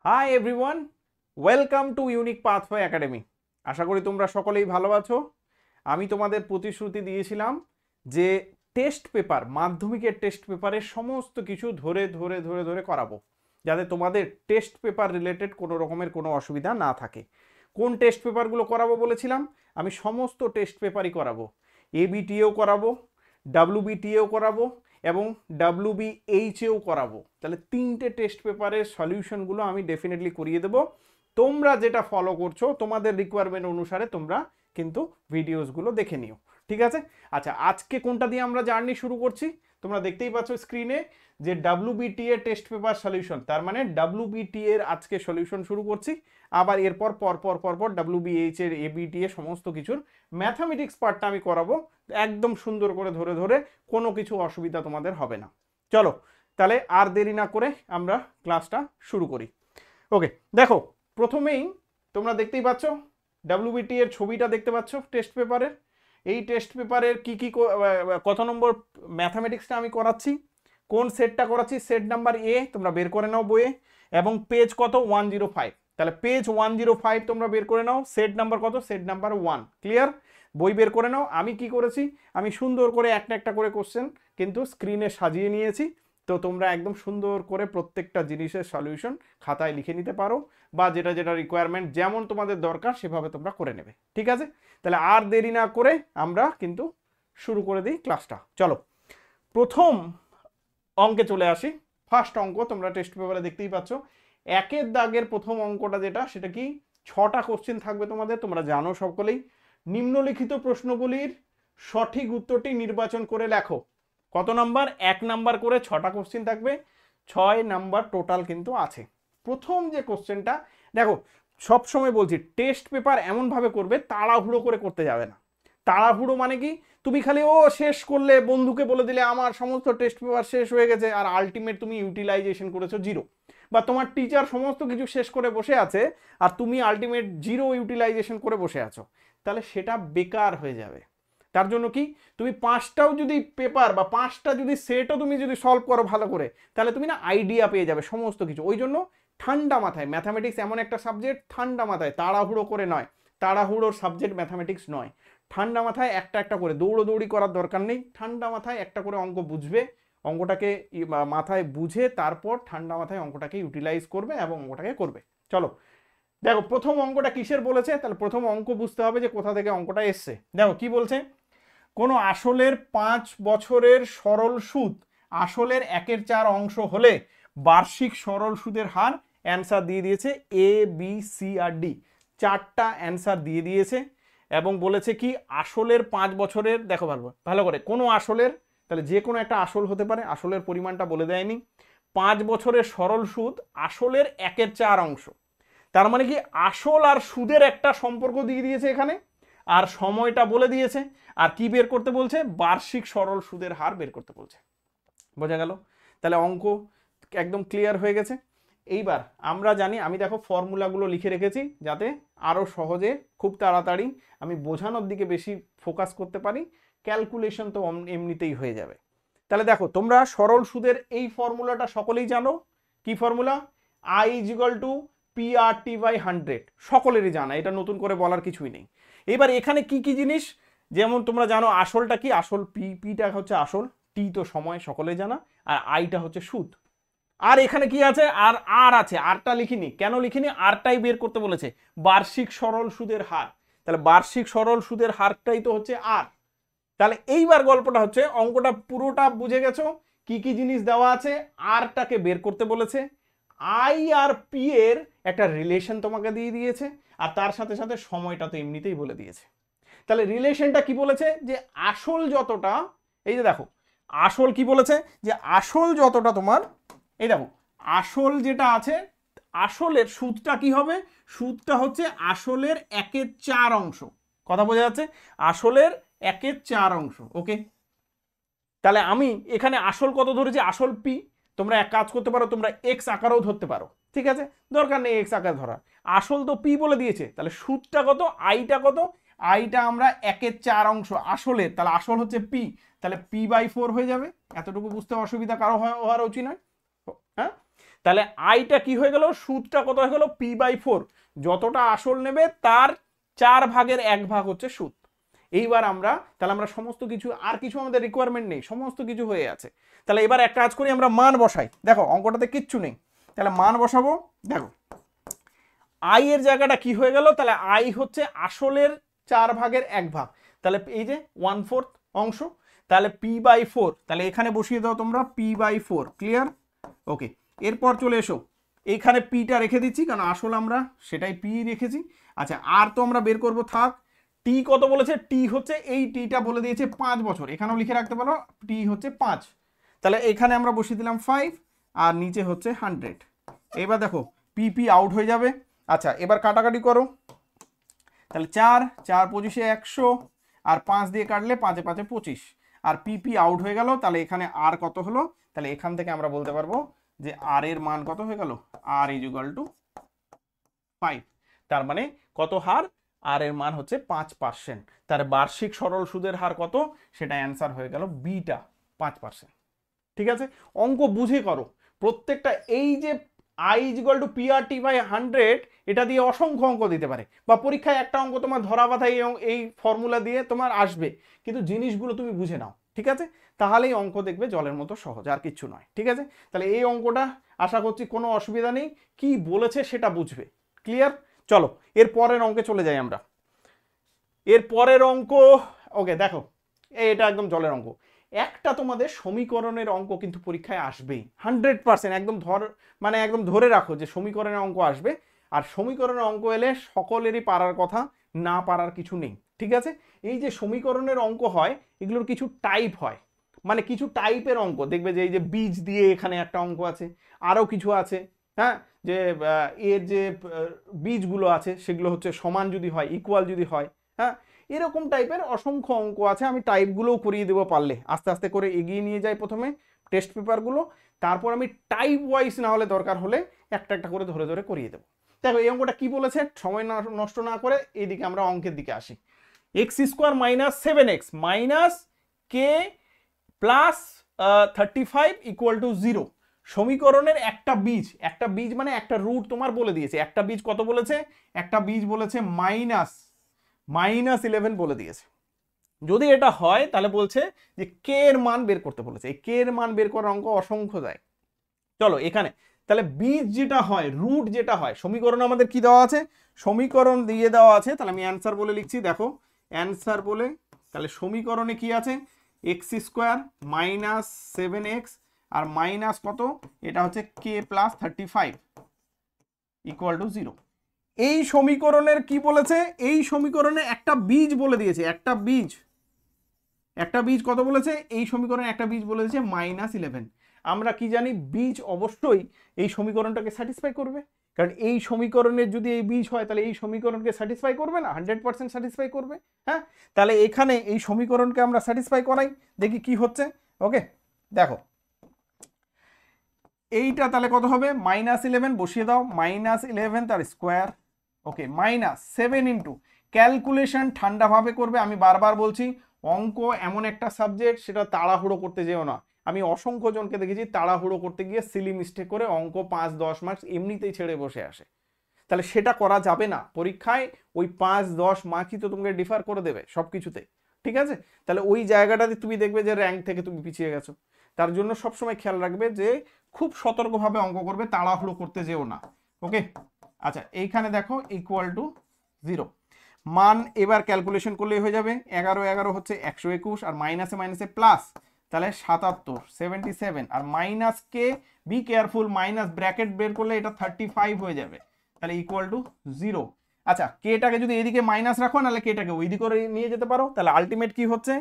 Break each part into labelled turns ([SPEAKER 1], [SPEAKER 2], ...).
[SPEAKER 1] High everyone, welcome to unique pathway academy. আশা করি তোমরা সকলেই ভালো আছো। আমি তোমাদের প্রতিশ্রুতি দিয়েছিলাম যে টেস্ট পেপার, মাধ্যমিকের টেস্ট পেপারের সমস্ত কিছু ধরে ধরে ধরে ধরে করাবো, যাতে তোমাদের টেস্ট পেপার রিলেটেড কোনো রকমের কোনো অসুবিধা না থাকে। কোন টেস্ট পেপারগুলো করাবো বলেছিলাম? আমি সমস্ত টেস্ট পেপারই করাবো। এবিটিএও করাবো, ডাব্লিউবিটিএও করাবো এবং ডাব্লিউবিএইচেও করাবো। তাহলে তিনটে টেস্ট পেপারের সলিউশনগুলো আমি ডেফিনেটলি করিয়ে দেবো। তোমরা যেটা ফলো করছো তোমাদের রিকোয়ারমেন্ট অনুসারে তোমরা কিন্তু ভিডিওসগুলো দেখে নিও, ঠিক আছে? আচ্ছা, আজকে কোনটা দিয়ে আমরা জার্নি শুরু করছি? তোমরা দেখতেই পাচ্ছ স্ক্রিনে যে ডাব্লিউবিটিএ টেস্ট পেপার সলিউশন, তার মানে ডাব্লিউবিটিএ এর আজকে সলিউশন শুরু করছি। আবার এরপর পরপর ডাব্লিউবিএইচ এর, এবিটিএ সমস্ত কিছুর ম্যাথামেটিক্স পার্টটা আমি করাবো একদম সুন্দর করে ধরে ধরে, কোনো কিছু অসুবিধা তোমাদের হবে না। চলো তাহলে আর দেরি না করে আমরা ক্লাসটা শুরু করি। ওকে, দেখো প্রথমেই তোমরা দেখতেই পাচ্ছ ডাব্লিউবিটি এর ছবিটা দেখতে পাচ্ছ টেস্ট পেপারের। এই টেস্ট পেপারের কি কি কত নম্বর ম্যাথামেটিক্সটা আমি করাচ্ছি, কোন সেটটা করাচ্ছি, সেট নাম্বার এ তোমরা বের করে নাও বইয়ে, এবং পেজ কত 105। তাহলে পেজ 105 তোমরা বের করে নাও। সেট নাম্বার কত? Set number 1। ক্লিয়ার? বই বের করে নাও। আমি কি করেছি, আমি সুন্দর করে একটা একটা করে কোশ্চেন কিন্তু স্ক্রিনে সাজিয়ে নিয়েছি, তো তোমরা একদম সুন্দর করে প্রত্যেকটা জিনিসের সলিউশন খাতায় লিখে নিতে পারো, বা যেটা যেটা রিকোয়ারমেন্ট যেমন তোমাদের দরকার সেভাবে তোমরা করে নেবে, ঠিক আছে? তাহলে আর দেরি না করে আমরা কিন্তু শুরু করে দিই ক্লাসটা। চলো প্রথম অঙ্কে চলে আসি। ফার্স্ট অঙ্ক তোমরা টেস্ট পেপারে দেখতেই পাচ্ছ, একের দাগের প্রথম অঙ্কটা যেটা, সেটা কি 6টা কোশ্চেন থাকবে তোমাদের, তোমরা জানো সকলেই। নিম্নলিখিত প্রশ্নগুলির সঠিক উত্তরটি নির্বাচন করে লেখো। কত নাম্বার? 1 নাম্বার করে 6টা কোশ্চেন থাকবে, 6 নাম্বার টোটাল কিন্তু আছে। প্রথম যে কোশ্চেনটা দেখো, সব সময় বলছি টেস্ট পেপার এমনভাবে করবে, তাড়াহুড়ো করে করতে যাবে না। তাড়াহুড়ো মানে কি, তুমি খালি ও শেষ করলে, বন্ধুকে বলে দিলে আমার সমস্ত টেস্ট পেপার শেষ হয়ে গেছে, আর আলটিমেট তুমি ইউটিলাইজেশন করেছো 0, বা তোমার টিচার সমস্ত কিছু শেষ করে বসে আছে আর তুমি আলটিমেট 0 ইউটিলাইজেশন করে বসে আছো, তাহলে সেটা বেকার হয়ে যাবে। তার জন্য কি, তুমি 5টাও যদি পেপার বা 5টা যদি সেটও তুমি যদি সলভ করো ভালো করে, তাহলে তুমি না আইডিয়া পেয়ে যাবে সমস্ত কিছু। ওই জন্য ঠান্ডা মাথায়, ম্যাথামেটিক্স এমন একটা সাবজেক্ট, ঠান্ডা মাথায়, তাড়াহুড়ো করে নয়, তাড়াহুড়োর সাবজেক্ট ম্যাথামেটিক্স নয়। ঠান্ডা মাথায় একটা একটা করে, দৌড়োদৌড়ি করার দরকার নেই, ঠান্ডা মাথায় একটা করে অঙ্ক বুঝবে, অঙ্কটাকে মাথায় বুঝে তারপর ঠান্ডা মাথায় অঙ্কটাকে ইউটিলাইজ করবে এবং অঙ্কটাকে করবে। চলো দেখো প্রথম অঙ্কটা কিসের বলেছে, তাহলে প্রথম অঙ্ক বুঝতে হবে যে কোথা থেকে অঙ্কটা এসছে। দেখো কি বলছে, কোনো আসলের 5 বছরের সরল সুদ আসলের 1/4 অংশ হলে বার্ষিক সরল সুদের হার, অ্যান্সার দিয়ে দিয়েছে A B C R D, 4টা অ্যান্সার দিয়ে দিয়েছে। এবং বলেছে কি আসলের 5 বছরের, দেখো ভালো ভালো করে, কোনো আসলের, তাহলে যে কোনো একটা আসল হতে পারে, আসলের পরিমাণটা বলে দেয়নি। 5 বছরের সরল সুদ আসলের 1/4 অংশ, তার মানে কি আসল আর সুদের একটা সম্পর্ক দিয়ে দিয়েছে এখানে, আর সময়টা বলে দিয়েছে, আর কি বের করতে বলছে, বার্ষিক সরল সুদের হার বের করতে বলছে। বোঝা গেল? তাহলে অঙ্ক একদম ক্লিয়ার হয়ে গেছে। এইবার আমরা জানি, আমি দেখো ফর্মুলাগুলো লিখে রেখেছি যাতে আরো সহজে খুব তাড়াতাড়ি আমি বোঝানোর দিকে বেশি ফোকাস করতে পারি, ক্যালকুলেশন তো এমনিতেই হয়ে যাবে। তাহলে দেখো তোমরা সরল সুদের এই ফর্মুলাটা সকলেই জানো। কি formula? I is equal to PRT/100, সকলেরই জানা, এটা নতুন করে বলার কিছুই নেই। এবার এখানে কি কি জিনিস, যেমন তোমরা জানো আসলটা কি, আসল পিটা হচ্ছে আসল, টি তো সময় সকলে জানা, আর আইটা হচ্ছে সুদ। আর এখানে কি আছে, আর আর আছে, আরটা লিখিনি, কেন লিখিনি, আরটাই বের করতে বলেছে, বার্ষিক সরল সুদের হার। তাহলে বার্ষিক সরল সুদের হারটাই তো হচ্ছে আর। তাহলে এইবার গল্পটা হচ্ছে, অঙ্কটা পুরোটা বুঝে গেছো, কি কি জিনিস দেওয়া আছে, আরটাকে বের করতে বলেছে, আই আর পি এর একটা রিলেশন তোমাকে দিয়ে দিয়েছে, আর তার সাথে সাথে সময়টা তো এমনিতেই বলে দিয়েছে। তাহলে রিলেশনটা কি বলেছে, যে আসল যতটা, এই যে দেখো আসল কি বলেছে, যে আসল যতটা তোমার, এই দেখো আসল যেটা আছে, আসলের সুদটা কি হবে, সুদটা হচ্ছে আসলের 1/4 অংশ। কথা বোঝা যাচ্ছে? আসলের 1/4 অংশ। ওকে, তাহলে আমি এখানে আসল কত ধরেছি, আসল পি। তোমরা এক কাজ করতে পারো, তোমরা এক্স আকারেও ধরতে পারো, ঠিক আছে, দরকার নেই এক্স আকার ধরার, আসল তো পি বলে দিয়েছে। তাহলে সুদটা কত, আইটা কত, আইটা আমরা 1/4 অংশ আসলে, তাহলে আসল হচ্ছে পি, তাহলে P/4 হয়ে যাবে। এতটুকু বুঝতে অসুবিধা কারো হওয়ার উচিত নয়, হ্যাঁ? তাহলে আইটা কি হয়ে গেল, সুদটা কত হয়ে গেল p/4, যতটা আসল নেবে তার 4/1 হচ্ছে সুদ। এইবার তাহলে আমরা সমস্ত কিছু, আর কিছু আমাদের রিকোয়ারমেন্ট নেই, সমস্ত কিছু হয়ে আছে। তাহলে এবার এক কাজ করি, আমরা মান বসাই। দেখো অঙ্কটাতে কিচ্ছু নেই, তাহলে মান বসাবো। দেখো আই এর জায়গাটা কি হয়ে গেল, তাহলে আই হচ্ছে আসলের 4/1, তাহলে এই যে 1/4 অংশ, তাহলে p/4, তাহলে এখানে বসিয়ে দাও তোমরা p/4। ক্লিয়ার? ওকে, এরপর চলে এসো, এইখানে পিটা রেখে দিচ্ছি কারণ আসল আমরা সেটাই পি রেখেছি। আচ্ছা, আর তো আমরা বের করবো, থাক। টি কত বলেছে, টি হচ্ছে এই টিটা বলে দিয়েছে 5 বছর, এখানেও লিখে রাখতে পারো টি হচ্ছে 5। তাহলে এখানে আমরা বসিয়ে দিলাম 5 আর নিচে হচ্ছে 100। এবার দেখো পি আউট হয়ে যাবে। আচ্ছা, এবার কাটাকাটি করো, তাহলে 4 4 25 100 আর 5 দিয়ে কাটলে 5 5 25 আর পি আউট হয়ে গেল। তাহলে এখানে আর কত হলো, তাহলে এখান থেকে আমরা বলতে পারবো যে আর এর মান কত হয়ে গেল, আর ইকুয়াল টু 5। তার মানে কত হার, আর এর মান হচ্ছে 5%। তার বার্ষিক সরল সুদের হার কত, সেটা অ্যান্সার হয়ে গেল বিটা 5%। ঠিক আছে, অঙ্ক বুঝে করো প্রত্যেকটা। এই যে আই ইকুয়াল টু PRT/100, এটা দিয়ে অসংখ্য অঙ্ক দিতে পারে, বা পরীক্ষায় একটা অঙ্ক তোমার ধরা বাঁধা এই ফর্মুলা দিয়ে তোমার আসবে, কিন্তু জিনিসগুলো তুমি বুঝে নাও। ঠিক আছে, তাহলেই অঙ্ক দেখবে জলের মতো সহজ, আর কিচ্ছু নয়। ঠিক আছে, তাহলে এই অঙ্কটা আশা করছি কোনো অসুবিধা নেই, কি বলেছে সেটা বুঝবে। ক্লিয়ার? চলো এর পরের অঙ্কে চলে যাই আমরা। এর পরের অঙ্ক, ওকে দেখো এটা একদম জলের অঙ্ক। একটা তোমাদের সমীকরণের অঙ্ক কিন্তু পরীক্ষায় আসবেই 100%, একদম একদম ধরে রাখো যে সমীকরণের অঙ্ক আসবে। আর সমীকরণের অঙ্ক এলে সকলেরই পারার কথা, না পারার কিছু নেই। ঠিক আছে, এই যে সমীকরণের অঙ্ক হয় এগুলোর কিছু টাইপ হয়, মানে কিছু টাইপের অঙ্ক দেখবে যে এই যে বীজ দিয়ে এখানে একটা অঙ্ক আছে, আরও কিছু আছে। হ্যাঁ, যে এর যে বীজগুলো আছে সেগুলো হচ্ছে সমান যদি হয়, ইকুয়াল যদি হয়। হ্যাঁ, এরকম টাইপের অসংখ্য অঙ্ক আছে, আমি টাইপগুলোও করিয়ে দেবো পারলে। আস্তে আস্তে করে এগিয়ে নিয়ে যাই প্রথমে টেস্ট পেপারগুলো, তারপর আমি টাইপ ওয়াইজ না হলে দরকার হলে একটা একটা করে ধরে ধরে করিয়ে দেবো। দেখো এই অঙ্কটা কি বলেছে, সময় নষ্ট না করে এইদিকে আমরা অঙ্কের দিকে আসি। x² - 7x - k + 35 = 0 সমীকরণের একটা বীজ মানে একটা রুট তোমার বলে দিয়েছে। একটা বীজ কত বলেছে, একটা বীজ বলেছে -11 বলে দিয়েছে। যদি এটা হয় তাহলে বলছে যে কে এর মান বের করতে বলেছে। এই কে এর মান বের করার অঙ্ক অসংখ্য দেয়। চলো এখানে তাহলে বীজ যেটা হয়, রুট যেটা হয়, সমীকরণ আমাদের কি দেওয়া আছে, সমীকরণ দিয়ে দেওয়া আছে। তাহলে আমি অ্যান্সার বলে লিখছি, দেখো অ্যান্সার বলে, তাহলে সমীকরণে কি আছে, x² - 7x আর মাইনাস কত, এটা হচ্ছে k + 35 = 0। এই সমীকরণের কি বলেছে, এই সমীকরণে একটা বীজ বলে দিয়েছে, একটা বীজ কত বলেছে, এই সমীকরণে একটা বীজ বলে দিয়েছে -11। আমরা কি জানি, বীজ অবশ্যই এই সমীকরণটাকে স্যাটিসফাই করবে, কারণ এই সমীকরণের যদি এই বীজ হয় তাহলে এই সমীকরণকে স্যাটিসফাই করবে না, 100% স্যাটিসফাই করবে। হ্যাঁ, তাহলে এখানে এই সমীকরণকে আমরা স্যাটিসফাই করাই, দেখি কি হচ্ছে। ওকে, দেখো এইটা তাহলে কত হবে, -11 বসিয়ে দাও, -11 তার স্কোয়ার। ওকে, -7 ইন্টু, ক্যালকুলেশন ঠান্ডাভাবে করবে। আমি বারবার বলছি অঙ্ক এমন একটা সাবজেক্ট, সেটা তাড়াহুড়ো করতে যেও না। আমি অসংখ্য জনকে দেখেছি তাড়াহুড়ো করতে গিয়ে সিলি মিস্টেক করে অঙ্ক 5-10 মার্কস এমনিতেই ছেড়ে বসে আসে। তাহলে সেটা করা যাবে না পরীক্ষায়, ওই 5-10 মার্কই তো তোমাকে ডিফার করে দেবে সব কিছুতে। ঠিক আছে, তাহলে ওই জায়গাটাতে তুমি দেখবে যে র্যাঙ্ক থেকে তুমি পিছিয়ে গেছো। তার জন্য সবসময় খেয়াল রাখবে যে খুব সতর্কভাবে অঙ্ক করবে, তাড়াহুড়ো করতে যেও না। ওকে, আচ্ছা এইখানে দেখো =0 মান এবার ক্যালকুলেশন করলেই হয়ে যাবে। 11 হচ্ছে 121 আর মাইনাসে মাইনাসে প্লাস, তাহলে 77 77 আর minus k, be careful, minus ব্র্যাকেট বের করলে এটা 35 হয়ে যাবে, তাহলে =0। আচ্ছা, কেটাকে যদি এদিকে মাইনাস রাখো, নাহলে কেটাকে ওই দিকে নিয়ে যেতে পারো, তাহলে আলটিমেট কি হচ্ছে,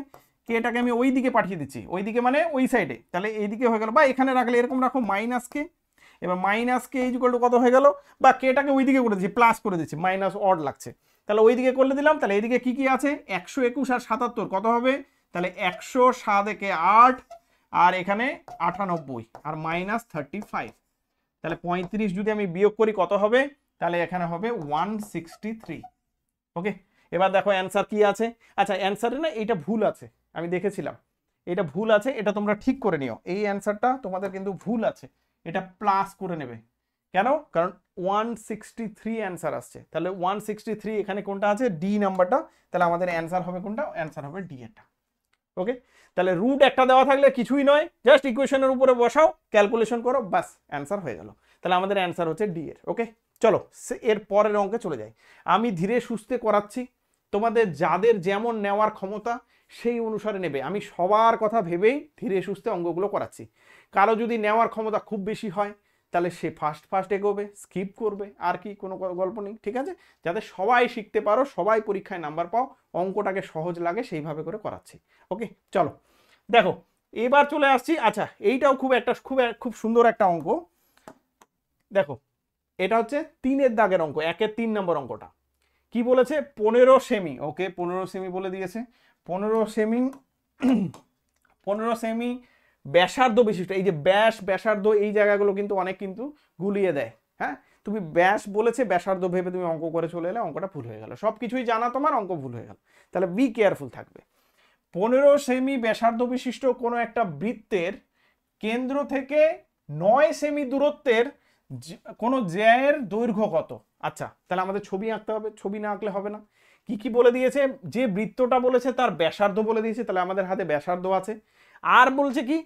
[SPEAKER 1] কেটাকে আমি ওই দিকে পাঠিয়ে দিচ্ছি, ওই দিকে মানে ওই সাইডে, তাহলে এইদিকে হয়ে গেল, বা এখানে রাখলে এরকম রাখো -কে, এবার -কে কত হয়ে গেল, বা কেটাকে ওই দিকে করে দিচ্ছি, প্লাস করে দিচ্ছি, মাইনাস অড লাগছে, তাহলে ওই দিকে করলে দিলাম। তাহলে এইদিকে কি কি আছে, 121 আর 77 কত হবে, তাহলে 107 × 8 আর এখানে 98 আর -35, তাহলে 35 যদি আমি বিয়োগ করি কত হবে, তাহলে এখানে হবে 163। ওকে, এবার দেখো অ্যান্সার কি আছে। আচ্ছা, অ্যান্সারে না এইটা ভুল আছে, আমি দেখেছিলাম এটা ভুল আছে, এটা তোমরা ঠিক করে নিও। এই অ্যান্সারটা তোমাদের কিন্তু ভুল আছে, এটা প্লাস করে নেবে। কেন? কারণ 163 অ্যান্সার আসছে, তাহলে 163 এখানে কোনটা আছে, ডি নাম্বারটা, তাহলে আমাদের অ্যান্সার হবে কোনটা, অ্যান্সার হবে ডি এটা। ওকে, তাহলে রুট একটা দেওয়া থাকলে কিছুই নয়, জাস্ট ইকুয়েশনের উপরে বসাও, ক্যালকুলেশন করো, বাস অ্যান্সার হয়ে গেল। তাহলে আমাদের অ্যান্সার হচ্ছে ডি এর। ওকে, চলো এর পরের অঙ্কে চলে যাই। আমি ধীরে সুস্থে করাচ্ছি, তোমাদের যাদের যেমন নেওয়ার ক্ষমতা সেই অনুসারে নেবে। আমি সবার কথা ভেবেই ধীরে সুস্থে অঙ্কগুলো করাচ্ছি। কারো যদি নেওয়ার ক্ষমতা খুব বেশি হয় তাহলে সে ফার্স্ট এগোবে, স্কিপ করবে, আর কি কোনো গল্প নেই, ঠিক আছে? যাতে সবাই শিখতে পারো, সবাই পরীক্ষায় নাম্বার পাও, অঙ্কটাকে সহজ লাগে সেইভাবে করে করাচ্ছি। ওকে, চলো দেখো এবার চলে আসছি। আচ্ছা, এইটাও খুব সুন্দর একটা অঙ্ক। দেখো এটা হচ্ছে 3-এর দাগের অঙ্ক, 1-এর 3 নম্বর অঙ্কটা কি বলেছে, 15 সেমি। ওকে, 15 সেমি বলে দিয়েছে, 15 সেমি 15 সেমি ব্যাসার্ধ বিশিষ্ট। এই যে ব্যাসার্ধ এই জায়গাগুলো কিন্তু অনেক কিন্তু গুলিয়ে দেয়। হ্যাঁ, তুমি ব্যাস বলেছে, ব্যাসার্ধ ভেবে তুমি অঙ্ক করে চলে এলে, অঙ্কটা ভুল হয়ে গেল। সব কিছুই জানা তোমার, অঙ্ক ভুল হয়ে গেল। তাহলে বি কেয়ারফুল থাকবে। 15 সেমি ব্যাসার্ধ বিশিষ্ট কোনো একটা বৃত্তের কেন্দ্র থেকে 9 সেমি দূরত্বের কোনো জ্যায়ের দৈর্ঘ্য কত? আচ্ছা, তাহলে আমাদের ছবি আঁকতে হবে, ছবি না আঁকলে হবে না। কি কি বলে দিয়েছে, যে বৃত্তটা বলেছে তার ব্যাসার্ধ বলে দিয়েছে, তাহলে আমাদের হাতে ব্যাসার্ধ আছে। আর বলছে কি,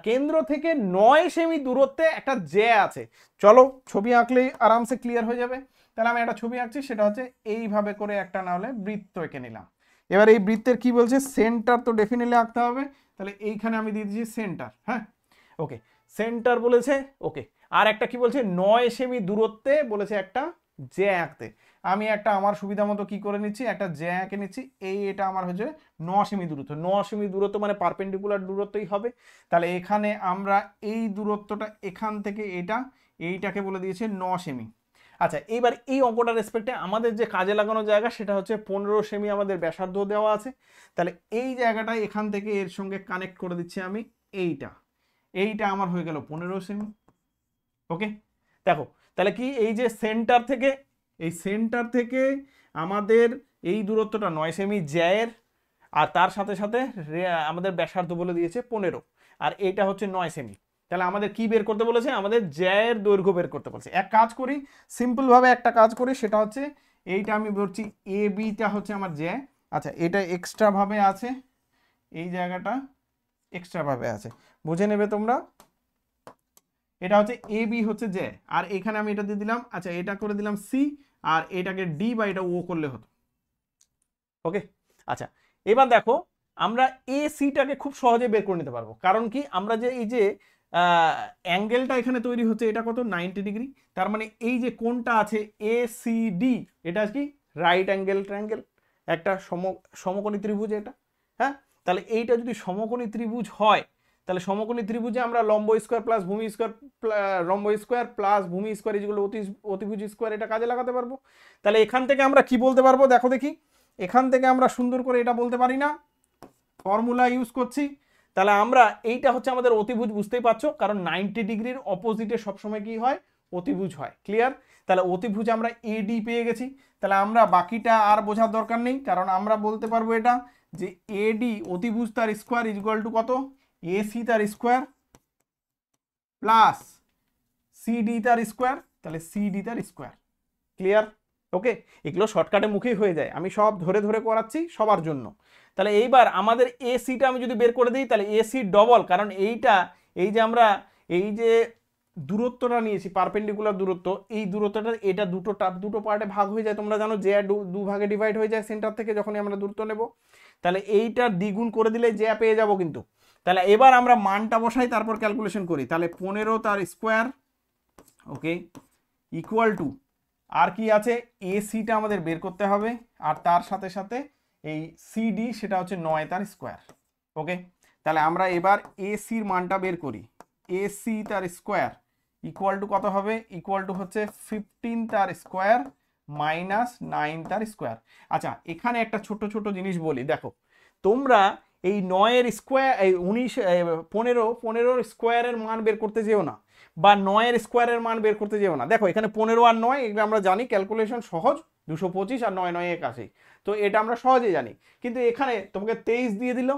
[SPEAKER 1] কেন্দ্র থেকে 9 সেমি দূরত্বে একটা জ্যা আছে। চলো ছবি আঁকলেই আরামসে ক্লিয়ার হয়ে যাবে। তাহলে আমি একটা ছবি আঁকছি, সেটা হচ্ছে এইভাবে করে একটা না হলে বৃত্ত এঁকে নিলাম। এবার এই বৃত্তের কি বলছে, সেন্টার তো ডেফিনেটলি আঁকতে হবে, তাহলে এইখানে আমি দিয়ে দিচ্ছি সেন্টার। হ্যাঁ, ওকে, সেন্টার বলেছে। ওকে, আর একটা কি বলছে, 9 সেমি দূরত্বে বলেছে একটা জ্যা আঁকতে। আমি একটা আমার সুবিধা মতো কি করে নিচ্ছি, একটা জ্যা এঁকে নিচ্ছি। এটা আমার হচ্ছে 9 সেমি দূরত্ব। 9 সেমি দূরত্ব মানে পারপেন্ডিকুলার দূরত্বই হবে। তাহলে এখানে আমরা এই দূরত্বটা এখান থেকে এইটাকে বলে দিয়েছে 9 সেমি। আচ্ছা, এইবার এই অঙ্কটার রেসপেক্টে আমাদের যে কাজে লাগানো জায়গা সেটা হচ্ছে 15 সেমি আমাদের ব্যাসার্ধ দেওয়া আছে। তাহলে এই জায়গাটা এখান থেকে এর সঙ্গে কানেক্ট করে দিচ্ছি আমি। এইটা আমার হয়ে গেল 15 সেমি। ওকে, দেখো তাহলে কি, এই যে সেন্টার থেকে আমাদের এই দূরত্বটা 9 সেমি জ্যায়ের, আর তার সাথে সাথে আমাদের ব্যাসার্ধ বলে দিয়েছে 15, আর এইটা হচ্ছে 9 সেমি। তাহলে আমাদের কি বের করতে বলেছে, আমাদের জ্যায়ের দৈর্ঘ্য বের করতে বলেছে। এক কাজ করি, সিম্পলভাবে একটা কাজ করি, সেটা হচ্ছে এইটা আমি বলছি এ বিটা হচ্ছে আমার জ্যা। আচ্ছা, এটা এক্সট্রা ভাবে আছে, এই জায়গাটা এক্সট্রা ভাবে আছে, বুঝে নেবে তোমরা। এটা হচ্ছে এ বি হচ্ছে জ্যা, আর এখানে আমি এটা দিয়ে দিলাম, আচ্ছা এটা করে দিলাম সি, আর এটাকে ডি বা এটা ও করলে হতো। ওকে, আচ্ছা এবার দেখো আমরা এ সিটাকে খুব সহজে বের করে নিতে পারবো। কারণ কি, আমরা যে এই যে অ্যাঙ্গেলটা এখানে তৈরি হচ্ছে, এটা কত, 90 ডিগ্রি। তার মানে এই যে কোণটা আছে এ সি ডি, এটা কি রাইট অ্যাঙ্গেল ট্রায়াঙ্গেল, একটা সমকোণী ত্রিভুজ এটা। হ্যাঁ, তাহলে এইটা যদি সমকোণী ত্রিভুজ হয়, তাহলে সমকোণী ত্রিভুজে আমরা লম্ব স্কোয়ার প্লাস ভূমি স্কোয়ার, লম্ব স্কোয়ার প্লাস ভূমি স্কোয়ার যেগুলো অতিভুজ স্কোয়ার, এটা কাজে লাগাতে পারবো। তাহলে এখান থেকে আমরা কি বলতে পারবো, দেখো দেখি, এখান থেকে আমরা সুন্দর করে এটা বলতে পারি না, ফর্মুলা ইউজ করছি। তাহলে আমরা এইটা হচ্ছে আমাদের অতিভুজ, বুঝতেই পারছো, কারণ 90 ডিগ্রির অপোজিটে সবসময় কি হয়, অতিভুজ হয়। ক্লিয়ার? তাহলে অতিভুজ আমরা এডি পেয়ে গেছি। তাহলে আমরা বাকিটা আর বোঝার দরকার নেই, কারণ আমরা বলতে পারবো এটা যে এডি অতিভুজ তার স্কোয়ার ইকুয়াল টু কত, এসি তার স্কোয়ার প্লাস সিডি তার স্কোয়ার, তাহলে সিডি তার স্কোয়ার। ক্লিয়ার? ওকে, এগুলো শর্টকাটে মুখেই হয়ে যায়, আমি সব ধরে ধরে করাচ্ছি সবার জন্য। তাহলে এইবার আমাদের এসিটা আমি যদি বের করে দিই, তাহলে এসি ডবল, কারণ এইটা এই যে আমরা এই যে দূরত্বটা নিয়েছি পারপেন্ডিকুলার দূরত্ব, এই দূরত্বটা এটা দুটো পার্টে ভাগ হয়ে যায়, তোমরা জানো যে দু ভাগে ডিভাইড হয়ে যায় সেন্টার থেকে যখনই আমরা দূরত্ব নেব। তাহলে এইটা দ্বিগুণ করে দিলে যে পেয়ে যাব কিন্তু। তাহলে এবার আমরা মানটা বসাই, তারপর ক্যালকুলেশন করি। তাহলে 15 তার স্কোয়ার, ওকে, ইকুয়াল টু, আর কি আছে, এসিটা আমাদের বের করতে হবে, আর তার সাথে সাথে এই সিডি সেটা হচ্ছে 9 তার স্কোয়ার। ওকে, তাহলে আমরা এবার এসির মানটা বের করি। এসি তার স্কোয়ার ইকুয়াল টু কত হবে, ইকুয়াল টু হচ্ছে 15 তার স্কোয়ার মাইনাস 9 তার স্কোয়ার। আচ্ছা, এখানে একটা ছোট ছোট জিনিস বলি, দেখো তোমরা এই 9-এর স্কোয়ার, এই 15 স্কোয়ারের মান বের করতে যেও না, বা 9-এর স্কোয়ারের মান বের করতে যেও না। দেখো এখানে 15 আর 9 এগুলো আমরা জানি, ক্যালকুলেশন সহজ, 225 আর 9 9 81, তো এটা আমরা সহজেই জানি। কিন্তু এখানে তোমাকে 23 দিয়ে দিল,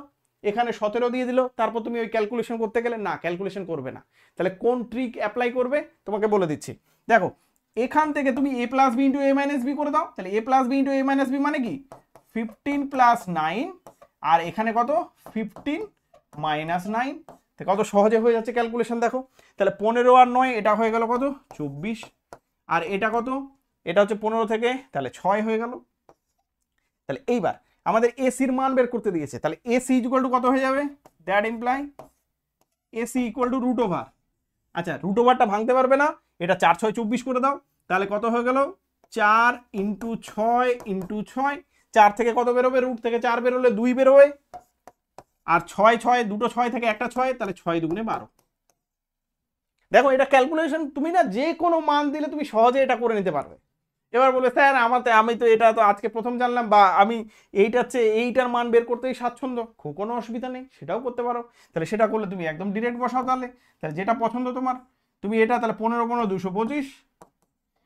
[SPEAKER 1] এখানে 17 দিয়ে দিল, তারপর তুমি ওই ক্যালকুলেশন করতে গেলে না, ক্যালকুলেশন করবে না। তাহলে কোন ট্রিক অ্যাপ্লাই করবে তোমাকে বলে দিচ্ছি। দেখো এখান থেকে তুমি a plus B into A minus B করে দাও। তাহলে a plus B into A minus B মানে কি 15 প্লাস 9, আর এখানে কত 15 মাইনাস 9, কত সহজে হয়ে যাচ্ছে ক্যালকুলেশন। দেখো তাহলে 15 আর 9 এটা হয়ে গেল কত 24, আর এটা কত, এটা হচ্ছে 15 থেকে তাহলে 6 হয়ে গেল। তাহলে এইবার আমাদের এসির মান বের করতে দিয়েছে, তাহলে এসি ইকুয়াল টু কত হয়ে যাবে, that imply AC equal to root over. আচ্ছা রুট ওভারটা ভাঙতে পারবে না, এটা 4 6 24 করে দাও, তাহলে কত হয়ে গেল 4 ইন্টু 6 ইন্টু 6, 4 থেকে কত বেরোবে, রুট থেকে 4 বেরোলে 2 বেরোবে, আর 6 6 দুটো 6 থেকে একটা 6, তাহলে 6 দুগুণে 12। দেখো এটা ক্যালকুলেশন তুমি না যে কোনো মান দিলে তুমি সহজে এটা করে নিতে পারবে। এবার বলে স্যার আমি তো এটা তো আজকে প্রথম জানলাম, বা আমি এইটার মান বের করতেই স্বাচ্ছন্দ্য, কোনো অসুবিধা নেই, সেটাও করতে পারো। তাহলে সেটা করলে তুমি একদম ডিরেক্ট বসাও, তাহলে যেটা পছন্দ তোমার তুমি এটা, তাহলে 15 15 225,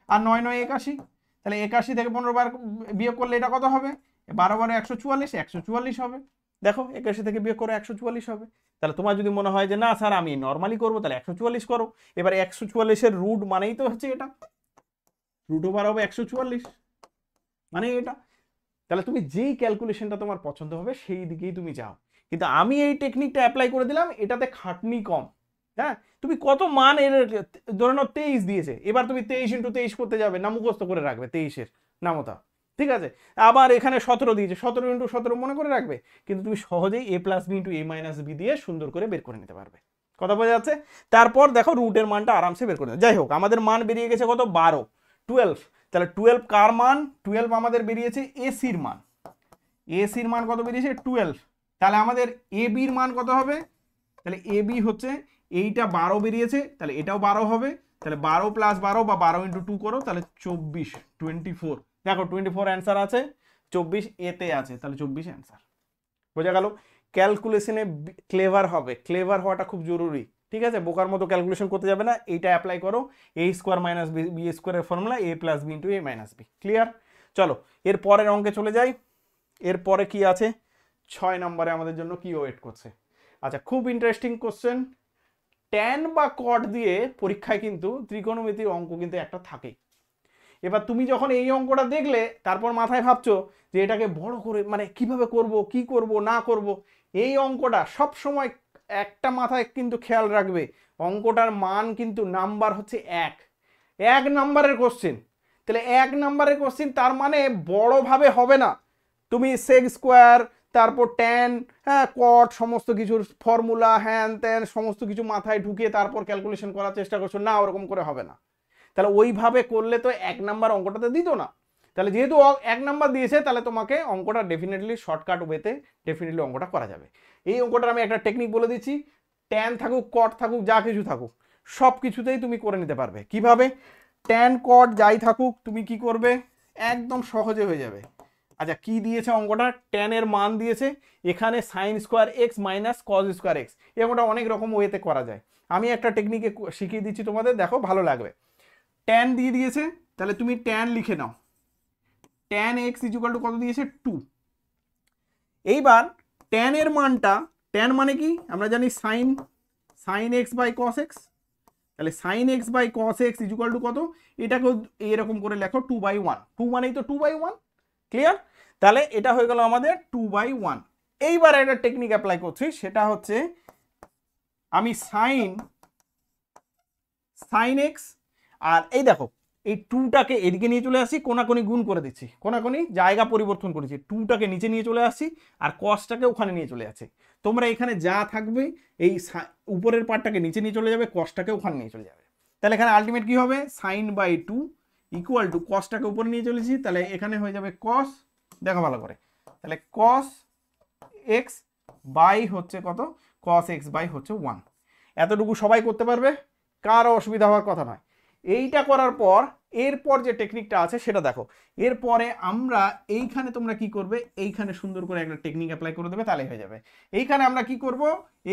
[SPEAKER 1] আর 9 9 81, তাহলে 81 থেকে 15 বার বিয়োগ করলে এটা কত হবে, 12 12 144, 144 হবে। দেখো 81 থেকে বিয়োগ করে 144 হবে। তাহলে তোমার যদি মনে হয় যে না স্যার আমি নর্মালি করবো, তাহলে 144 করো। এবার 144 রুট মানেই তো হচ্ছে এটা, রুট ওভার হবে 144 মানে এটা। তাহলে তুমি যেই ক্যালকুলেশনটা তোমার পছন্দ হবে সেই দিকেই তুমি যাও, কিন্তু আমি এই টেকনিকটা অ্যাপ্লাই করে দিলাম, এটাতে খাটনি কম। হ্যাঁ তুমি কত মান এর ধরে নাও 23 দিয়েছে, এবার তুমি 23 ইন্টু 23 করতে যাবে না, মুখস্থ করে রাখবে 23-এর নামতা, ঠিক আছে। আবার এখানে 17 দিয়েছে, 17 ইন্টু 17 মনে করে রাখবে, কিন্তু তুমি সহজেই এ plus B into A minus B দিয়ে সুন্দর করে বের করে নিতে পারবে। কথা বোঝা যাচ্ছে? তারপর দেখো রুটের মানটা আরামসে বের করে দেবে। যাই হোক আমাদের মান বেরিয়ে গেছে কত 12 12, তাহলে 12 কার মান, 12 আমাদের বেরিয়েছে এসির মান। এসির মান কত বেরিয়েছে 12, তাহলে আমাদের এ বির মান কত হবে, তাহলে এ বি হচ্ছে এইটা 12 বেরিয়েছে, তাহলে এটাও 12 হবে, তাহলে 12 প্লাস 12 বা 12 ইন্টু 2 করো, তাহলে 24 24। দেখো 24 অ্যান্সার আছে, 24 এতে আছে, তাহলে 24 অ্যান্সার। বোঝা গেল? ক্যালকুলেশনে ক্লেভার হবে, ক্লেভার হওয়াটা খুব জরুরি, ঠিক আছে। বোকার মতো ক্যালকুলেশন করতে যাবে না, এইটা অ্যাপ্লাই করো, এ স্কোয়ার মাইনাস বি স্কোয়ারের formula A plus B into A minus B. Clear? চলো এর পরের অঙ্কে চলে যাই। এরপরে কি আছে, 6 নম্বরে আমাদের জন্য কি ওয়েট করছে। আচ্ছা খুব ইন্টারেস্টিং কোশ্চেন, ট্যান বা কট দিয়ে পরীক্ষায় কিন্তু ত্রিকোণমিতির অঙ্ক কিন্তু একটা থাকেই। এবার তুমি যখন এই অঙ্কটা দেখলে তারপর মাথায় ভাবছো যে এটাকে বড় করে মানে কিভাবে করব, কি করব না করব, এই অঙ্কটা সব সময় একটা মাথায় কিন্তু খেয়াল রাখবে, অঙ্কটার মান কিন্তু নাম্বার হচ্ছে 1 নাম্বারের কোশ্চেন। তাহলে 1 নাম্বারের কোশ্চেন তার মানে বড়ভাবে হবে না, তুমি সেক স্কোয়ার তারপর ট্যান হ্যাঁ কট সমস্ত কিছুর ফর্মুলা হ্যান ত্যান সমস্ত কিছু মাথায় ঢুকিয়ে তারপর ক্যালকুলেশন করার চেষ্টা করছো, না ওরকম করে হবে না। তাহলে ওইভাবে করলে তো 1 নাম্বার অঙ্কটাতে দিত না। তাহলে যেহেতু 1 নাম্বার দিয়েছে, তাহলে তোমাকে অঙ্কটা ডেফিনেটলি শর্টকাট ওয়েতে ডেফিনেটলি অঙ্কটা করা যাবে। এই অঙ্কটার আমি একটা টেকনিক বলে দিচ্ছি, ট্যান থাকুক কট থাকুক যা কিছু থাকুক সব কিছুতেই তুমি করে নিতে পারবে। কিভাবে? ট্যান কট যাই থাকুক তুমি কি করবে, একদম সহজে হয়ে যাবে। আচ্ছা কি দিয়েছে অঙ্কটা, ট্যানের মান দিয়েছে, এখানে sine square x minus cos square x, এই অঙ্কটা অনেক রকম ওয়েতে করা যায়। আমি একটা টেকনিকে শিখিয়ে দিচ্ছি তোমাদের, দেখো ভালো লাগবে। ট্যান দিয়ে দিয়েছে, তাহলে তুমি ট্যান লিখে নাও, ট্যান এক্স ইকুয়াল টু কত দিয়েছে 2। এইবার ট্যানের মানটা, ট্যান মানে কি আমরা জানি sine x by cos x, তাহলে sine x by cos x equal to কত, এটাকেও এরকম করে লেখো 2/1, 2 মানেই তো 2/1। ক্লিয়ার? তাহলে এটা হয়ে গেল আমাদের 2/1। এইবার একটা টেকনিক অ্যাপ্লাই করছি, সেটা হচ্ছে আমি সাইন এক্স, আর এই দেখো এই 2টাকে এদিকে নিয়ে চলে আসছি, কোনাকুনি গুণ করে দিচ্ছি, কোনাকুনি জায়গা পরিবর্তন করেছি, 2টাকে নিচে নিয়ে চলে আসছি আর কসটাকে ওখানে নিয়ে চলে যাচ্ছে। তোমরা এখানে যা থাকবে এই উপরের পার্টটাকে নিচে নিয়ে চলে যাবে, কসটাকে ওখানে নিয়ে চলে যাবে। তাহলে এখানে আলটিমেট কি হবে, sin/2 ইকুয়াল টু কসটাকে উপরে নিয়ে চলেছি, তাহলে এখানে হয়ে যাবে কস, দেখো ভালো করে, তাহলে কস এক্স বাই হচ্ছে কত, কস এক্স বাই হচ্ছে 1। এতটুকু সবাই করতে পারবে, কারো অসুবিধা হওয়ার কথা নয়। এইটা করার পর এরপর যে টেকনিকটা আছে সেটা দেখো, এরপরে আমরা এইখানে তোমরা কি করবে, এইখানে সুন্দর করে একটা টেকনিক অ্যাপ্লাই করে দেবে, তাহলে হয়ে যাবে। এইখানে আমরা কি করব,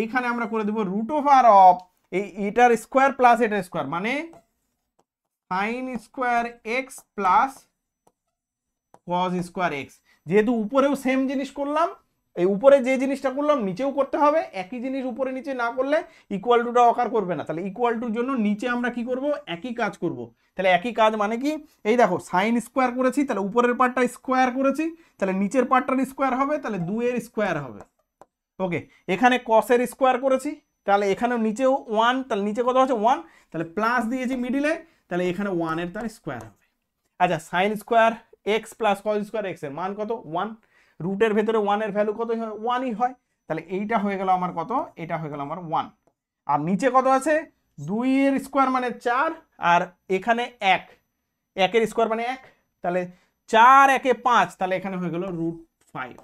[SPEAKER 1] এইখানে আমরা করে দেবো রুট ওভার অফ এটার স্কোয়ার প্লাস এটার স্কোয়ার, মানে sine square x plus cos square x. যেহেতু উপরেও সেম জিনিস করলাম, এই উপরে যে জিনিসটা করলাম নিচেও করতে হবে, একই জিনিস উপরে নিচে না করলে ইকুয়াল টুটা অকার করবে না। তাহলে ইকুয়াল টুর জন্য নিচে আমরা কি করব, একই কাজ করব। তাহলে একই কাজ মানে কি, এই দেখো সাইন স্কোয়ার করেছি, তাহলে উপরের পার্টটা স্কোয়ার করেছি, তাহলে নিচের পার্টটার স্কোয়ার হবে, তাহলে 2 এর স্কোয়ার হবে। ওকে, এখানে কসের স্কোয়ার করেছি, তাহলে এখানেও নিচেও 1, তাহলে নিচে কত আছে 1, তাহলে প্লাস দিয়েছি মিডিলে, তাহলে এখানে 1 এর তার স্কোয়ার হবে। আচ্ছা, sine square x plus cos square x এর মান কত 1, রুটের ভেতরে 1 এর ভ্যালু কত হয় 1ই হয়, তাহলে এইটা হয়ে গেল আমার কত, এটা হয়ে গেল আমার 1। আর নিচে কত আছে 2 এর স্কোয়ার মানে 4, আর এখানে 1, 1 এর স্কোয়ার মানে 1, তাহলে 4 একে 5, তাহলে এখানে হয়ে গেল √5।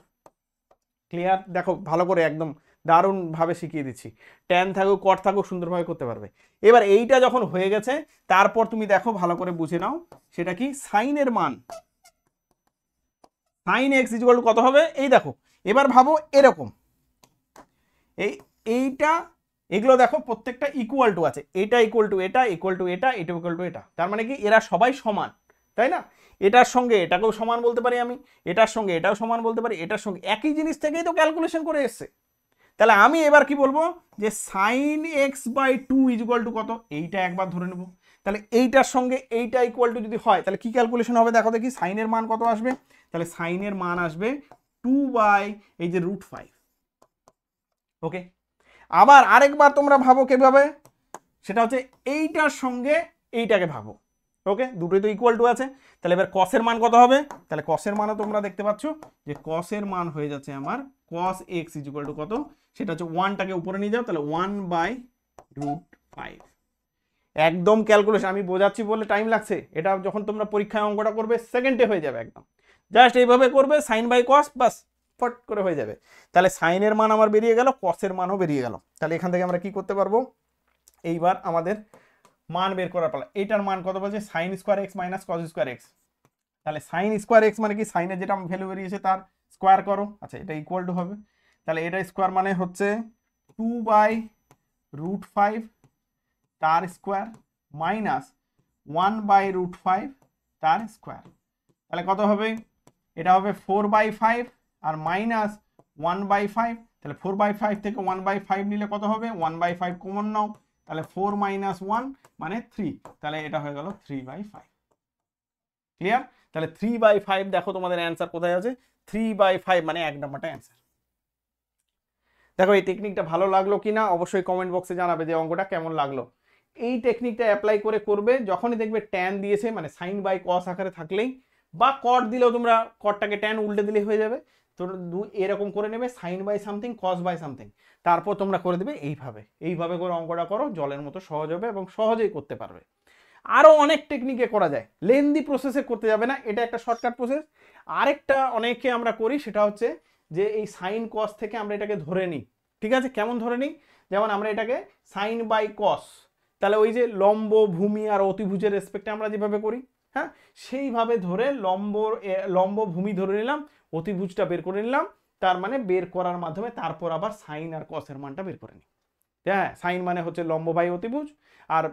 [SPEAKER 1] ক্লিয়ার? দেখো ভালো করে একদম দারুণভাবে শিখিয়ে দিচ্ছি, ট্যান থাকুক কট থাকুক সুন্দরভাবে করতে পারবে। এবার এইটা যখন হয়ে গেছে, তারপর তুমি দেখো ভালো করে বুঝে নাও, সেটা কি সাইনের মান, সাইন এক্স ইকুয়াল টু কত হবে, এই দেখো এবার ভাবো এরকম, এইটা এগুলো দেখো প্রত্যেকটা ইকুয়াল টু আছে, এটা ইকুয়াল টু এটা, ইকুয়াল টু এটা, এটা ইকুয়াল টু এটা, তার মানে কি এরা সবাই সমান, তাই না? এটার সঙ্গে এটাকেও সমান বলতে পারি আমি, এটার সঙ্গে এটাও সমান বলতে পারি, এটার সঙ্গে একই জিনিস থেকেই তো ক্যালকুলেশন করে এসছে। তাহলে আমি এবার কি বলবো, যে sine x by 2 equal to কত, এইটা একবার ধরে নেব। তাহলে এইটার সঙ্গে এইটা ইকুয়াল টু যদি হয়, তাহলে কি ক্যালকুলেশন হবে দেখো দেখি, সাইনের মান কত আসবে, তাহলে সাইনের মান আসবে 2 বাই এই যে √5। ওকে, আবার আরেকবার তোমরা ভাবো কিভাবে, সেটা হচ্ছে এইটার সঙ্গে এইটাকে ভাবো। ওকে, দুটোই তো ইকুয়াল টু আছে, তাহলে এবার কসের মান কত হবে, তাহলে কসের মানও তোমরা দেখতে পাচ্ছ যে কসের মান হয়ে যাচ্ছে আমার কস এক্স ইকুয়াল টু কত, সেটা হচ্ছে 1টাকে উপরে নিয়ে যাও, তাহলে 1 বাই √5। একদম ক্যালকুলেশন, আমি বোঝাচ্ছি বলে টাইম লাগছে, এটা যখন তোমরা পরীক্ষায় অঙ্কটা করবে সেকেন্ডে হয়ে যাবে একদম, জাস্ট এইভাবে করবে সাইন বাই কস, বাস ফট করে হয়ে যাবে। তাহলে সাইনের মান আমার বেরিয়ে গেল, কসের মানও বেরিয়ে গেল। তাহলে এখান থেকে আমরা কি করতে পারবো, এইবার আমাদের মান বের করার পালা। এটার মান কত বলছে, sine square x minus cos square x, তাহলে সাইন স্কোয়ার এক্স মানে কি, সাইনের যেটা ভ্যালু বেরিয়েছে তার স্কোয়ার করো, আচ্ছা এটা ইকুয়াল টু হবে, তাহলে এটা স্কোয়ার মানে হচ্ছে 2 বাই √5 তার স্কোয়ার মাইনাস 1 বাই √5 তার স্কোয়ার, তাহলে কত হবে, এটা হবে 4/5 আর মাইনাস 1/5, তাহলে 4/5 থেকে 1/5 নিলে কত হবে, 1/5 কমন নাও, তাহলে 4 মাইনাস 1 মানে 3, তাহলে এটা হয়ে গেল 3/5। ক্লিয়ার? তাহলে 3/5 দেখো তোমাদের অ্যান্সার কোথায় আছে, 3/5 মানে 1 নাম্বারটা অ্যান্সার। দেখো এই টেকনিকটা ভালো লাগলো কিনা অবশ্যই কমেন্ট বক্সে জানাবে যে অঙ্কটা কেমন লাগলো। এই টেকনিকটা অ্যাপ্লাই করে করবে যখনই দেখবে ট্যান দিয়েছে, মানে সাইন বাই কস আকারে থাকলেই, বা কট দিলেও তোমরা কটটাকে ট্যান উল্টে দিলেই হয়ে যাবে, তো এরকম করে নেবে sine by something cos by something, তারপর তোমরা করে দেবে এইভাবে, এইভাবে করে অঙ্কটা করো, জলের মতো সহজ হবে এবং সহজেই করতে পারবে। আরও অনেক টেকনিকে করা যায়, লেন্দি প্রসেসে করতে যাবে না, এটা একটা শর্টকাট প্রসেস। আরেকটা অনেকে আমরা করি, সেটা হচ্ছে যে এই সাইন কস থেকে আমরা এটাকে ধরে নিই, ঠিক আছে? কেমন ধরে নিই, যেমন আমরা এটাকে সাইন বাই কস, তাহলে ওই যে লম্ব ভূমি আর অতিভুজের রেসপেক্টে আমরা যেভাবে করি, হ্যাঁ সেইভাবে ধরে লম্ব ভূমি ধরে নিলাম, অতিভুজটা বের করে নিলাম, তার মানে বের করার মাধ্যমে তারপর আবার সাইন আর কসের মানটা বের করে নিই। হ্যাঁ, সাইন মানে হচ্ছে লম্ব বাই অতিভুজ, আর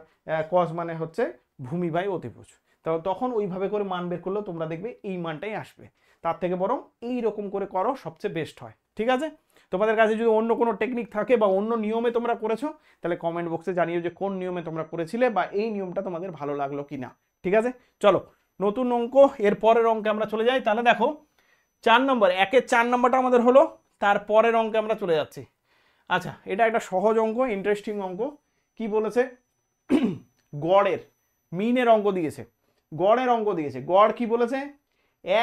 [SPEAKER 1] কস মানে হচ্ছে ভূমি বাই অতিভুজ, তো তখন ওইভাবে করে মান বের করলেও তোমরা দেখবে এই মানটাই আসবে, তার থেকে বরং এই রকম করে করো সবচেয়ে বেস্ট হয়। ঠিক আছে, তোমাদের কাছে যদি অন্য কোনো টেকনিক থাকে বা অন্য নিয়মে তোমরা করেছো, তাহলে কমেন্ট বক্সে জানিও যে কোন নিয়মে তোমরা করেছিলে বা এই নিয়মটা তোমাদের ভালো লাগলো কিনা। ঠিক আছে, চলো নতুন অঙ্ক, এর পরের অঙ্কে আমরা চলে যাই। তাহলে দেখো 4 নম্বর, 1-এর 4 নম্বরটা আমাদের হলো, তার পরের অঙ্কে আমরা চলে যাচ্ছি। আচ্ছা, এটা একটা সহজ অঙ্ক, ইন্টারেস্টিং অঙ্ক। কি বলেছে, গড়ের মিনের অঙ্ক দিয়েছে, গড়ের অঙ্ক দিয়েছে। গড় কি বলেছে,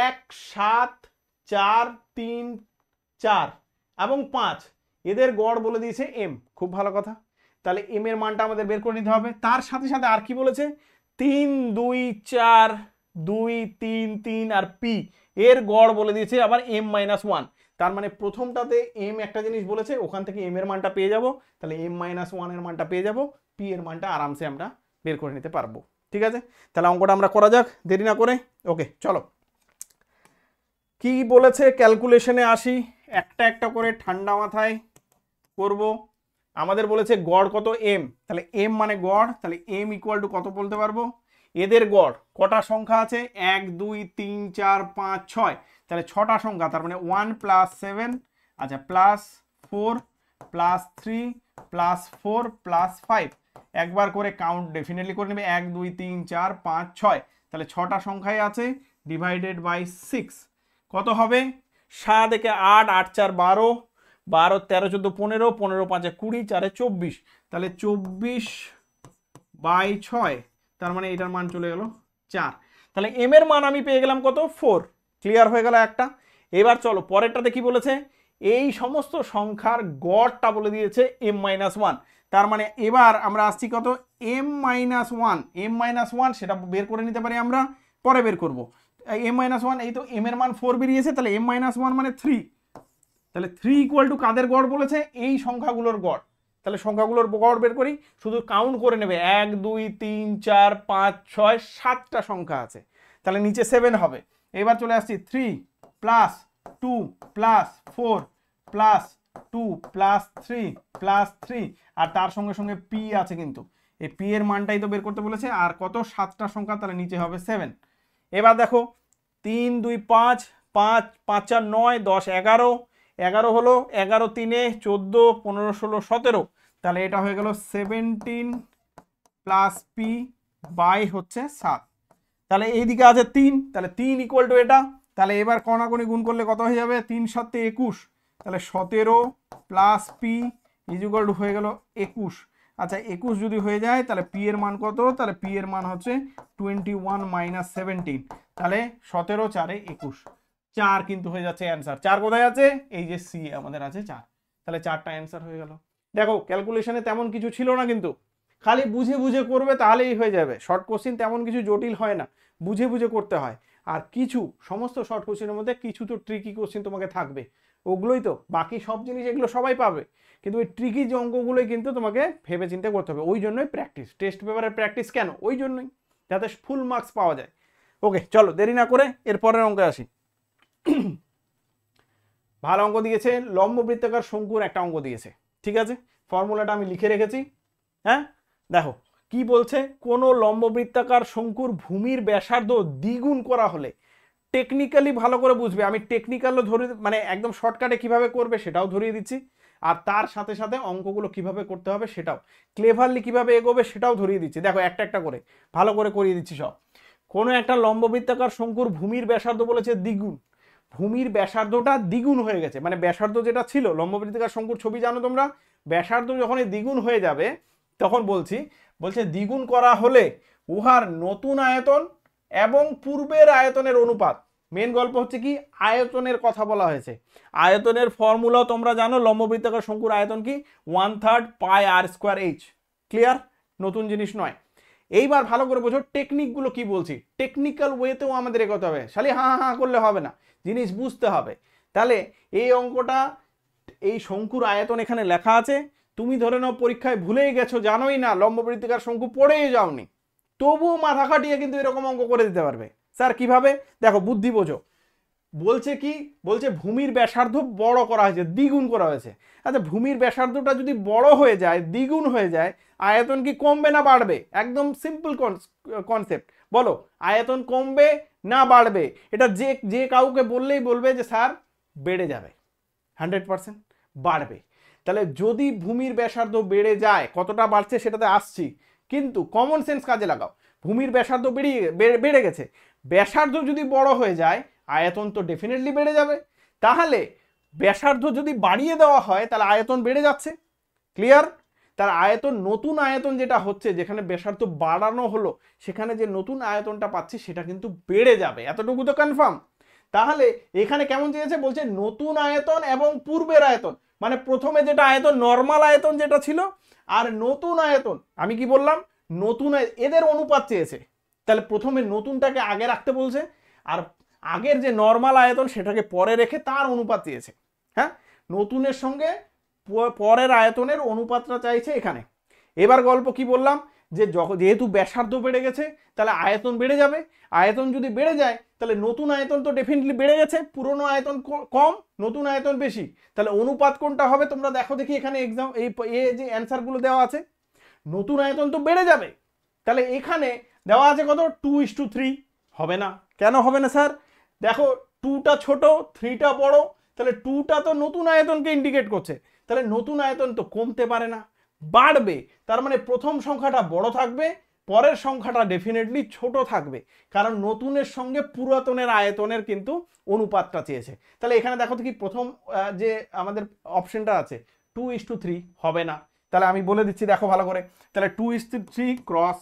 [SPEAKER 1] 1, 7, 4, 3, 4 এবং 5, এদের গড় বলে দিয়েছে এম। খুব ভালো কথা, তাহলে এম এর মানটা আমাদের বের করে নিতে হবে। তার সাথে সাথে আর কি বলেছে, 3, 2, 4, 2, 3, 3 আর পি এর গড় বলে দিয়েছে আবার m-1। তার মানে প্রথমটাতে এম একটা জিনিস বলেছে, ওখান থেকে এম এর মানটা পেয়ে যাব, তাহলে m-1 এর মানটা পেয়ে যাব, পি এর মানটা আরামসে আমরা বের করে নিতে পারবো। ঠিক আছে, তাহলে অঙ্কটা আমরা করা যাক দেরি না করে। ওকে চলো, কি বলেছে ক্যালকুলেশনে আসি, একটা একটা করে ঠান্ডা মাথায় করব। আমাদের বলেছে গড় কত এম, তাহলে এম মানে গড়, তাহলে এম ইকুয়াল টু কত বলতে পারবো, এদের গড় কটা সংখ্যা আছে, 1, 2, 3, 4, 5, 6, তাহলে 6টা সংখ্যা, তার মানে 1 + 7 আচ্ছা +4 +3 +4 +5 একবার করে কাউন্ট ডেফিনেটলি করে নেবে 1 2 3 4 5 6 তাহলে 6টা সংখ্যাই আছে ডিভাইডেড বাই 6 কত হবে 7 একে 8 8 4 12 12 13 14 15 15 5 20 4 24 তাহলে 24/6 তার মানে এটার মান চলে গেল 4 তাহলে m এর মান আমি পেয়ে গেলাম কত 4 ক্লিয়ার হয়ে গেল একটা এবার চলো পরেরটাতে কি বলেছে এই সমস্ত সংখ্যার গড়টা বলে দিয়েছে m-1 তার মানে এবার আমরা আসছি কত m-1 সেটা বের করে নিতে পারি আমরা পরে বের করব m-1 এই তো m এর মান 4 বেরিয়েছে তাহলে m-1 মানে 3 তাহলে 3 ইকুয়াল টু কাদের গড় বলেছে এই সংখ্যাগুলোর গড় তাহলে সংখ্যাগুলোর গড় বের করি শুধু কাউন্ট করে নেবে 1 2 3 4 5 6 7টা সংখ্যা আছে তাহলে নিচে 7 হবে এবার চলে আসছি 3 plus 2 plus 4 plus 2 plus 3 plus 3 আর তার সঙ্গে সঙ্গে p আছে কিন্তু এই p এর মানটাই তো বের করতে বলেছে আর কত 7টা সংখ্যা তাহলে নিচে হবে 7 এবার দেখো 3 2 5 5 5 4 9 10 11 11 হলো 11 3 14 15 16 17 তাহলে এটা হয়ে গেল 17 প্লাস p বাই হচ্ছে 7 তাহলে এইদিকে আছে 3 তাহলে 3 ইকুয়াল টু এটা তাহলে এবার কণাকণি গুণ করলে কত হয়ে যাবে 3 7 21 তাহলে 17 প্লাস p ইকুয়াল টু হয়ে গেল 21 আচ্ছা 21 যদি হয়ে যায় তাহলে p এর মান কত তাহলে p এর মান হচ্ছে 21 মাইনাস 17 তাহলে 17 4 21 4 কিন্তু হয়ে যাচ্ছে অ্যান্সার 4 কোথায় আছে এই যে সি আমাদের আছে 4 তাহলে 4টা অ্যান্সার হয়ে গেল দেখো ক্যালকুলেশনে তেমন কিছু ছিল না কিন্তু খালি বুঝে বুঝে করবে তাহলেই হয়ে যাবে শর্ট কোশ্চিন তেমন কিছু জটিল হয় না বুঝে বুঝে করতে হয় আর কিছু সমস্ত শর্ট কোশ্চিনের মধ্যে কিছু তো ট্রিকি কোশ্চিন তোমাকে থাকবে ওগুলোই তো বাকি সব জিনিস এগুলো সবাই পাবে কিন্তু ওই ট্রিকি যে অঙ্কগুলোই কিন্তু তোমাকে ভেবে চিন্তে করতে হবে ওই জন্যই প্র্যাকটিস টেস্ট পেপারের প্র্যাকটিস কেন ওই জন্যই যাতে ফুল মার্কস পাওয়া যায় ওকে চলো দেরি না করে এরপরের অঙ্কে আসি ভালো অঙ্ক দিয়েছে লম্ব বৃত্তাকার শঙ্কুর একটা অঙ্ক দিয়েছে ঠিক আছে ফর্মুলাটা আমি লিখে রেখেছি হ্যাঁ দেখো কি বলছে কোন লম্ব বৃত্তাকার শঙ্কুর ভূমির ব্যাসার্ধ দ্বিগুণ করা হলে টেকনিক্যালি ভালো করে বুঝবে আমি টেকনিক্যালও ধরে মানে একদম শর্টকাটে কিভাবে করবে সেটাও ধরিয়ে দিচ্ছি আর তার সাথে সাথে অঙ্কগুলো কিভাবে করতে হবে সেটাও ক্লেভারলি কিভাবে এগোবে সেটাও ধরিয়ে দিচ্ছি দেখো একটা একটা করে ভালো করে করিয়ে দিচ্ছি সব কোনো একটা লম্ব বৃত্তাকার শঙ্কুর ভূমির ব্যাসার্ধ বলেছে দ্বিগুণ ভূমির ব্যাসার্ধটা দ্বিগুণ হয়ে গেছে মানে ব্যাসার্ধ যেটা ছিল লম্ব বৃত্তাকার শঙ্কুর ছবি জানো তোমরা ব্যাসার্ধ যখন দ্বিগুণ হয়ে যাবে তখন বলছে দ্বিগুণ করা হলে উহার নতুন আয়তন এবং পূর্বের আয়তনের অনুপাত মেন গল্প হচ্ছে কি আয়তনের কথা বলা হয়েছে আয়তনের ফর্মুলা তোমরা জানো লম্ব বৃত্তাকার শঙ্কুর আয়তন কি 1/3 পাই আর স্কোয়ার এইচ ক্লিয়ার নতুন জিনিস নয় এইবার ভালো করে বোঝো টেকনিকগুলো কি বলছি টেকনিক্যাল ওয়েতেও আমাদের এগোতে হবে খালি হ্যাঁ হ্যাঁ করলে হবে না জিনিস বুঝতে হবে তাহলে এই অঙ্কটা এই শঙ্কুর আয়তন এখানে লেখা আছে তুমি ধরে নাও পরীক্ষায় ভুলেই গেছো জানোই না লম্ব বৃত্তাকার শঙ্কু পড়েই যাওনি তবুও মাথা খাটিয়ে কিন্তু এরকম অঙ্ক করে দিতে পারবে স্যার কিভাবে দেখো বুদ্ধি বোঝো বলছে কি বলছে ভূমির ব্যাসার্ধ বড় করা হয়েছে দ্বিগুণ করা হয়েছে আচ্ছা ভূমির ব্যাসার্ধটা যদি বড় হয়ে যায় দ্বিগুণ হয়ে যায় আয়তন কি কমবে না বাড়বে একদম সিম্পল কনসেপ্ট বলো আয়তন কমবে না বাড়বে এটা যে কাউকে বললেই বলবে যে স্যার বেড়ে যাবে 100% বাড়বে তাহলে যদি ভূমির ব্যাসার্ধ বেড়ে যায় কতটা বাড়ছে সেটাতে আসছি কিন্তু কমন সেন্স কাজে লাগাও ভূমির ব্যাসার্ধ বেড়ে গেছে ব্যাসার্ধ যদি বড় হয়ে যায় আয়তন তো ডেফিনেটলি বেড়ে যাবে তাহলে ব্যাসার্ধ যদি বাড়িয়ে দেওয়া হয় তাহলে আয়তন বেড়ে যাচ্ছে ক্লিয়ার তার আয়তন নতুন আয়তন যেটা হচ্ছে যেখানে ব্যাসার্ধ বাড়ানো হলো সেখানে যে নতুন আয়তনটা পাচ্ছি সেটা কিন্তু বেড়ে যাবে এতটুকু তো কনফার্ম তাহলে এখানে কেমন চেয়েছে বলছে নতুন আয়তন এবং পূর্বের আয়তন মানে প্রথমে যেটা আয়তন নর্মাল আয়তন যেটা ছিল আর নতুন আয়তন আমি কি বললাম নতুন এদের অনুপাত চেয়েছে তাহলে প্রথমে নতুনটাকে আগে রাখতে বলছে আর আগের যে নর্মাল আয়তন সেটাকে পরে রেখে তার অনুপাত চেয়েছে হ্যাঁ নতুনের সঙ্গে পরের আয়তনের অনুপাতটা চাইছে এখানে এবার গল্প কি বললাম যে যেহেতু ব্যাসার্ধ বেড়ে গেছে তাহলে আয়তন বেড়ে যাবে আয়তন যদি বেড়ে যায় তাহলে নতুন আয়তন তো ডেফিনেটলি বেড়ে গেছে পুরনো আয়তন কম নতুন আয়তন বেশি তাহলে অনুপাত কোনটা হবে তোমরা দেখো দেখি এখানে এক্সাম এই যে অ্যান্সারগুলো দেওয়া আছে নতুন আয়তন তো বেড়ে যাবে তাহলে এখানে দেওয়া আছে কত 2:3 হবে না কেন হবে না স্যার দেখো 2টা ছোট 3টা বড় তাহলে টুটা তো নতুন আয়তনকে ইন্ডিকেট করছে, তাহলে নতুন আয়তন তো কমতে পারে না, বাড়বে। তার মানে প্রথম সংখ্যাটা বড় থাকবে, পরের সংখ্যাটা ডেফিনেটলি ছোট থাকবে, কারণ নতুনের সঙ্গে পুরাতনের আয়তনের কিন্তু অনুপাতটা চেয়েছে। তাহলে এখানে দেখো তো কি প্রথম যে আমাদের অপশনটা আছে 2:3 হবে না, তাহলে আমি বলে দিচ্ছি দেখো ভালো করে, তাহলে 2:3 ক্রস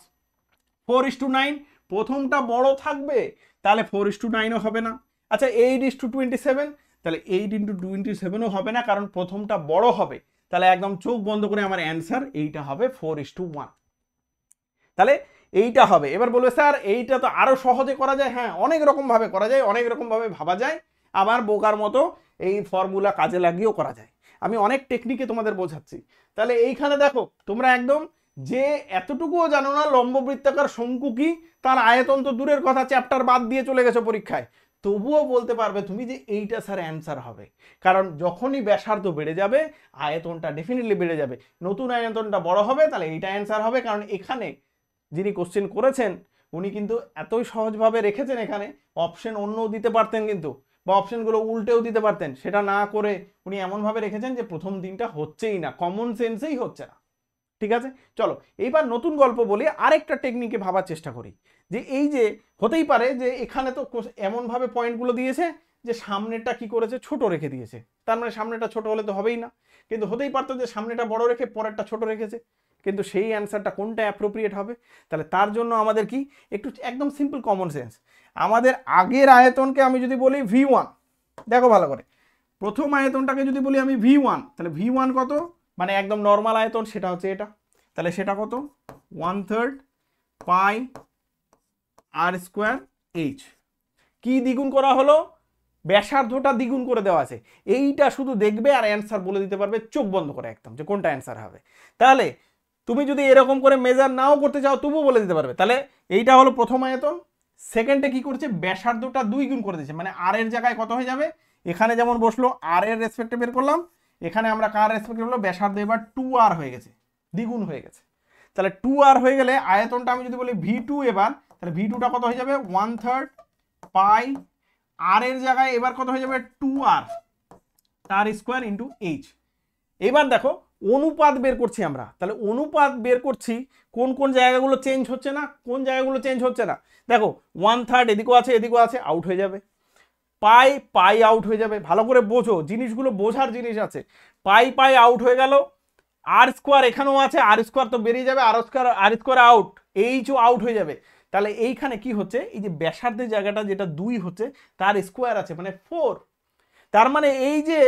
[SPEAKER 1] 4:9, প্রথমটা বড় থাকবে, তাহলে 4:9ও হবে না। আচ্ছা 8:27, তাহলে 8:27ও হবে না, কারণ প্রথমটা বড় হবে, তাহলে একদম চোখ বন্ধ করে আমার অ্যান্সার এইটা হবে 4:1। তাহলে এইটা হবে। এবার বলবে স্যার এইটা তো আরো সহজে করা যায়। হ্যাঁ, অনেক রকম ভাবে করা যায়, অনেক রকম ভাবে ভাবা যায়, আবার বোকার মতো এই ফর্মুলা কাজে লাগিয়েও করা যায়। আমি অনেক টেকনিকে তোমাদের বোঝাচ্ছি। তাহলে এইখানে দেখো তোমরা একদম যে এতটুকুও জানো না লম্ববৃত্তাকার শঙ্কু কি, তার আয়তন তো দূরের কথা, চ্যাপ্টার বাদ দিয়ে চলে গেছো পরীক্ষায়, তবুও বলতে পারবে তুমি যে এইটা স্যার অ্যান্সার হবে, কারণ যখনই ব্যাসার্ধ বেড়ে যাবে আয়তনটা ডেফিনেটলি বেড়ে যাবে, নতুন আয়তনটা বড় হবে, তাহলে এইটা অ্যান্সার হবে। কারণ এখানে যিনি কোশ্চেন করেছেন উনি কিন্তু এতই সহজভাবে রেখেছেন, এখানে অপশন অন্যও দিতে পারতেন কিন্তু, বা অপশনগুলো উল্টেও দিতে পারতেন, সেটা না করে উনি এমনভাবে রেখেছেন যে প্রথম দিনটা হচ্ছেই না, কমন সেন্সেই হচ্ছে না। ঠিক আছে, চলো এইবার নতুন গল্প বলি, আরেকটা টেকনিকে ভাবার চেষ্টা করি, যে এই যে হতেই পারে যে এখানে তো এমনভাবে পয়েন্টগুলো দিয়েছে যে সামনেটা কি করেছে ছোট রেখে দিয়েছে, তার মানে সামনেটা ছোট হলে তো হবেই না, কিন্তু হতেই পারতো যে সামনেটা বড় রেখে পরেরটা ছোট রেখেছে, কিন্তু সেই অ্যান্সারটা কোনটা অ্যাপ্রোপ্রিয়েট হবে? তাহলে তার জন্য আমাদের কি একটু একদম সিম্পল কমন সেন্স, আমাদের আগের আয়তনকে আমি যদি বলি V1, দেখো ভালো করে, প্রথম আয়তনটাকে যদি বলি আমি V1, তাহলে V1 কত, মানে একদম নর্মাল আয়তন, সেটা হচ্ছে এটা, তাহলে সেটা কত 1/3 পাই আর স্কোয়ার এইচ। কি দ্বিগুণ করা হলো? ব্যাসার্ধটা দ্বিগুণ করে দেওয়া আছে, এইটা শুধু দেখবে আর অ্যান্সার বলে দিতে পারবে চোখ বন্ধ করে একদম, যে কোনটা অ্যান্সার হবে। তাহলে তুমি যদি এরকম করে মেজার নাও করতে চাও তবুও বলে দিতে পারবে। তাহলে এইটা হলো প্রথম আয়তন, সেকেন্ডে কি করছে, ব্যাসার্ধটা 2 গুণ করে দিচ্ছে, মানে আর এর জায়গায় কত হয়ে যাবে, এখানে যেমন বসলো আর এর রেসপেক্টে বের করলাম, এখানে আমরা কার রেসপেক্টে বলবো, ব্যাসার্ধ এবার 2r হয়ে গেছে, দ্বিগুণ হয়ে গেছে। তাহলে 2r হয়ে গেলে আয়তনটা আমি যদি বলি V2 এবার, তাহলে V2টা কত হয়ে যাবে 1/3 পাই আর এর জায়গায় এবার কত হয়ে যাবে 2r তার স্কোয়ার ইন্টু এইচ। এবার দেখো অনুপাত বের করছি আমরা, তাহলে অনুপাত বের করছি কোন কোন জায়গাগুলো চেঞ্জ হচ্ছে না, কোন জায়গাগুলো চেঞ্জ হচ্ছে না। দেখো 1/3 এদিকেও আছে এদিকেও আছে, আউট হয়ে যাবে, পাই পাই আউট হয়ে যাবে, ভালো করে বোঝো, জিনিসগুলো বোঝার জিনিস আছে। পাই পাই আউট হয়ে গেল, আর স্কোয়ার এখানেও আছে, আর স্কোয়ার তো বেরিয়ে যাবে, আর স্কোয়ার আউট, এইচও আউট হয়ে যাবে। তাহলে এইখানে কি হচ্ছে, এই যে ব্যাসার্ধের জায়গাটা যেটা 2 হচ্ছে তার স্কোয়ার আছে মানে 4, তার মানে এই যে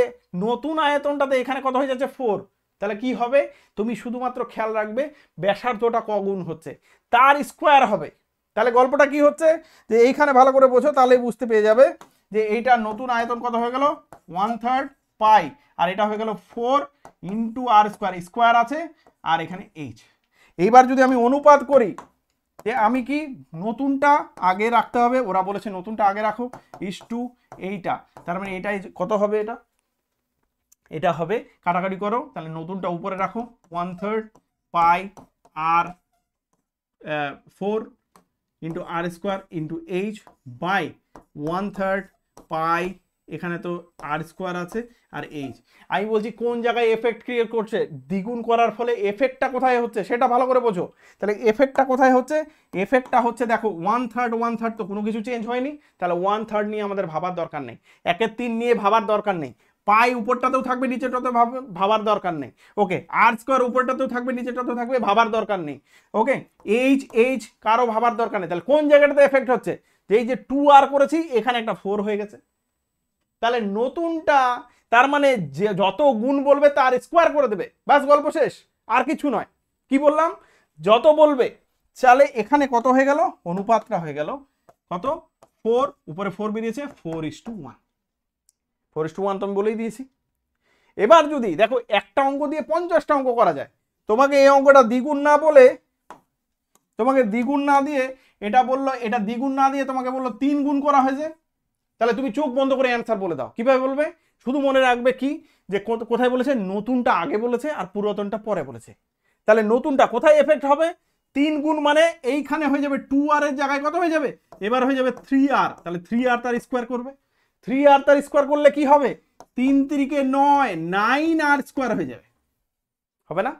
[SPEAKER 1] নতুন আয়তনটাতে এখানে কত হয়ে যাচ্ছে 4, তাহলে কি হবে, তুমি শুধুমাত্র খেয়াল রাখবে ব্যাসার্ধটা কগুণ হচ্ছে, তার স্কোয়ার হবে। তাহলে গল্পটা কি হচ্ছে, যে এইখানে ভালো করে বোঝো, তাহলে বুঝতে পেরে যাবে যে এইটা নতুন আয়তন কত হয়ে গেল 1/3 পাই, আর এটা হয়ে গেল 4 ইন্টু আর স্কোয়ার, স্কোয়ার আছে আর এখানে এইচ। এইবার যদি আমি অনুপাত করি, যে আমি কি নতুনটা আগে রাখতে হবে, ওরা বলেছে নতুনটা আগে রাখো ইস টু এইটা, তার মানে এটাই কত হবে, এটা হবে, কাটাকাটি করো, তাহলে নতুনটা উপরে রাখো 1/3 পাই আর 4 ইন্টু আর square into H by 1/3 pi, এখানে তো আর স্কোয়ার আছে আর এইচ। আমি বলছি কোন জায়গায় এফেক্ট ক্রিয়েট করছে, দ্বিগুণ করার ফলে এফেক্টটা কোথায় হচ্ছে সেটা ভালো করে বোঝো। তাহলে এফেক্টটা কোথায় হচ্ছে, এফেক্টটা হচ্ছে দেখো 1/3 তো কোনো কিছু চেঞ্জ হয়নি, তাহলে 1/3 নিয়ে আমাদের ভাবার দরকার নেই, 1/3 নিয়ে ভাবার দরকার নেই, পাই উপরটাতেও থাকবে নিচেটাতেও ভাবার দরকার নেই, ওকে, আর স্কোয়ার উপরটাতেও থাকবে নিচেটাতেও থাকবে, ভাবার দরকার নেই, ওকে, এইচ এইচ কারো ভাবার দরকার নেই। তাহলে কোন জায়গাটাতে এফেক্ট হচ্ছে, যে এই যে 2r করেছি এখানে একটা 4 হয়ে গেছে, তাহলে নতুনটা তার মানে যে যত গুণ বলবে তার স্কোয়ার করে দেবে, ব্যাস গল্প শেষ, আর কিছু নয়। কি বললাম, যত বলবে, তাহলে এখানে কত হয়ে গেল, অনুপাতটা হয়ে গেল কত 4, উপরে 4 বেরিয়েছে 4:1, 4:1 তো আমি বলেই দিয়েছি। এবার যদি দেখো একটা অঙ্ক দিয়ে 50টা অঙ্ক করা যায়, তোমাকে এই অঙ্কটা দ্বিগুণ না বলে, তোমাকে দ্বিগুণ না দিয়ে এটা বললো, এটা দ্বিগুণ না দিয়ে তোমাকে বললো 3 গুণ করা হয়েছে, তাহলে তুমি চোখ বন্ধ করে অ্যান্সার বলে দাও। কিভাবে বলবে, শুধু মনে রাখবে কি, যে কোথায় বলেছে, নতুনটা আগে বলেছে আর পুরাতনটা পরে বলেছে। তাহলে নতুনটা কোথায় এফেক্ট হবে, 3 গুণ মানে এইখানে হয়ে যাবে 2r এর জায়গায় কত হয়ে যাবে, এবার হয়ে যাবে 3r, তাহলে 3r তার স্কোয়ার করবে, 3r তার স্কোয়ার করলে কি হবে, 3 3 9, 9 আর স্কোয়ার হয়ে যাবে, হবে না?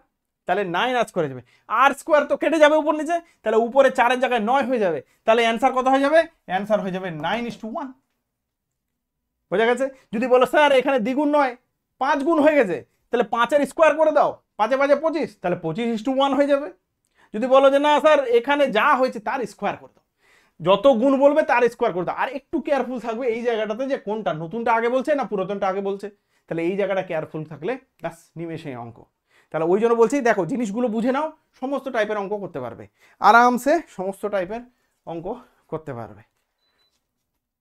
[SPEAKER 1] তাহলে 9 আর স্কোয়ার হয়ে যাবে, আর স্কোয়ার তো কেটে যাবে উপর নিচে, তাহলে উপরে 4 জায়গায় 9 হয়ে যাবে, তাহলে অ্যান্সার কত হয়ে যাবে? অ্যান্সার হয়ে যাবে 9:1। বোঝা গেছে? যদি বলো স্যার এখানে দ্বিগুণ নয় 5 গুণ হয়ে গেছে, তাহলে 5 এর স্কোয়ার করে দাও, 5 এ 5 25, তাহলে 25:1 হয়ে যাবে। যদি বলো যে না স্যার এখানে যা হয়েছে তার স্কোয়ার করে দাও, যত গুণ বলবে তার স্কোয়ার করে দাও। আর একটু কেয়ারফুল থাকবে এই জায়গাটাতে, যে কোনটা নতুনটা আগে বলছে না পুরাতনটা আগে বলছে, তাহলে এই জায়গাটা কেয়ারফুল থাকলে ব্যাস নিমেষে অঙ্ক। তাহলে ওই জন্য বলছি দেখো জিনিসগুলো বুঝে নাও, সমস্ত টাইপের অঙ্ক করতে পারবে, আরামসে সমস্ত টাইপের অঙ্ক করতে পারবে।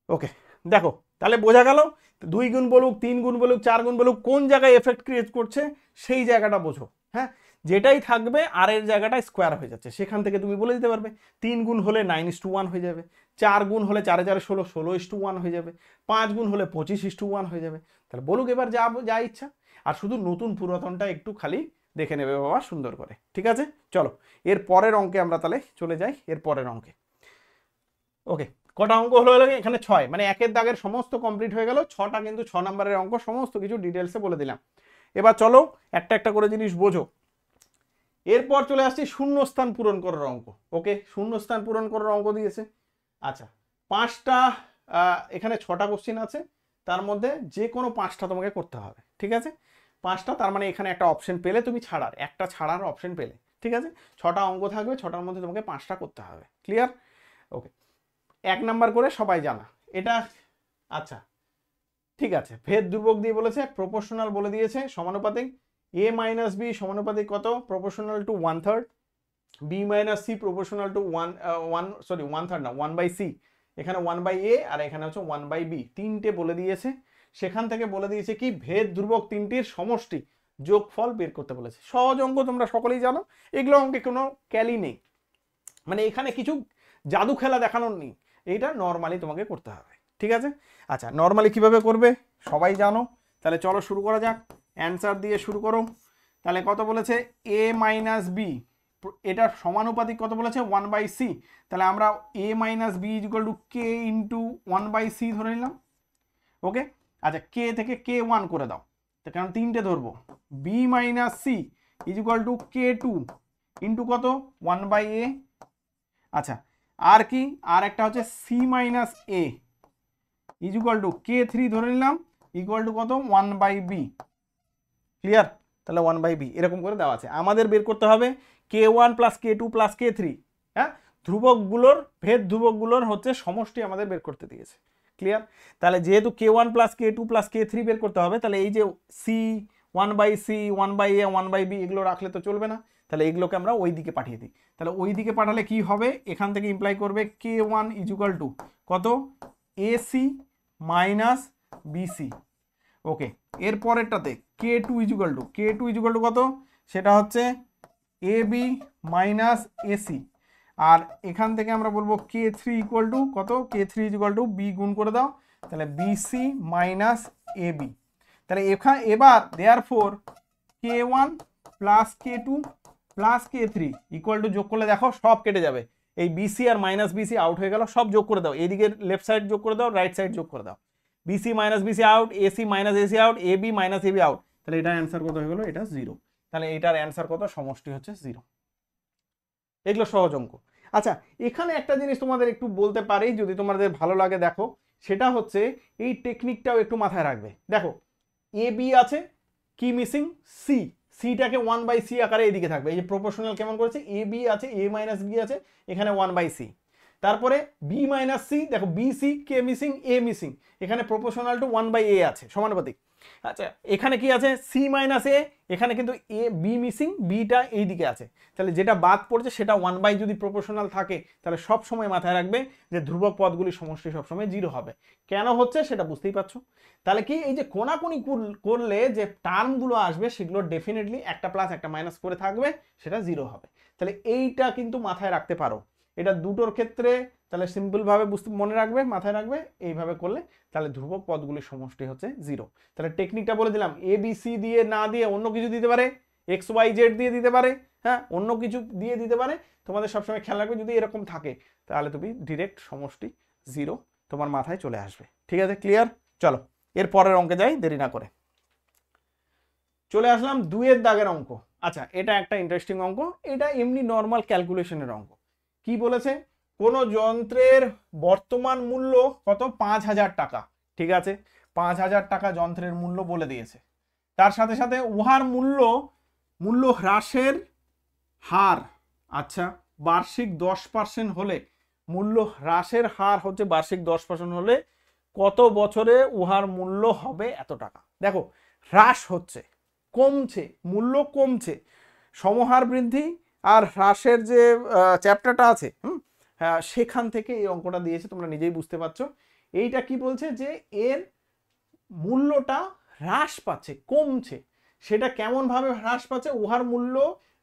[SPEAKER 1] ওকে, দেখো তাহলে বোঝা গেল 2 গুণ বলুক, 3 গুণ বলুক, 4 গুণ বলুক, কোন জায়গায় এফেক্ট ক্রিয়েট করছে সেই জায়গাটা বোঝো। হ্যাঁ, যেটাই থাকবে আর এর জায়গাটা স্কোয়ার হয়ে যাচ্ছে, সেখান থেকে তুমি বলে দিতে পারবে 3 গুণ হলে 9:1 হয়ে যাবে, 4 গুণ হলে 4 4 16, 16:1 হয়ে যাবে, 5 গুণ হলে 25:1 হয়ে যাবে। তাহলে বলুক এবার যা যা ইচ্ছা, আর শুধু নতুন পুরাতনটা একটু খালি দেখে নেবে বাবা সুন্দর করে। ঠিক আছে, চলো এর পরের অঙ্কে আমরা তাহলে চলে যাই, এর পরের অঙ্কে। ওকে, কটা অঙ্ক হলো এখানে? 6, মানে একের দাগের সমস্ত কমপ্লিট হয়ে গেল, 6টা কিন্তু 6 নম্বরের অঙ্ক, সমস্ত কিছু ডিটেলসে বলে দিলাম। এবার চলো একটা একটা করে জিনিস বোঝো। এরপর চলে আসছি শূন্যস্থান পূরণ করার অঙ্ক। ওকে, শূন্যস্থান পূরণ করার অঙ্ক দিয়েছে। আচ্ছা, 5টা, এখানে 6টা কোশ্চিন আছে, তার মধ্যে যে কোনো 5টা তোমাকে করতে হবে। ঠিক আছে, 5টা, তার মানে এখানে একটা অপশন পেলে তুমি ছাড়ার, একটা ছাড়ার অপশন পেলে। ঠিক আছে, 6টা অঙ্ক থাকবে, 6টার মধ্যে তোমাকে 5টা করতে হবে। ক্লিয়ার? ওকে, 1 নাম্বার করে সবাই জানা এটা। আচ্ছা ঠিক আছে, ভেদ ধ্রুবক দিয়ে বলেছে, প্রপোর্শনাল বলে দিয়েছে, সমানুপাতিক a মাইনাস বি সমানুপাতিক কত? Proportional to 1/3, b minus C proportional to 1/3 না 1/c, এখানে 1/a আর এখানে হচ্ছে 1/b, তিনটে বলে দিয়েছে। সেখান থেকে বলে দিয়েছে কি ভেদ ধ্রুবক তিনটির সমষ্টি যোগফল বের করতে বলেছে। সহজ অঙ্ক, তোমরা সকলেই জানো, এগুলো অঙ্কে কোনো ক্যালি নেই, মানে এখানে কিছু জাদু খেলা দেখানোর নেই, এইটা নর্মালি তোমাকে করতে হবে। ঠিক আছে, আচ্ছা নর্মালি কিভাবে করবে সবাই জানো, তাহলে চলো শুরু করা যাক। অ্যান্সার দিয়ে শুরু করো। তাহলে কত বলেছে? a মাইনাস বি, এটার সমানুপাতিক কত বলেছে? 1/c, তাহলে আমরা a minus B equal to K into 1/c ধরে নিলাম। ওকে, আচ্ছা কে থেকে কে 1 করে দাও, তো কারণ তিনটে ধরবো। b minus c equal to k 2 into কত? 1/a। আচ্ছা আর কি, আর একটা হচ্ছে c minus a equal to k 3 ধরে নিলাম, ইকুয়াল টু কত? 1/b। ক্লিয়ার? তাহলে 1/b এরকম করে দেওয়া আছে, আমাদের বের করতে হবে k1 plus k2 plus k3। হ্যাঁ, ধ্রুবকগুলোর, ভেদ ধ্রুবকগুলোর হচ্ছে সমষ্টি আমাদের বের করতে দিয়েছে। ক্লিয়ার? তাহলে যেহেতু k1 plus k2 plus k3 বের করতে হবে, তাহলে এই যে c 1/c 1/a 1/b এগুলো রাখলে তো চলবে না, তাহলে এগুলোকে আমরা ওই দিকে পাঠিয়ে দিই। তাহলে ওই দিকে পাঠালে কি হবে? এখান থেকে ইমপ্লাই করবে k1 ইকুয়াল টু কত? ac minus bc. ওকে, এর পরেরটাতে k2 ইকুয়াল টু কত? সেটা হচ্ছে ab মাইনাস এসি, আর এখান থেকে আমরা বলবো k3 ইকুয়াল টু কত? k3 ইকুয়াল টু b গুণ করে দাও, তাহলে বিসি মাইনাস ab। তাহলে এবার therefore k1 plus k2 plus k3 equal to যোগ করলে দেখো সব কেটে যাবে, এই বিসি আর মাইনাস বিসি আউট হয়ে গেল, সব যোগ করে দাও, এইদিকে লেফট সাইড যোগ করে দাও, রাইট সাইড যোগ করে দাও, BC minus BC out, AC minus AC out, AB minus AB out, তাহলে এটার অ্যান্সার কত হয়ে গেল? এটা 0। তাহলে এটার অ্যান্সার কত? সমষ্টি হচ্ছে 0। এগুলো সহজ অঙ্ক। আচ্ছা এখানে একটা জিনিস তোমাদের একটু বলতে পারি, যদি তোমাদের ভালো লাগে দেখো, সেটা হচ্ছে এই টেকনিকটাও একটু মাথায় রাখবে। দেখো এ বি আছে, কি মিসিং? সি, সিটাকে 1/c আকারে এদিকে থাকবে, এই যে প্রপোর্শনাল কেমন করেছে, এ বি আছে, এ মাইনাস বি আছে, এখানে 1/c। তারপরে বি মাইনাস সি, দেখো বি সি কে মিসিং, এ মিসিং, এখানে প্রপোর্শনাল টু 1/a আছে, সমানুপাতিক। আচ্ছা এখানে কি আছে? সি মাইনাস এ, এখানে কিন্তু এ বি মিসিং, বিটা এই দিকে আছে, তাহলে যেটা বাদ পড়ছে সেটা 1/, যদি প্রপোর্শনাল থাকে তাহলে সব সময় মাথায় রাখবে যে ধ্রুবক পদগুলির সমষ্টি সবসময় 0 হবে। কেন হচ্ছে সেটা বুঝতেই পারছো। তাহলে কি এই যে কোনাকুনি করলে যে টার্মগুলো আসবে সেগুলো ডেফিনেটলি একটা প্লাস একটা মাইনাস করে থাকবে, সেটা 0 হবে। তাহলে এইটা কিন্তু মাথায় রাখতে পারো, এটা দুটোর ক্ষেত্রে তাহলে সিম্পল ভাবে মনে রাখবে, মাথায় রাখবে, এইভাবে করলে তাহলে ধ্রুবক পদগুলির সমষ্টি হচ্ছে 0। তাহলে টেকনিকটা বলে দিলাম, এ বি সি দিয়ে না দিয়ে অন্য কিছু দিতে পারে, এক্স ওয়াই জেড দিয়ে দিতে পারে, হ্যাঁ অন্য কিছু দিয়ে দিতে পারে, তোমাদের সবসময় খেয়াল রাখবে যদি এরকম থাকে তাহলে তুমি ডিরেক্ট সমষ্টি 0 তোমার মাথায় চলে আসবে। ঠিক আছে, ক্লিয়ার? চলো এর পরের অঙ্কে যাই দেরি না করে। চলে আসলাম 2 দাগের অঙ্ক। আচ্ছা, এটা একটা ইন্টারেস্টিং অঙ্ক, এটা এমনি নর্মাল ক্যালকুলেশনের অঙ্ক। কি বলেছে, কোন যন্ত্রের বর্তমান মূল্য কত, 5,000 টাকা। ঠিক আছে, 5,000 টাকা যন্ত্রের মূল্য বলে দিয়েছে। তার সাথে সাথে উহার মূল্য হ্রাসের হার, আচ্ছা বার্ষিক 10% হলে, মূল্য হ্রাসের হার হচ্ছে বার্ষিক 10% হলে কত বছরে উহার মূল্য হবে এত টাকা। দেখো, হ্রাস হচ্ছে, কমছে, মূল্য কমছে, সমহার বৃদ্ধি আর হ্রাসের যে চ্যাপ্টারটা আছে সেখান থেকে এই অঙ্কটা দিয়েছে, তোমরা নিজেই বুঝতে পারছো। এইটা কি বলছে, যে এর মূল্যটা হ্রাস পাচ্ছে, কমছে। সেটা কেমন ভাবে হ্রাস পাচ্ছে, উহার মূল্য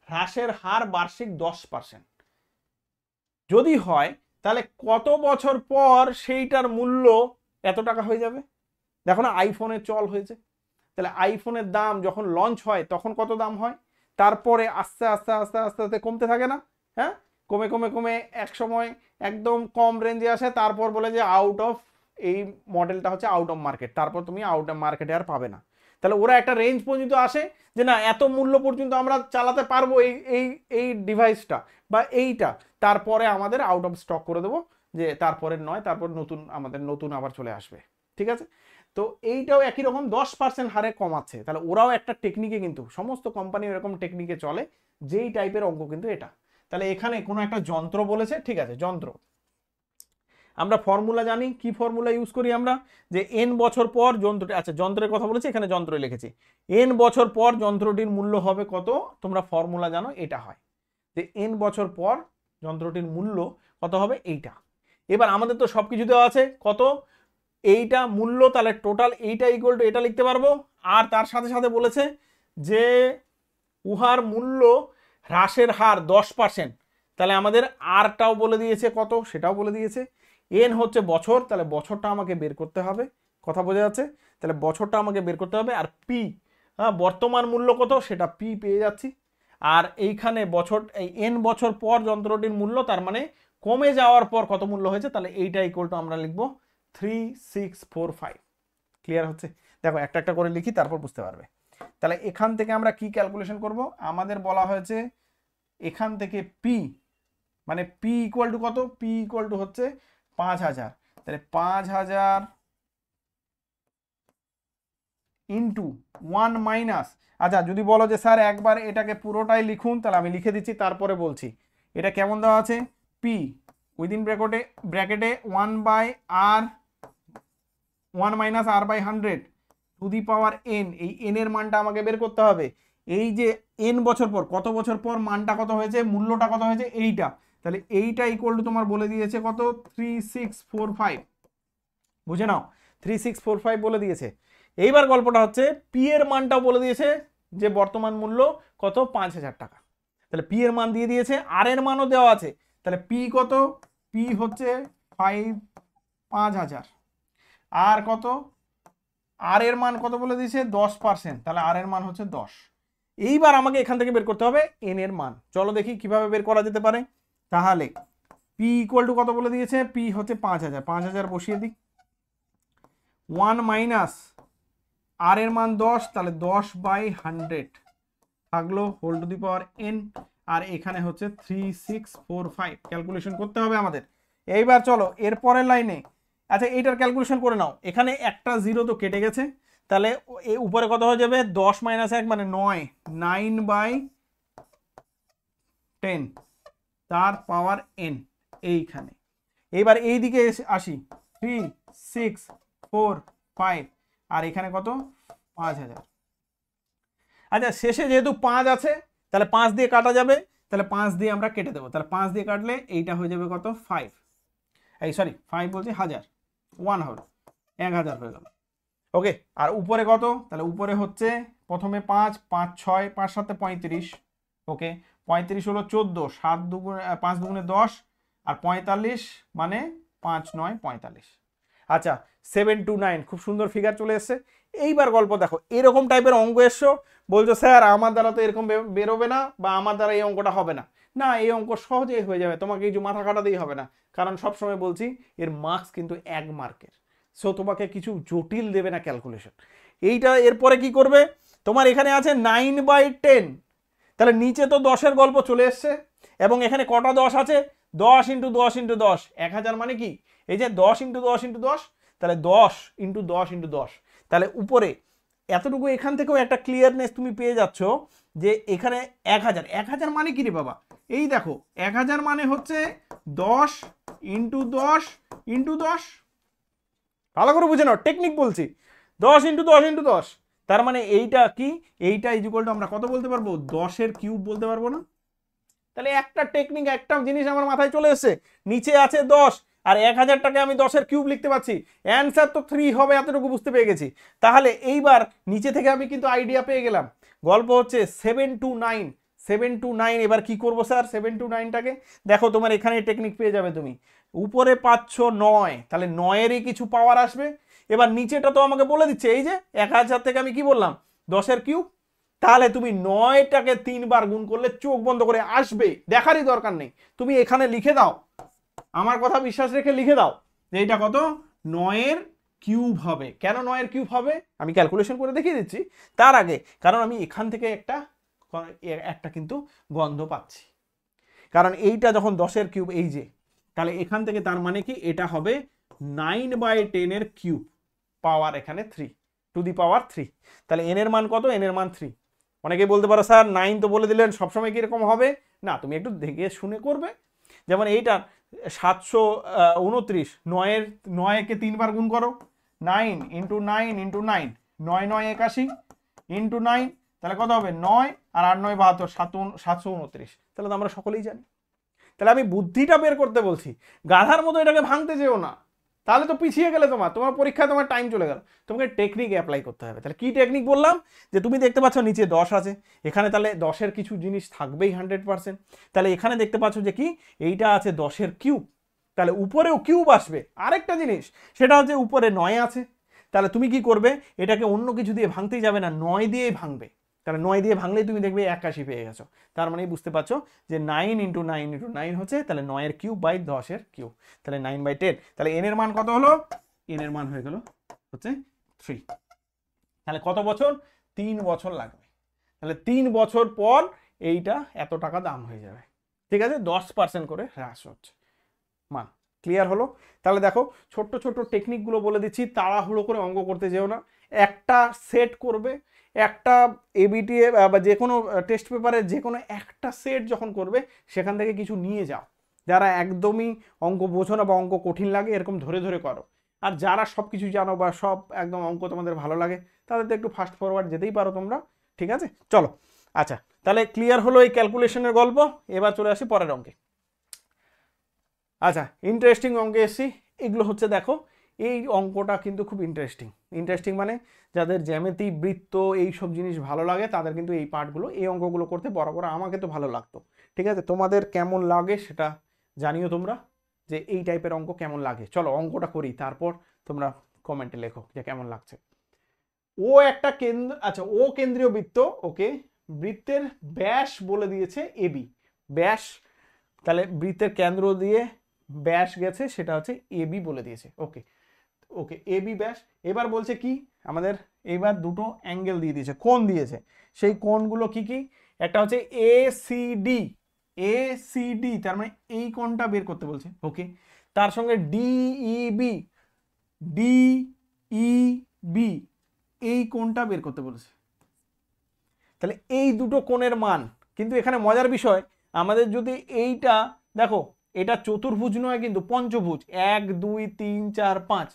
[SPEAKER 1] হ্রাসের হার বার্ষিক 10% যদি হয়, তাহলে কত বছর পর সেইটার মূল্য এত টাকা হয়ে যাবে। দেখো না, আইফোনের চল হয়েছে, তাহলে আইফোনের দাম যখন লঞ্চ হয় তখন কত দাম হয়, তারপরে আস্তে আস্তে আস্তে আস্তে আস্তে কমতে থাকে না, হ্যাঁ, কমে কমে কমে এক সময় একদম কম রেঞ্জে আসে, তারপর বলে যে আউট অফ, এই মডেলটা হচ্ছে আউট অফ মার্কেট, তারপর তুমি আউট অফ মার্কেটে আর পাবে না। তাহলে ওরা একটা রেঞ্জ পর্যন্ত আসে যে না, এত মূল্য পর্যন্ত আমরা চালাতে পারবো এই এই এই ডিভাইসটা বা এইটা, তারপরে আমাদের আউট অফ স্টক করে দেবো, যে তারপরে নয়, তারপর আমাদের নতুন আবার চলে আসবে। ঠিক আছে, তো এইটাও একই রকম 10% হারে কমাচ্ছে। তাহলে ওরাও একটা টেকনিকে, কিন্তু সমস্ত কোম্পানি এরকম টেকনিকে চলে, যেই টাইপের অঙ্ক কিন্তু এটা। তাহলে এখানে কোনো একটা যন্ত্র বলেছে, ঠিক আছে, যন্ত্র, আমরা ফর্মুলা জানি, কি ফর্মুলা ইউজ করি আমরা, যে এন বছর পর যন্ত্রটি, আচ্ছা যন্ত্রের কথা বলেছি, এখানে যন্ত্র লিখেছি, এন বছর পর যন্ত্রটির মূল্য হবে কত, তোমরা ফর্মুলা জানো, এটা হয় যে এন বছর পর যন্ত্রটির মূল্য কত হবে, এইটা। এবার আমাদের তো সবকিছু দেওয়া আছে, কত, এইটা মূল্য, তাহলে টোটাল এইটা ইকুয়াল টু এটা লিখতে পারবো। আর তার সাথে সাথে বলেছে যে উহার মূল্য হ্রাসের হার 10%, তাহলে আমাদের আরটাও বলে দিয়েছে কত, সেটাও বলে দিয়েছে। এন হচ্ছে বছর, তাহলে বছরটা আমাকে বের করতে হবে, কথা বোঝা যাচ্ছে, তাহলে বছরটা আমাকে বের করতে হবে। আর পি, বর্তমান মূল্য কত, সেটা পি পেয়ে যাচ্ছি। আর এইখানে বছর, এই এন বছর পর যন্ত্রটির মূল্য, তার মানে কমে যাওয়ার পর কত মূল্য হয়েছে, তাহলে এইটা ইকুয়াল টু আমরা লিখবো 3645। ক্লিয়ার হচ্ছে? দেখো একটা একটা করে লিখি, তারপর বুঝতে পারবে। তাহলে এখান থেকে আমরা কি ক্যালকুলেশন করব, আমাদের বলা হয়েছে এখান থেকে পি, মানে পি ইকুয়াল টু কত, পি ইকুয়াল টু হচ্ছে 5000, তাহলে 5000 ইন্টু 1 মাইনাস, আচ্ছা যদি বলো যে স্যার একবার এটাকে পুরোটাই লিখুন, তাহলে আমি লিখে দিচ্ছি, তারপরে বলছি। এটা কেমন দেওয়া আছে, পি উইদিন ব্র্যাকেটে 1 by r 1 minus r by 100 to the power n, এই এন এর মানটা আমাকে বের করতে হবে। এই যে এন বছর পর, কত বছর পর মানটা কত হয়েছে, মূল্যটা কত হয়েছে, এইটা, তাহলে এইটা ইকুয়াল টু তোমার বলে দিয়েছে কত, 3645। বুঝে নাও, 3645 বলে দিয়েছে। এইবার গল্পটা হচ্ছে পি এর মানটাও বলে দিয়েছে, যে বর্তমান মূল্য কত, 5000 টাকা। তাহলে পি এর মান দিয়ে দিয়েছে, আর এর মানও দেওয়া আছে, তাহলে পি কত, পি হচ্ছে 5000, আর কত, আর এর মান কত বলে দিয়েছে 10%, তাহলে আর এর মান হচ্ছে 10। এইবার আমাকে এখান থেকে বের করতে হবে এন এর মান। চলো দেখি কিভাবে বের করা যেতে পারে। তাহলে পি ইকুয়াল টু কত বলে দিয়েছে, পি হচ্ছে 5000, 5000 বসিয়ে দিই, 1 মাইনাস আর এর মান 10, তাহলে 10 বাই 100 থাকলো whole to the power n, আর এখানে হচ্ছে 3645 ক্যালকুলেশন করতে হবে আমাদের। এইবার চলো এর পরের লাইনে, আচ্ছা এইটার ক্যালকুলেশন করে নাও, এখানে একটা জিরো তো কেটে গেছে, তাহলে উপরে কত হয়ে যাবে, 10 মাইনাস 1 মানে 9, 9 বাই 10 তার পাওয়ার এন এইখানে। এইবার এই দিকে আসি, 3645, আর এখানে কত, 5000। আচ্ছা শেষে যেহেতু 5 আছে, তাহলে 5 দিয়ে কাটা যাবে, তাহলে 5 দিয়ে আমরা কেটে দেবো, তাহলে 5 দিয়ে কাটলে এইটা হয়ে যাবে কত, 5, এই সরি 5 বলছি, 1000, 1 হবে, 1000 হয়ে গেল। ওকে, আর উপরে কত, তাহলে উপরে হচ্ছে প্রথমে 5, 5 6, 5 7 35, ওকে 35 হলো 14, 7 দুগুণে 5 দুগুণে 10, আর 45 মানে 5 9 45। আচ্ছা 729, খুব সুন্দর ফিগার চলে এসছে। এইবার গল্প দেখো, এরকম টাইপের অঙ্ক এসছো, বলছো স্যার আমার দ্বারা তো এরকম বেরোবে না, বা আমার দ্বারা এই অঙ্কটা হবে না। না, এই অঙ্ক সহজেই হয়ে যাবে, তোমাকে কিছু মাথা কাটাতেই হবে না, কারণ সবসময় বলছি এর মার্কস কিন্তু 1 মার্কের। সো তোমাকে কিছু জটিল দেবে না ক্যালকুলেশন। এইটা এরপরে কি করবে, তোমার এখানে আছে 9/10, তাহলে নিচে তো 10-এর গল্প চলে এসছে, এবং এখানে কটা 10 আছে, 10 × 10 × 10, 1000 মানে কি, এই যে 10 × 10 × 10, তাহলে 10 × 10 × 10, তাহলে উপরে এতটুকু এখান থেকেও একটা ক্লিয়ারনেস তুমি পেয়ে যাচ্ছ যে এখানে 1000, 1000 মানে কি রে বাবা, এই দেখো 1000 মানে হচ্ছে 10 × 10 × 10, ভালো করে বুঝে নাও টেকনিক বলছি, 10 × 10 × 10, তার মানে এইটা কি, এইটা ইকুয়াল টু আমরা কত বলতে পারবো, 10-এর কিউব বলতে পারবো না? তাহলে একটা টেকনিক, একটা জিনিস আমার মাথায় চলে এসেছে, নিচে আছে 10 আর 1000টাকে আমি 10-এর কিউব লিখতে পারছি, অ্যান্সার তো 3 হবে, এতটুকু বুঝতে পেরে গেছি। তাহলে এইবার নিচে থেকে আমি কিন্তু আইডিয়া পেয়ে গেলাম, গল্প হচ্ছে 7 to 9, 7 to 9, এবার কি করব স্যার, 7 to 9টাকে দেখো তোমার এখানে টেকনিক পেয়ে যাবে তুমি, উপরে পাচ্ছ 9, তাহলে 9-এরই কিছু পাওয়ার আসবে, এবার নিচেটা তো আমাকে বলে দিচ্ছে, এই যে 1000 থেকে আমি কি বললাম 10-এর কিউব, তাহলে তুমি 9টাকে 3 বার গুণ করলে চোখ বন্ধ করে আসবে, দেখারই দরকার নেই, তুমি এখানে লিখে দাও, আমার কথা বিশ্বাস রেখে লিখে দাও যে এটা কত, 9-এর কিউব হবে। কেন 9-এর কিউব হবে আমি ক্যালকুলেশন করে দেখিয়ে দিচ্ছি, তার আগে কারণ আমি এখান থেকে একটা কিন্তু গন্ধ পাচ্ছি, কারণ এইটা যখন 10-এর কিউব এই যে, তাহলে এখান থেকে তার মানে কি এটা হবে 9/10-এর কিউব, পাওয়ার এখানে 3, টু দি পাওয়ার 3, তাহলে n এর মান কত, n এর মান 3। অনেকেই বলতে পারো স্যার 9 তো বলে দিলেন সবসময় কিরকম হবে, না তুমি একটু দেখে শুনে করবে, যেমন এইটা 729, 9-কে 3 বার গুণ করো, 9 × 9 × 9, 9 9 81 × 9, তাহলে কত হবে 9 আর 8 9 72, 729, তাহলে তো আমরা সকলেই জানি। তাহলে আমি বুদ্ধিটা বের করতে বলছি, গাধার মতো এটাকে ভাঙতে যেও না, তাহলে তো পিছিয়ে গেলে, তোমার পরীক্ষায় তোমার টাইম চলে গেল, তোমাকে টেকনিক অ্যাপ্লাই করতে হবে। তাহলে কি টেকনিক বললাম, যে তুমি দেখতে পাচ্ছ নিচে 10 আছে, এখানে তাহলে 10-এর কিছু জিনিস থাকবেই 100%, তাহলে এখানে দেখতে পাচ্ছ যে কি এইটা আছে 10-এর কিউব, তাহলে উপরেও কিউব আসবে। আরেকটা জিনিস সেটা হচ্ছে উপরে 9 আছে, তাহলে তুমি কি করবে, এটাকে অন্য কিছু দিয়ে ভাঙতেই যাবে না, 9 দিয়েই ভাঙবে, তাহলে 9 দিয়ে ভাঙলেই তুমি দেখবে 81 পেয়ে গেছো, তার মানে বুঝতে পারছো যে 9 × 9 × 9 হচ্ছে তাহলে 9-এর কিউব বাই 10-এর কিউব, তাহলে 9/10, তাহলে n এর মান কত হলো, n এর মান হয়ে গেল হচ্ছে 3, তাহলে কত বছর, 3 বছর লাগবে, তাহলে 3 বছর পর এইটা এত টাকা দাম হয়ে যাবে, ঠিক আছে, 10% করে হ্রাস হচ্ছে মান। ক্লিয়ার হলো? তাহলে দেখো ছোট্ট ছোট্ট টেকনিকগুলো বলে দিচ্ছি, তাড়াহুড়ো করে অঙ্ক করতে যেও না, একটা সেট করবে, একটা এবিটিএ বা যে কোনো টেস্ট পেপারের যে কোনো একটা সেট যখন করবে সেখান থেকে কিছু নিয়ে যাও, যারা একদমই অঙ্ক বোঝো না বা অঙ্ক কঠিন লাগে এরকম ধরে ধরে করো, আর যারা সব কিছু জানো বা সব একদম অঙ্ক তোমাদের ভালো লাগে তাদের তো একটু ফাস্ট ফরওয়ার্ড যেতেই পারো তোমরা, ঠিক আছে। চলো আচ্ছা, তাহলে ক্লিয়ার হলো এই ক্যালকুলেশনের গল্প, এবার চলে আসি পরের অঙ্কে। আচ্ছা, ইন্টারেস্টিং অঙ্কে এসছি, এগুলো হচ্ছে দেখো এই অঙ্কটা কিন্তু খুব ইন্টারেস্টিং মানে যাদের জ্যামিতি বৃত্ত এই সব জিনিস ভালো লাগে তাদের কিন্তু এই পার্টগুলো, এই অঙ্কগুলো করতে বরাবর আমাকে তো ভালো লাগতো, ঠিক আছে, তোমাদের কেমন লাগে সেটা জানিও তোমরা, যে এই টাইপের অঙ্ক কেমন লাগে। চলো অঙ্কটা করি, তারপর তোমরা কমেন্টে লেখো যে কেমন লাগছে। ও একটা কেন্দ্র, আচ্ছা ও কেন্দ্রীয় বৃত্ত, ওকে, বৃত্তের ব্যাস বলে দিয়েছে এবি, ব্যাস, তাহলে বৃত্তের কেন্দ্র দিয়ে ব্যাস গেছে সেটা হচ্ছে এবি বলে দিয়েছে, ওকে ওকে এবি ব্যাস। এবার বলছে কি আমাদের, এইবার দুটো অ্যাঙ্গেল দিয়ে দিয়েছে, কোণ দিয়েছে, সেই কোণগুলো কি কি, একটা হচ্ছে এসিডি, এসিডি তার মানে এই কোণটা বের করতে বলছে, ওকে, তার সঙ্গে ডিইবি, ডিইবি এই কোণটা বের করতে বলেছে, তাহলে এই দুটো কোণের মান, কিন্তু এখানে মজার বিষয় আমাদের যদি এইটা দেখো, এটা চতুর্ভুজ নয় কিন্তু পঞ্চভুজ, 1 2 3 4 5,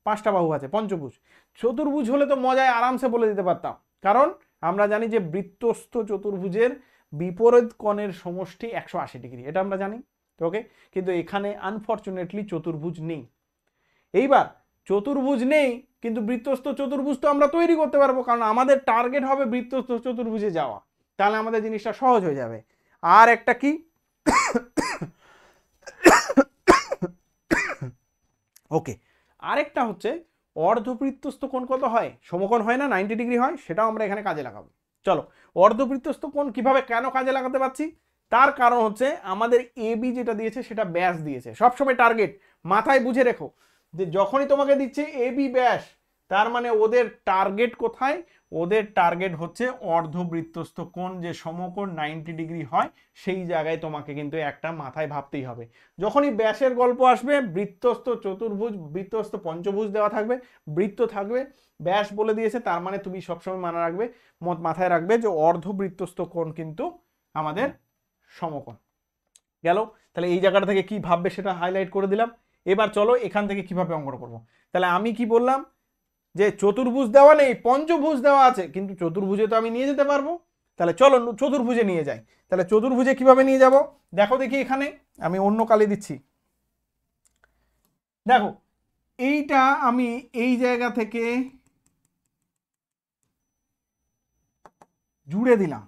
[SPEAKER 1] 5টা বাহু আছে, পঞ্চভুজ। চতুর্ভুজ হলে তো মজায় আরামসে বলে দিতে পারতাম, কারণ আমরা জানি যে বৃত্তস্থ চতুর্ভুজের বিপরীত কোণের সমষ্টি 180 ডিগ্রি, এটা আমরা জানি, ওকে, কিন্তু এখানে আনফরচুনেটলি চতুর্ভুজ নেই। এইবার চতুর্ভুজ নেই কিন্তু বৃত্তস্থ চতুর্ভুজ তো আমরা তৈরি করতে পারবো, কারণ আমাদের টার্গেট হবে বৃত্তস্থ চতুর্ভুজে যাওয়া, তাহলে আমাদের জিনিসটা সহজ হয়ে যাবে। আর একটা কি, ওকে, আরেকটা হচ্ছে অর্ধবৃত্তস্থ কোণ কত হয়, সমকোণ হয় না, 90 ডিগ্রি হয়, সেটাও আমরা এখানে কাজে লাগাবো। চলো অর্ধবৃত্তস্থ কোণ কিভাবে কেন কাজে লাগাতে পারছি, তার কারণ হচ্ছে আমাদের এবি যেটা দিয়েছে সেটা ব্যাস দিয়েছে, সবসময় টার্গেট মাথায় বুঝে রেখো, যে যখনই তোমাকে দিচ্ছে এ বি ব্যাস, তার মানে ওদের টার্গেট কোথায়? ওদের টার্গেট হচ্ছে অর্ধবৃত্তস্থ কোণ, যে সমকোণ 90 ডিগ্রি হয় সেই জায়গায় তোমাকে কিন্তু একটা মাথায় ভাবতেই হবে। যখনই ব্যাসের গল্প আসবে, বৃত্তস্থ চতুর্ভুজ, বৃত্তস্থ পঞ্চভুজ দেওয়া থাকবে, বৃত্ত থাকবে, ব্যাস বলে দিয়েছে, তার মানে তুমি সবসময় মাথায় রাখবে যে অর্ধবৃত্তস্থ কোণ কিন্তু আমাদের সমকোণ। গেল? তাহলে এই জায়গাটা থেকে কি ভাববে সেটা হাইলাইট করে দিলাম। এবার চলো এখান থেকে কিভাবে অঙ্কন করব। তাহলে আমি কি বললাম যে চতুর্ভুজ দেওয়া নেই, পঞ্চভুজ দেওয়া আছে, কিন্তু চতুর্ভুজে তো আমি নিয়ে যেতে পারবো। তাহলে চলো চতুর্ভুজে নিয়ে যাই। তাহলে চতুর্ভুজে কিভাবে নিয়ে যাব দেখো দেখি, এখানে আমি অন্য কালি দিচ্ছি। দেখো এইটা আমি এই জায়গা থেকে জুড়ে দিলাম,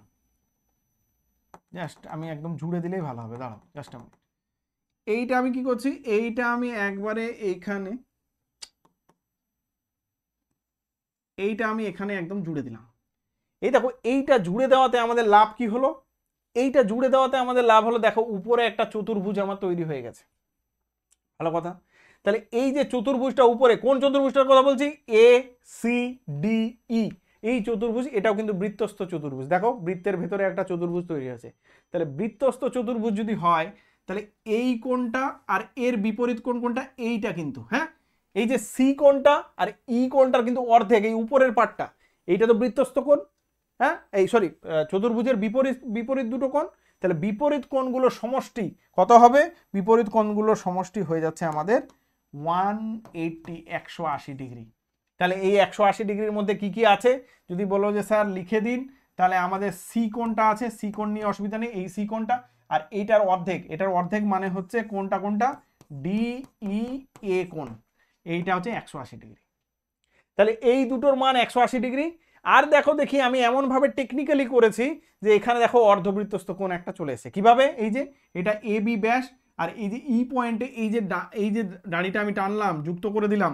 [SPEAKER 1] জাস্ট আমি একদম জুড়ে দিলেই ভালো হবে। দাঁড়াও জাস্ট আমি এইটা আমি কি করছি, এইটা আমি একবারে এইখানে, এইটা আমি এখানে একদম জুড়ে দিলাম। এই দেখো এইটা জুড়ে দেওয়াতে আমাদের লাভ কি হলো? এইটা জুড়ে দেওয়াতে আমাদের লাভ হলো, দেখো উপরে একটা চতুর্ভুজ আমার তৈরি হয়ে গেছে। ভালো কথা। তাহলে এই যে চতুর্ভুজটা উপরে, কোন চতুর্ভুজটার কথা বলছি? এ সি ডি ই, এই চতুর্ভুজ, এটাও কিন্তু বৃত্তস্থ চতুর্ভুজ। দেখো বৃত্তের ভেতরে একটা চতুর্ভুজ তৈরি হয়েছে। তাহলে বৃত্তস্থ চতুর্ভুজ যদি হয়, তাহলে এই কোণটা আর এর বিপরীত কোণ কোনটা? এইটা কিন্তু, হ্যাঁ, এই যে সি কোণটা আর ই কোণটার কিন্তু অর্ধেক, এই উপরের পার্টটা, এইটা তো বৃত্তস্থ কোণ, হ্যাঁ, এই সরি চতুর্ভুজের বিপরীত বিপরীত দুটো কোণ। তাহলে বিপরীত কোণগুলোর সমষ্টি কত হবে? বিপরীত কোণগুলোর সমষ্টি হয়ে যাচ্ছে আমাদের 180 ডিগ্রি। তাহলে এই 180 ডিগ্রির মধ্যে কি কি আছে যদি বলো যে স্যার লিখে দিন, তাহলে আমাদের সি কোণটা আছে, সি কোণ নিয়ে অসুবিধা নেই, এই সি কোণটা, আর এইটার অর্ধেক, এটার অর্ধেক মানে হচ্ছে কোণটা কোনটা? ডি ই এ কোণ, এইটা হচ্ছে 180 ডিগ্রি। তাহলে এই দুটোর মান 180 ডিগ্রি। আর দেখো দেখি আমি এমন ভাবে টেকনিক্যালি করেছি যে এখানে দেখো অর্ধবৃত্তস্থ কোণ একটা চলে এসেছে। কিভাবে? এই যে এটা এ বি ব্যাস, আর এই যে ই পয়েন্টে এই যে দাড়িটা আমি টানলাম, যুক্ত করে দিলাম,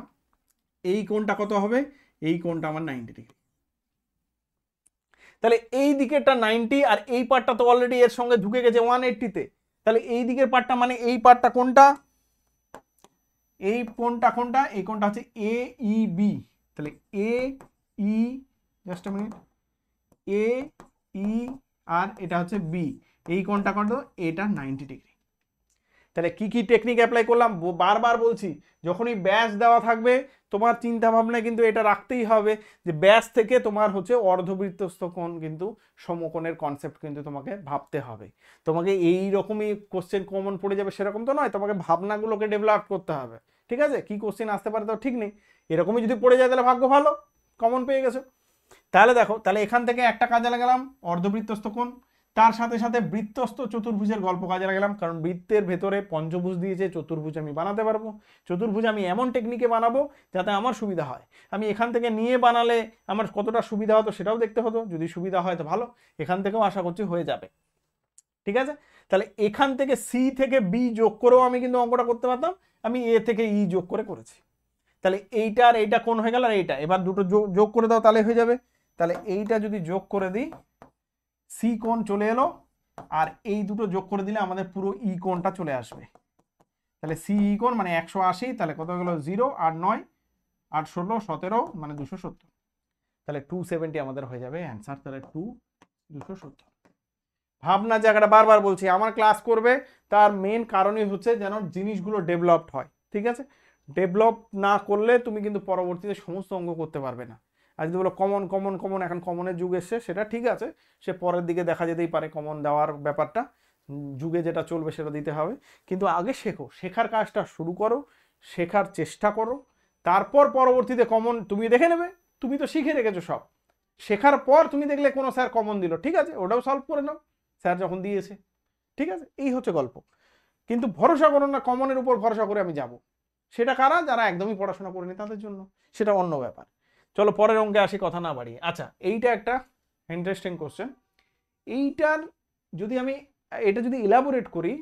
[SPEAKER 1] এই কোণটা কত হবে? এই কোণটা আমার 90 ডিগ্রি। তাহলে এই দিকেরটা 90, আর এই পার্টটা তো অলরেডি এর সঙ্গে ঢুকে গেছে 180-তে। তাহলে এই দিকের পার্টটা মানে এই পার্টটা কোনটা? এই কোণটা কোনটা? এই কোণটা হচ্ছে এ ই বি। তাহলে এ ই, জাস্ট মিনিট, এ ই আর এটা হচ্ছে বি, এই কোণটা কত? এটা 90 ডিগ্রি। তাহলে কি কি টেকনিক অ্যাপ্লাই করলাম? বারবার বলছি, যখনই ব্যাস দেওয়া থাকবে তোমার চিন্তা ভাবনায় কিন্তু এটা রাখতেই হবে যে ব্যাস থেকে তোমার হচ্ছে অর্ধবৃত্তস্থ কোণ কিন্তু সমকোণের কনসেপ্ট কিন্তু তোমাকে ভাবতে হবে। তোমাকে এই রকমই কোশ্চেন কমন পড়ে যাবে সেরকম তো নয়, তোমাকে ভাবনাগুলোকে ডেভেলপ করতে হবে। ঠিক আছে, কি কোশ্চেন আসতে পারে তো ঠিক নেই, এরকমই যদি পড়ে যায় তাহলে ভাগ্য ভালো, কমন পেয়ে গেছো। তাহলে দেখো, তাহলে এখান থেকে একটা কাজে লাগালাম অর্ধবৃত্তস্থ কোণ, তার সাথে সাথে বৃত্তস্থ চতুর্ভুজের গল্প কাজে লাগালাম, কারণ বৃত্তের ভেতরে পঞ্চভুজ দিয়েছে, চতুর্ভুজ আমি বানাতে পারবো। চতুর্ভুজ আমি এমন টেকনিকে বানাবো যাতে আমার সুবিধা হয়। আমি এখান থেকে নিয়ে বানালে আমার কতটা সুবিধা হতো সেটাও দেখতে হতো, যদি সুবিধা হয় তো ভালো, এখান থেকেও আশা করছি হয়ে যাবে। ঠিক আছে, তাহলে এখান থেকে সি থেকে বি যোগ করেও আমি কিন্তু অঙ্কটা করতে পারতাম, আমি এ থেকে ই যোগ করে করেছি। তাহলে এইটা আর এইটা কোণ হয়ে গেল, আর এইটা এবার দুটো যোগ করে দাও তাহলে হয়ে যাবে। তাহলে এইটা যদি যোগ করে দিই, সি কোণ চলে এলো, আর এই দুটো যোগ করে দিলে আমাদের পুরো ই কোণটা চলে আসবে। তাহলে সি ই কোণ মানে 180, তাহলে কত গেল? 0 আর 9 আর 16 17 মানে 270। তাহলে 270 আমাদের হয়ে যাবে অ্যান্সার। তাহলে 270। ভাবনা জায়গাটা বারবার বলছি, আমার ক্লাস করবে তার মেন কারণই হচ্ছে যেন জিনিসগুলো ডেভেলপড হয়। ঠিক আছে, ডেভেলপ না করলে তুমি কিন্তু পরবর্তীতে সমস্ত অঙ্ক করতে পারবে না। আর যদি বলো কমন কমন কমন, এখন কমনের যুগ এসছে, সেটা ঠিক আছে, সে পরের দিকে দেখা যেতেই পারে কমন দেওয়ার ব্যাপারটা, যুগে যেটা চলবে সেটা দিতে হবে, কিন্তু আগে শেখো, শেখার কাজটা শুরু করো, শেখার চেষ্টা করো, তারপর পরবর্তীতে কমন তুমি দেখে নেবে। তুমি তো শিখে রেখেছো সব, শেখার পর তুমি দেখলে কোনো স্যার কমন দিল, ঠিক আছে, ওটাও সলভ করে নাও স্যার যখন দিয়েছে। ঠিক আছে, এই হচ্ছে গল্প। কিন্তু ভরসা করো না কমনের উপর ভরসা করে আমি যাব, সেটা কারা? যারা একদমই পড়াশোনা করেনি তাদের জন্য, সেটা অন্য ব্যাপার। চলো পরের অঙ্কে আসি, কথা না বাড়িয়ে। আচ্ছা, এইটা একটা ইন্টারেস্টিং কোশ্চেন। এইটার যদি আমি এটা যদি ইলাবোরেট করি,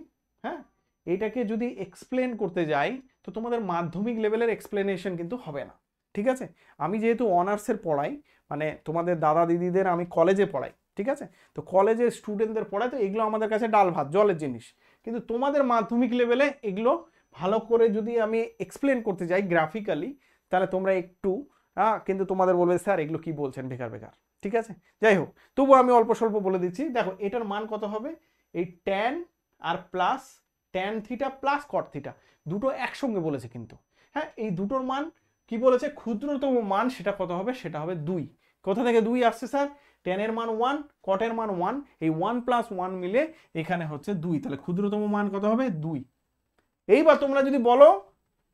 [SPEAKER 1] হ্যাঁ, এইটাকে যদি এক্সপ্লেন করতে যাই তো তোমাদের মাধ্যমিক লেভেলের এক্সপ্লেনেশন কিন্তু হবে না। ঠিক আছে, আমি যেহেতু অনার্সের পড়াই, মানে তোমাদের দাদা দিদিদের আমি কলেজে পড়াই, ঠিক আছে, তো কলেজের স্টুডেন্টদের পড়াই, তো এগুলো আমাদের কাছে ডাল ভাত জলের জিনিস, কিন্তু তোমাদের মাধ্যমিক লেভেলে এগুলো ভালো করে যদি আমি এক্সপ্লেন করতে যাই গ্রাফিক্যালি, তাহলে তোমরা একটু কিন্তু তোমাদের বলবে স্যার এগুলো কি বলছেন বেকার বেকার, ঠিক আছে? যাই হোক, তবুও আমি অল্প স্বল্প বলে দিচ্ছি। দেখো এটার মান কত হবে, এই tan r plus tan theta plus cot theta দুটো একসঙ্গে বলেছে কিন্তু। হ্যাঁ, এই দুটোর মান কি বলেছে, ক্ষুদ্রতম মান সেটা কত হবে, সেটা হবে 2। কোথা থেকে 2 আসছে স্যার? ট্যানের মান 1, কটের মান 1, এই 1 + 1 মিলে এখানে হচ্ছে 2, তাহলে ক্ষুদ্রতম মান কত হবে, 2। এইবার তোমরা যদি বলো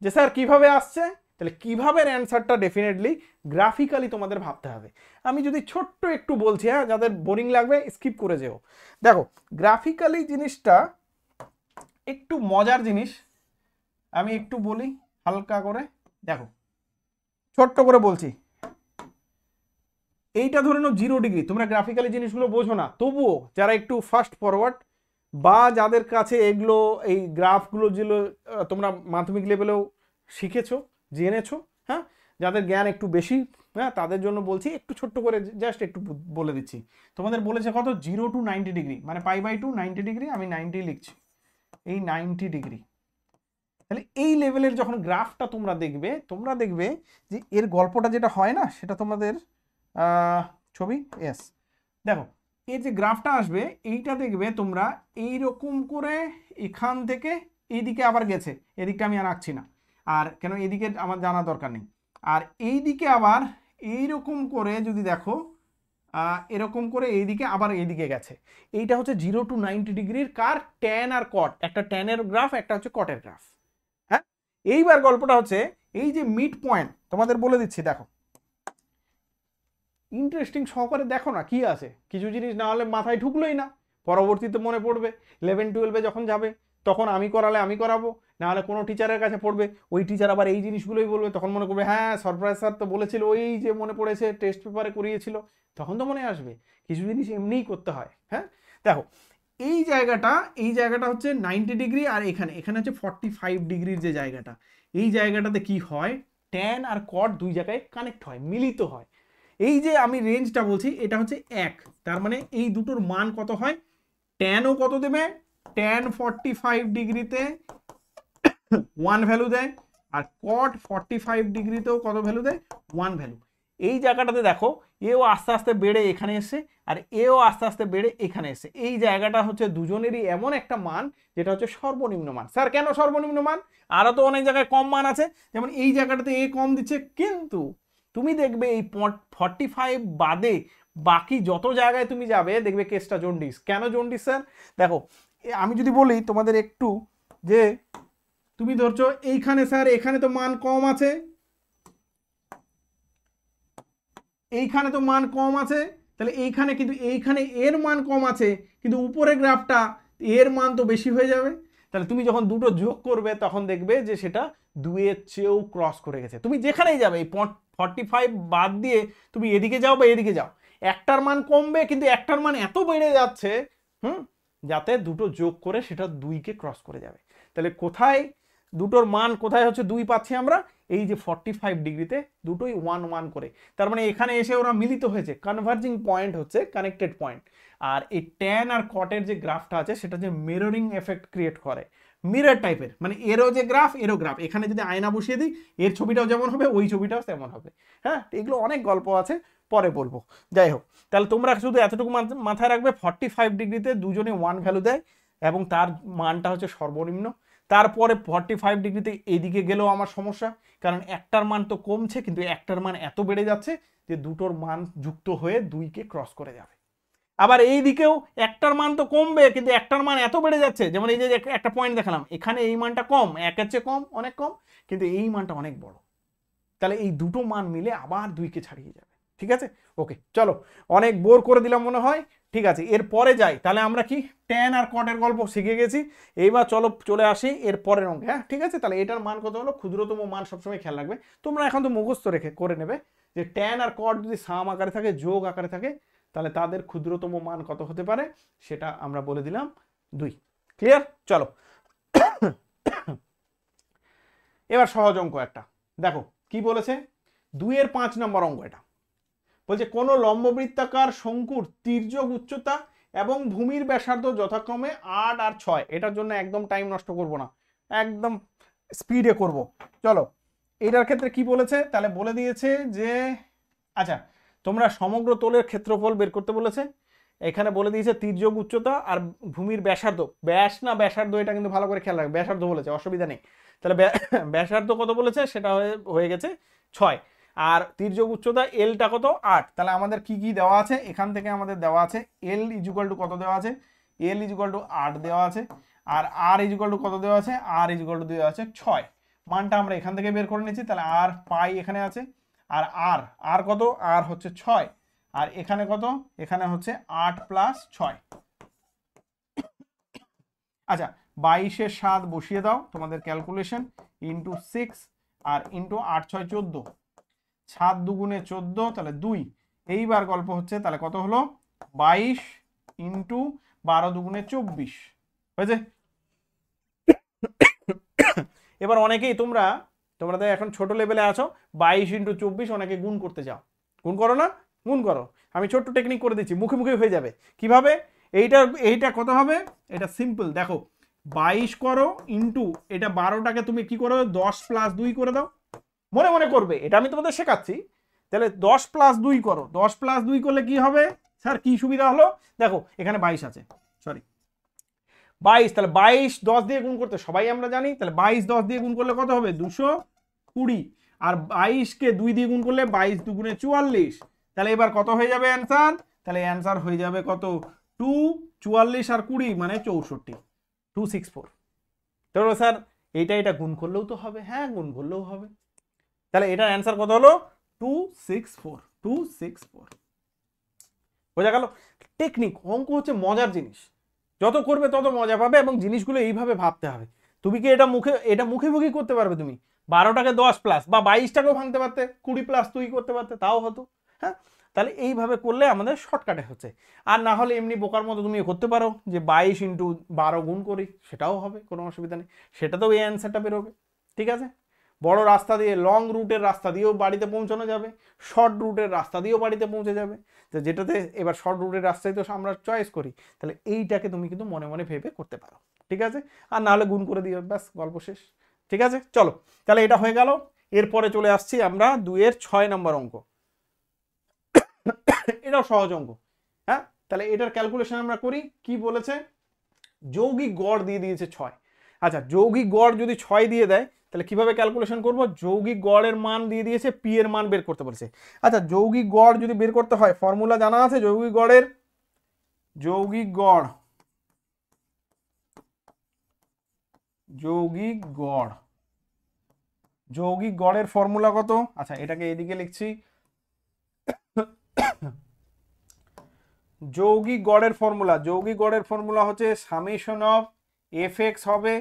[SPEAKER 1] যে স্যার কিভাবে আসছে, তাহলে কিভাবে অ্যান্সারটা ডেফিনেটলি গ্রাফিক্যালি তোমাদের ভাবতে হবে। আমি যদি ছোট্ট একটু বলছি, হ্যাঁ, যাদের বোরিং লাগবে স্কিপ করে যেও। দেখো গ্রাফিক্যালি জিনিসটা একটু মজার জিনিস, আমি একটু বলি হালকা করে। দেখো ছোট্ট করে বলছি, এইটা ধরে নাও 0 ডিগ্রি। তোমরা গ্রাফিক্যালি জিনিসগুলো বোঝো না, তবুও যারা একটু ফাস্ট ফরওয়ার্ড বা যাদের কাছে এগুলো এই গ্রাফগুলো যেগুলো তোমরা মাধ্যমিক লেভেলেও শিখেছো জেনেছো, হ্যাঁ, যাদের জ্ঞান একটু বেশি, হ্যাঁ, তাদের জন্য বলছি, একটু ছোট্ট করে জাস্ট একটু বলে দিচ্ছি। তোমাদের বলেছে কত, 0 to 90 ডিগ্রি, মানে π/2 90 ডিগ্রি, আমি 90 লিখছি, এই 90 ডিগ্রি। তাহলে এই লেভেলের যখন গ্রাফটা তোমরা দেখবে যে এর গল্পটা যেটা হয় না, সেটা তোমাদের ছবি, এস, দেখো এই যে গ্রাফটা আসবে, এইটা দেখবে তোমরা এইরকম করে এখান থেকে এইদিকে আবার গেছে, এদিকটা আমি আর আঁকছি না, আর কেন এদিকে আমার জানা দরকার নেই। আর এইদিকে আবার এইরকম করে যদি দেখো, এরকম করে এইদিকে আবার এইদিকে গেছে। এইটা হচ্ছে 0 to 90 ডিগ্রির কার, ট্যান আর কট, একটা ট্যানের গ্রাফ, একটা হচ্ছে কটের গ্রাফ। হ্যাঁ, এইবার গল্পটা হচ্ছে এই যে মিড পয়েন্ট, তোমাদের বলে দিচ্ছি, দেখো ইন্টারেস্টিং সহকারে দেখো না কি আছে, কিছু জিনিস না হলে মাথায় ঢুকলোই না, পরবর্তীতে মনে পড়বে 11-12 যখন যাবে, তখন আমি করালে আমি করাবো, না হলে কোনো টিচারের কাছে পড়বে, ওই টিচার আবার এই জিনিসগুলোই বলবে, তখন মনে করবে হ্যাঁ সরপ্রাইজ স্যার তো বলেছিল, ওই যে মনে পড়েছে টেস্ট পেপারে করিয়েছিল, তখন তো মনে আসবে। কিছু জিনিস এমনিই করতে হয়। হ্যাঁ, দেখো এই জায়গাটা হচ্ছে 90 ডিগ্রি, আর এখানে হচ্ছে 45 ডিগ্রির যে জায়গাটা, এই জায়গাটাতে কি হয়, ট্যান আর কট দুই জায়গায় কানেক্ট হয়, মিলিত হয়। এই যে আমি রেঞ্জটা বলছি এটা হচ্ছে 1, তার মানে এই দুটোর মান কত হয়, ট্যানও কত দেবে, ট্যান 45 ডিগ্রিতে 1 ভ্যালু দেয়, আর কট 45 ডিগ্রিতেও কত ভ্যালু দেয়, 1 ভ্যালু। এই জায়গাটাতে দেখো এও আস্তে আস্তে বেড়ে এখানে এসে, আর এও আস্তে আস্তে বেড়ে এখানে এসে, এই জায়গাটা হচ্ছে দুজনেরই এমন একটা মান যেটা হচ্ছে সর্বনিম্ন মান। স্যার কেন সর্বনিম্ন মান, আরও তো অনেক জায়গায় কম মান আছে, যেমন এই জায়গাটাতে এ কম দিচ্ছে, কিন্তু তুমি দেখবে এই 45 বাদে বাকি যত জায়গায় তুমি যাবে দেখবে কেসটা জন্ডিস। কেন জন্ডিস স্যার, দেখো আমি যদি বলি তোমাদের একটু, যে তুমি ধরছো এইখানে স্যার এখানে তো মান কম আছে, এইখানে তো মান কম আছে, তাহলে এইখানে কিন্তু এইখানে এর মান কম আছে, কিন্তু উপরের গ্রাফটা এর মান তো বেশি হয়ে যাবে। তাহলে তুমি যখন দুটো যোগ করবে তখন দেখবে যে সেটা 2 এর চেয়েও ক্রস করে গেছে। তুমি যেখানেই যাবে এই 45 বাদ দিয়ে তুমি এদিকে যাও বা এদিকে যাও, একটার মান কমবে কিন্তু একটার মান এত বেড়ে যাচ্ছে, যাতে দুটো যোগ করে সেটা 2কে ক্রস করে যাবে। তাহলে কোথায় দুটোর মান কোথায় হচ্ছে 2 পাচ্ছি আমরা, এই যে 45 ডিগ্রিতে দুটোই 1 1 করে, তার মানে এখানে এসে ওরা মিলিত হয়েছে, কনভার্জিং পয়েন্ট হচ্ছে কানেক্টেড পয়েন্ট। আর এই ট্যান আর কটের যে গ্রাফটা আছে সেটা যে মিররিং এফেক্ট ক্রিয়েট করে, মিরর টাইপের, মানে এরও যে গ্রাফ এরও গ্রাফ, এখানে যদি আয়না বসিয়ে দিই এর ছবিটাও যেমন হবে ওই ছবিটাও তেমন হবে। হ্যাঁ, এগুলো অনেক গল্প আছে, পরে বলবো। যাই হোক, তাহলে তোমরা শুধু এতটুকু মাথায় রাখবে, 45 ডিগ্রিতে দুজনে 1 ভ্যালু দেয় এবং তার মানটা হচ্ছে সর্বনিম্ন। তারপরে 45 ডিগ্রিতে এদিকে গেলেও আমার সমস্যা, কারণ একটার মান তো কমছে কিন্তু একটার মান এত বেড়ে যাচ্ছে যে দুটোর মান যুক্ত হয়ে 2কে ক্রস করে যাবে। আবার এই দিকেও একটার মান তো কমবে কিন্তু একটার মান এত বেড়ে যাচ্ছে, যেমন এই যে একটা পয়েন্ট দেখালাম, এখানে এই মানটা কম, 1-এর চেয়ে কম, অনেক কম, কিন্তু এই মানটা অনেক বড়, তাহলে এই দুটো মান মিলে আবার 2কে ছাড়িয়ে যাবে। ঠিক আছে, ওকে, চলো অনেক বোর করে দিলাম মনে হয়। ঠিক আছে, এরপরে যাই, তাহলে আমরা কি ট্যান আর কটের গল্প শিখে গেছি, এইবার চলো চলে আসি এর পরের অঙ্কে। হ্যাঁ ঠিক আছে, তাহলে এটার মান কত হলো, ক্ষুদ্রতম মান সবসময় খেয়াল রাখবে, তোমরা এখন তো মুখস্থ রেখে করে নেবে যে ট্যান আর কট যদি সাম আকারে থাকে, যোগ আকারে থাকে, তাহলে তাদের ক্ষুদ্রতম মান কত হতে পারে সেটা আমরা বলে দিলাম 2। ক্লিয়ার, চলো এবার সহজ অঙ্ক একটা দেখো কি বলেছে, 2-এর 5 নম্বর অঙ্ক। এটা বলছে কোনো লম্ববৃত্তাকার শঙ্কুর তির্যক উচ্চতা এবং ভূমির ব্যাসার্ধ যথাক্রমে 8 আর 6। এটার জন্য একদম টাইম নষ্ট করব না, একদম স্পিডে করব। চলো, এটার ক্ষেত্রে কি বলেছে, তাহলে বলে দিয়েছে যে আচ্ছা তোমরা সমগ্র তলের ক্ষেত্রফল বের করতে বলেছে। এখানে বলে দিয়েছে তির্যক উচ্চতা আর ভূমির ব্যাসার্ধ, ব্যাস না ব্যাসার্ধ এটা কিন্তু ভালো করে খেয়াল রাখবে, ব্যাসার্ধ বলেছে, অসুবিধা নেই। তাহলে ব্যাসার্ধ কত বলেছে, সেটা হয়ে গেছে 6, আর তির্যক উচ্চতা এলটা কত 8। তাহলে আমাদের কি কি দেওয়া আছে, এখান থেকে আমাদের দেওয়া আছে এল ইজুকাল টু কত দেওয়া আছে, এল ইজুকাল টু 8 দেওয়া আছে, আর আর ইজুকাল টু কত দেওয়া আছে, আর ইজুকাল টু দেওয়া আছে 6। মানটা আমরা এখান থেকে বের করে নিচ্ছি, তাহলে আর পাই এখানে আছে, আর আর আর কত, আর হচ্ছে 6, আর এখানে কত, এখানে হচ্ছে 8 প্লাস 6। আচ্ছা 22-এর 7 বসিয়ে দাও তোমাদের ক্যালকুলেশন, ইন্টু 6 আর ইন্টু 8 6 14, 7 দুগুণে 14, তাহলে 2। এইবার গল্প হচ্ছে, তাহলে কত হলো 22 ইন্টু 12 দুগুণে 24 হয়েছে। এবার অনেকেই তোমরা তো এখন ছোট লেভেলে আছো, 22 ইন্টু 24 অনেকে গুণ করতে চাও, গুণ করো না, গুণ করো। আমি ছোট্ট টেকনিক করে দিচ্ছি, মুখে মুখে হয়ে যাবে। কিভাবে, এইটা কত হবে, এটা সিম্পল দেখো, 22 করো ইন্টু এটা 12টাকে তুমি কি করো 10 প্লাস 2 করে দাও, মনে মনে করবে, এটা আমি তোমাদের শেখাচ্ছি। তাহলে 10 প্লাস 2 করো, 10 প্লাস 2 করলে কি হবে স্যার, কি সুবিধা হলো, দেখো এখানে 22 আছে, সরি 22, তাহলে 22 10 দিয়ে গুণ করতে সবাই আমরা জানি, তাহলে 22 10 দিয়ে গুণ করলে কত হবে 220, আর 22-কে 2 দিয়ে গুণ করলে 22 দুগুণে 44। তাহলে এবার কত হয়ে যাবে অ্যান্সার, তাহলে অ্যান্সার হয়ে যাবে কত 2, 44 আর 20 মানে 64, 264। তাহলে স্যার এটা গুণ করলেও তো হবে, হ্যাঁ গুণ করলেও হবে। তাহলে এটার অ্যান্সার কত হলো 264, 264। বোঝা গেল? টেকনিক, অঙ্ক হচ্ছে মজার জিনিস, যত করবে তত মজা পাবে, এবং জিনিসগুলো এইভাবে ভাবতে হবে। তুমি কি এটা মুখে মুখে করতে পারবে, তুমি 12টাকে 10 প্লাস বা 22টাকেও ভাঙতে পারতে, 20 প্লাস তুই করতে পারতে, তাও হতো। হ্যাঁ, তাহলে এইভাবে করলে আমাদের শর্টকাটে হচ্ছে। আর না হলে এমনি বোকার মতো তুমি করতে পারো যে 22 ইন্টু 12 গুণ করি, সেটাও হবে, কোনো অসুবিধা নেই, সেটাতেও এই অ্যান্সারটা বেরোবে। ঠিক আছে, বড় রাস্তা দিয়ে, লং রুটের রাস্তা দিয়েও বাড়িতে পৌঁছানো যাবে, শর্ট রুটের রাস্তা দিয়েও বাড়িতে পৌঁছে যাবে। তো যেটাতে এবার শর্ট রুটের রাস্তায় তো আমরা চয়েস করি, তাহলে এইটাকে তুমি কিন্তু মনে মনে ভেবে করতে পারো। ঠিক আছে, আর না হলে গুণ করে দিও, ব্যাস গল্প শেষ। ঠিক আছে, চলো তাহলে এটা হয়ে গেল। এরপরে চলে আসছি আমরা 2-এর 6 নম্বর অঙ্ক। এটাও সহজ অঙ্ক। হ্যাঁ, তাহলে এটার ক্যালকুলেশন আমরা করি। কি বলেছে, যৌগিক গড় দিয়ে দিয়েছে 6। আচ্ছা যৌগিক গড় যদি 6 দিয়ে দেয়, তাহলে কিভাবে ক্যালকুলেশন করব, যৌগিক গড়ের মান দিয়ে দিয়েছে, পি এর মান বের করতে বলেছে। আচ্ছা যৌগিক গড় যদি বের করতে হয়, ফর্মুলা জানা আছে যৌগিক গড়ের, যৌগিক গড়ের ফর্মুলা কত, আচ্ছা এটাকে এদিকে লিখছি, যৌগিক গড়ের ফর্মুলা হচ্ছে সামেশন অফ এফ এক্স হবে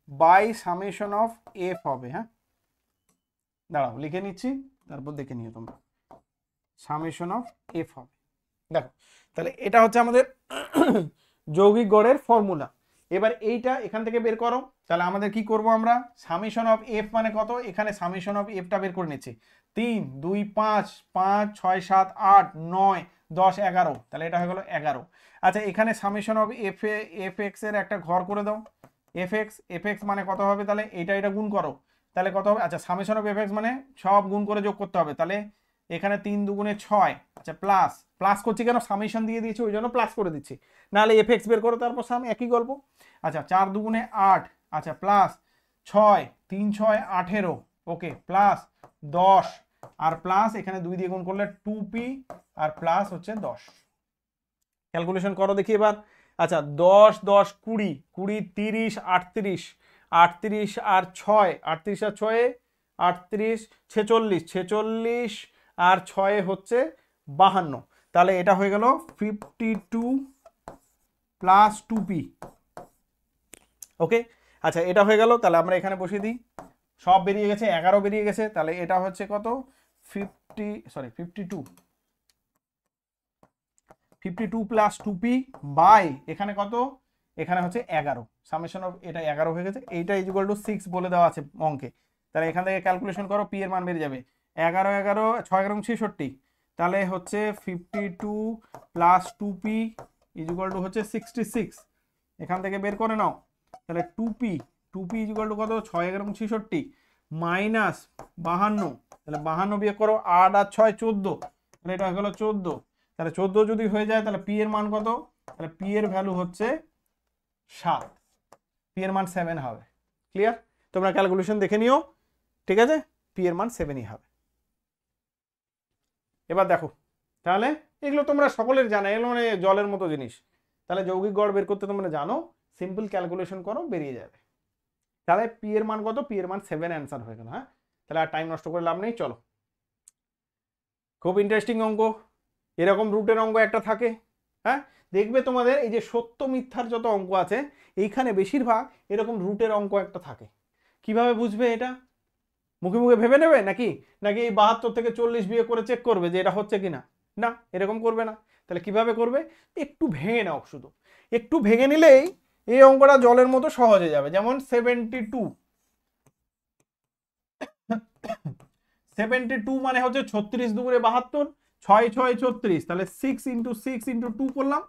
[SPEAKER 1] বাই সামেশন অফ এফ হবে। হ্যাঁ দাঁড়াও লিখে নিচ্ছি, তারপর দেখে নিও তোমরা, সামেশন অফ এফ হবে। দেখো তাহলে এটা হচ্ছে আমাদের যৌগিক গড়ের ফর্মুলা। এবার এইটা এখান থেকে বের করো, তাহলে আমাদের কি করব, আমরা সামেশন অফ এফ মানে কত, এখানে সামেশন অফ এফটা বের করে নিচ্ছি, 3 2 5 5 6 7 8 9 10 11, তাহলে এটা হয়ে গেল 11। আচ্ছা এখানে সামেশন অফ এফ এক্স এর একটা ঘর করে দাও, এফ এক্স মানে কত হবে, তাহলে এটা গুণ করো, তাহলে কত হবে, আচ্ছা সামেশন অফ এফ এক্স মানে সব গুণ করে যোগ করতে হবে, তাহলে এখানে 3 দুগুণে 6, আচ্ছা প্লাস করছি কেন, সামেশন দিয়ে দিয়েছি ওই জন্য প্লাস করে দিচ্ছি, নাহলে এফ এক্স বের করো তারপর সাম, একই গল্প। আচ্ছা 4 দুগুণে 8, আচ্ছা প্লাস 6 3 6 18, ওকে প্লাস 10, আর প্লাস এখানে 2 দিয়ে গুণ করলে 2p, আর প্লাস হচ্ছে 10। ক্যালকুলেশন করো দেখি এবার। আচ্ছা 10 10 20 20 30 38 38 আর 6 38 আর 6 38 46 46 আর 6 হচ্ছে 52, তাহলে এটা হয়ে গেল 52 প্লাস 2p। ওকে আচ্ছা এটা হয়ে গেল, তাহলে আমরা এখানে বসিয়ে দিই, সব বেরিয়ে গেছে, 11 বেরিয়ে গেছে, তাহলে এটা হচ্ছে কত 52 প্লাস 2p বাই এখানে কত, এখানে হচ্ছে 11, সামেশন অফ এটা 11 হয়ে গেছে, এইটা ইকুয়াল টু 6 বলে দেওয়া আছে অঙ্কে। তাহলে এখান থেকে ক্যালকুলেশন করো, পি এর মান বেরিয়ে যাবে 11 11 6 11 66, তাহলে হচ্ছে 52 প্লাস 2p ইকুয়াল টু হচ্ছে 66, এখান থেকে বের করে নাও, তাহলে 2p 2p ইকুয়াল টু কত 6 11 66 মাইনাস 52, তাহলে 52 বিয়োগ করো 8 আর 6 14, তাহলে এটা হয়ে গেল 14। তাহলে 14 যদি হয়ে যায় তাহলে পি এর মান কত, তাহলে পি এর ভ্যালু হচ্ছে 7, পি এর মান 7 হবে। ক্লিয়ার? তোমরা ক্যালকুলেশন দেখে নিও, ঠিক আছে? পি এর মান 7ই হবে। এবার দেখো, তাহলে এগুলো তোমরা সকলের জানা, এগুলো মানে জলের মতো জিনিস। তাহলে যৌগিক গড় বের করতে তোমরা জানো, সিম্পল ক্যালকুলেশন করো, বেরিয়ে যাবে। তাহলে পি এর মান কত, পি এর মান 7 অ্যান্সার হয়ে গেল। হ্যাঁ, তাহলে আর টাইম নষ্ট করে লাভ নেই, চলো। খুব ইন্টারেস্টিং অঙ্ক, এরকম রুটের অঙ্ক একটা থাকে। হ্যাঁ, দেখবে তোমাদের এই যে সত্য মিথ্যার যত অঙ্ক আছে এইখানে বেশিরভাগ এরকম রুটের অঙ্ক একটা থাকে। কিভাবে বুঝবে এটা? মুখে মুখে ভেবে নেবে নাকি, নাকি এই 72 থেকে 40 বিয়োগ করে চেক করবে যে এটা হচ্ছে কিনা? না, এরকম করবে না। তাহলে কিভাবে করবে? একটু ভেঙে নাও, শুধু একটু ভেঙে নিলেই এই অঙ্কটা জলের মতো সহজ হয়ে যাবে। যেমন 72 মানে হচ্ছে 36 দুগুণে 72, 6 6 36, তাহলে 6 × 6 × 2 করলাম,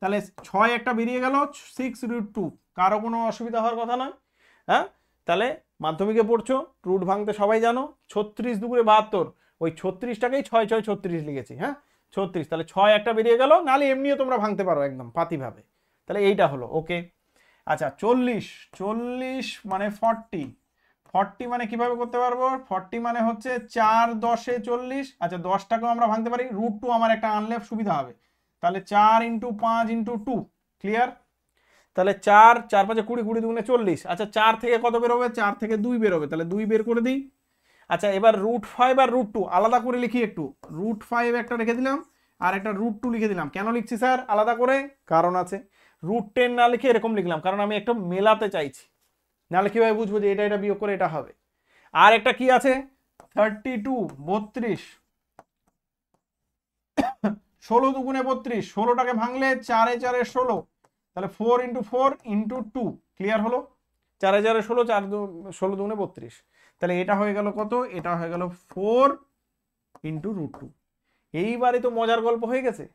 [SPEAKER 1] তাহলে 6 একটা বেরিয়ে গেল, 6√2। কারো কোনো অসুবিধা হওয়ার কথা নয়। হ্যাঁ, তাহলে মাধ্যমিকে পড়ছো, রুট ভাঙতে সবাই জানো। 36 দুগুণে 72, ওই 36টাকেই 6 6 36 লিখেছি। হ্যাঁ, 36, তাহলে 6 একটা বেরিয়ে গেল, নাহলে এমনিও তোমরা ভাঙতে পারো একদম পাতিভাবে। তাহলে এইটা হলো ওকে। আচ্ছা, 40 মানে 40 মানে কিভাবে করতে পারবো? 40 মানে হচ্ছে 4 10 এ 40। আচ্ছা, 10টাকেও আমরা ভাঙতে পারি, √2 আমার একটা আনলে সুবিধা হবে। তাহলে 4 × 5 × 2, ক্লিয়ার? তাহলে 4 4 5 20, 20 দুগুণে 40। আচ্ছা, 4 থেকে কত বেরোবে? 4 থেকে 2 বেরোবে, তাহলে 2 বের করে দিই। আচ্ছা, এবার √5 আর √2 আলাদা করে লিখি একটু। √5 একটা রেখে দিলাম, আর একটা √2 লিখে দিলাম। কেন লিখছি স্যার আলাদা করে? কারণ আছে। √10 না লিখে এরকম লিখলাম, কারণ আমি একটা মেলাতে চাইছি, নাহলে কিভাবে বুঝবো যে এটা এটা বিয়োগ করে এটা হবে? আর একটা কি আছে, 32 32, 16 দুগুণে 32, 16টাকে ভাঙলে 4 এ 4 এ 16, তাহলে 4 × 4 × 2, ক্লিয়ার হলো? 4 এ 4 এ 16, 16 দুগুণে 32, তাহলে এটা হয়ে গেল কত? এটা হয়ে গেল 4 × √2। এইবারে তো মজার গল্প হয়ে গেছে।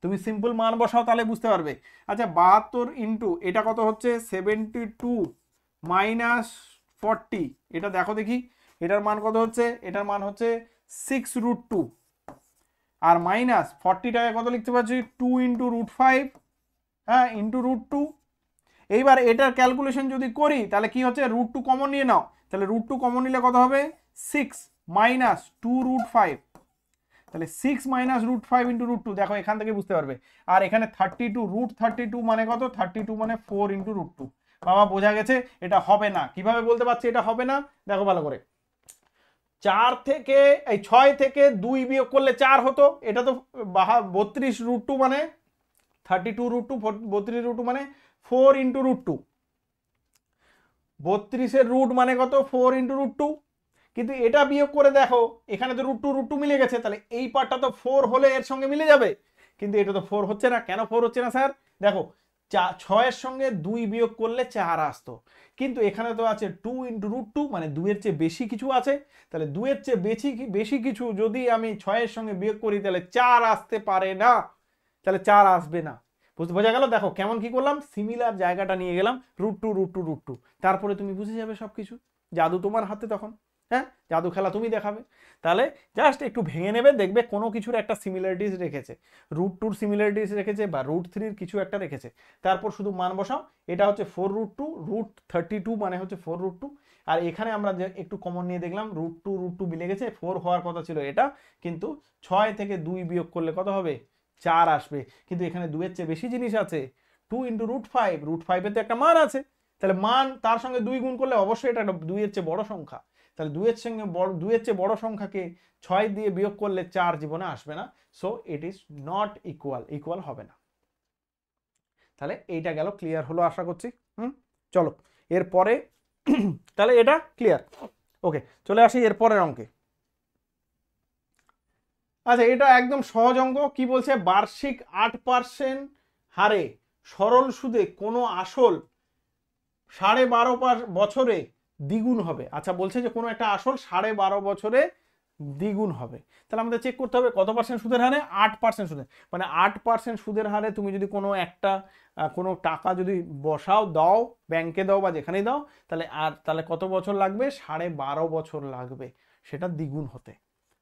[SPEAKER 1] তুমি সিম্পল মান বসাও, তাহলে বুঝতে পারবে। আচ্ছা, 72 ইন্টু এটা কত হচ্ছে? 72 মাইনাস 40, এটা দেখো দেখি এটার মান কত হচ্ছে? এটার মান হচ্ছে 6√2, আর মাইনাস 40টাকে কত লিখতে পারছি? 2 × √5, হ্যাঁ, ইন্টু √2। এইবার এটার ক্যালকুলেশন যদি করি তাহলে কি হচ্ছে? √2 কমন নিয়ে নাও, তাহলে √2 কমন নিলে কত হবে? 6 মাইনাস 2√5, তাহলে 6 মাইনাস √5 × √2, দেখো এখান থেকে বুঝতে পারবে। আর এখানে 32, √32 মানে কত? 32 মানে 4 × √2। বাবা, বোঝা গেছে এটা হবে না। কিভাবে বলতে পারছি এটা হবে না? দেখো ভালো করে, 4 থেকে এই 6 থেকে 2 বিয়োগ করলে 4 হতো, এটা তো 32 √2 মানে 32 √2, 32 √2 মানে 4 × √2। 32 এর রুট মানে কত? 4 × √2। কিন্তু এটা বিয়োগ করে দেখো, এখানে তো √2 মিলে গেছে, তাহলে এই পার্টটা তো 4 হলে এর সঙ্গে মিলে যাবে, কিন্তু এটা তো 4 হচ্ছে না। কেন 4 হচ্ছে না স্যার? দেখো, 6 এর সঙ্গে 2 বিয়োগ করলে 4 আসতো, কিন্তু এখানে তো আছে 2 × √2, মানে 2 এর চেয়ে বেশি কিছু আছে। তাহলে 2 এর চেয়ে বেশি কিছু যদি আমি 6 এর সঙ্গে বিয়োগ করি তাহলে 4 আসতে পারে না, তাহলে 4 আসবে না। বোঝা গেল? দেখো কেমন কি করলাম, সিমিলার জায়গাটা নিয়ে গেলাম, √2, তারপরে তুমি বুঝে যাবে সবকিছু। জাদু তোমার হাতে তখন। হ্যাঁ, জাদু খেলা তুমি দেখাবে। তাহলে জাস্ট একটু ভেঙে নেবে, দেখবে কোনো কিছুর একটা সিমিলারিটিস রেখেছে, √2 সিমিলারিটিস রেখেছে, বা √3 কিছু একটা রেখেছে, তারপর শুধু মান বসাও। এটা হচ্ছে 4√2, √32 মানে হচ্ছে 4√2, আর এখানে আমরা যে একটু কমন নিয়ে দেখলাম, √2 মিলে গেছে, 4 হওয়ার কথা ছিল এটা, কিন্তু 6 থেকে 2 বিয়োগ করলে কত হবে? 4 আসবে। কিন্তু এখানে 2 এর চেয়ে বেশি জিনিস আছে, 2 × √5, √5 এর তো একটা মান আছে, তাহলে মান তার সঙ্গে 2 গুণ করলে অবশ্যই এটা 2 এর চেয়ে বড় সংখ্যা। তাহলে 2 এর সঙ্গে 2 এর চেয়ে বড় সংখ্যাকে 6 দিয়ে বিয়োগ করলে 4 জীবনে আসবে না। So it is not equal হবে না। তাহলে এইটা গেল, ক্লিয়ার হলো আশা করছি। চলো এরপরে, তাহলে এটা ক্লিয়ার। ওকে, চলে আসি এরপরের অঙ্কে। আচ্ছা, এটা একদম সহজ অঙ্ক। কি বলছে? বার্ষিক 8% হারে সরল সুদে কোনো আসল 12.5 বছরে দ্বিগুণ হবে। আচ্ছা, বলছে যে কোনো একটা আসল 12.5 বছরে দ্বিগুণ হবে। তাহলে আমাদের চেক করতে হবে কত পার্সেন্ট সুদের হারে, 8% সুদের, মানে 8% সুদের হারে তুমি যদি কোনো একটা কোনো টাকা যদি বসাও, দাও ব্যাংকে দাও বা যেখানেই দাও, তাহলে কত বছর লাগবে, 12.5 বছর লাগবে সেটা দ্বিগুণ হতে।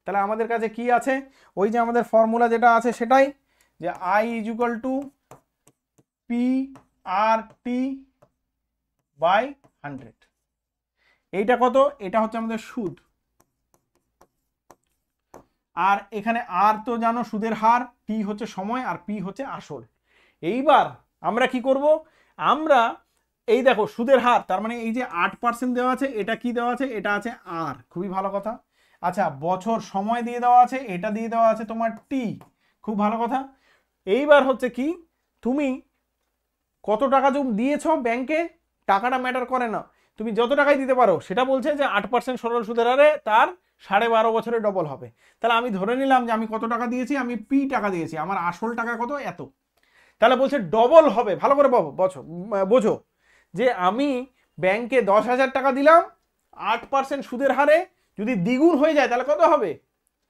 [SPEAKER 1] তাহলে আমাদের কাছে কি আছে, ওই যে আমাদের ফর্মুলা যেটা আছে সেটাই, যে I = PRT/100। এইটা কত, এটা হচ্ছে আমাদের সুদ, আর এখানে আর তো জানো সুদের হার, টি হচ্ছে সময়, আর পি হচ্ছে আসল। এইবার আমরা কি করব, আমরা এই দেখো সুদের হার, তার মানে এই যে 8% দেওয়া আছে, এটা কি দেওয়া আছে, এটা আছে আর, খুবই ভালো কথা। আচ্ছা বছর সময় দিয়ে দেওয়া আছে, এটা দিয়ে দেওয়া আছে তোমার টি, খুব ভালো কথা। এইবার হচ্ছে কি, তুমি কত টাকা দিয়েছো ব্যাংকে, টাকাটা ম্যাটার করে না, তুমি যত টাকাই দিতে পারো, সেটা বলছে যে 8% সরল সুদের হারে তার 12.5 বছরে ডবল হবে। তাহলে আমি ধরে নিলাম যে আমি কত টাকা দিয়েছি, আমি পি টাকা দিয়েছি, আমার আসল টাকা কত, এত। তাহলে বলছে ডবল হবে, ভালো করে বোঝো যে আমি ব্যাংকে 10,000 টাকা দিলাম 8% সুদের হারে, যদি দ্বিগুণ হয়ে যায় তাহলে কত হবে,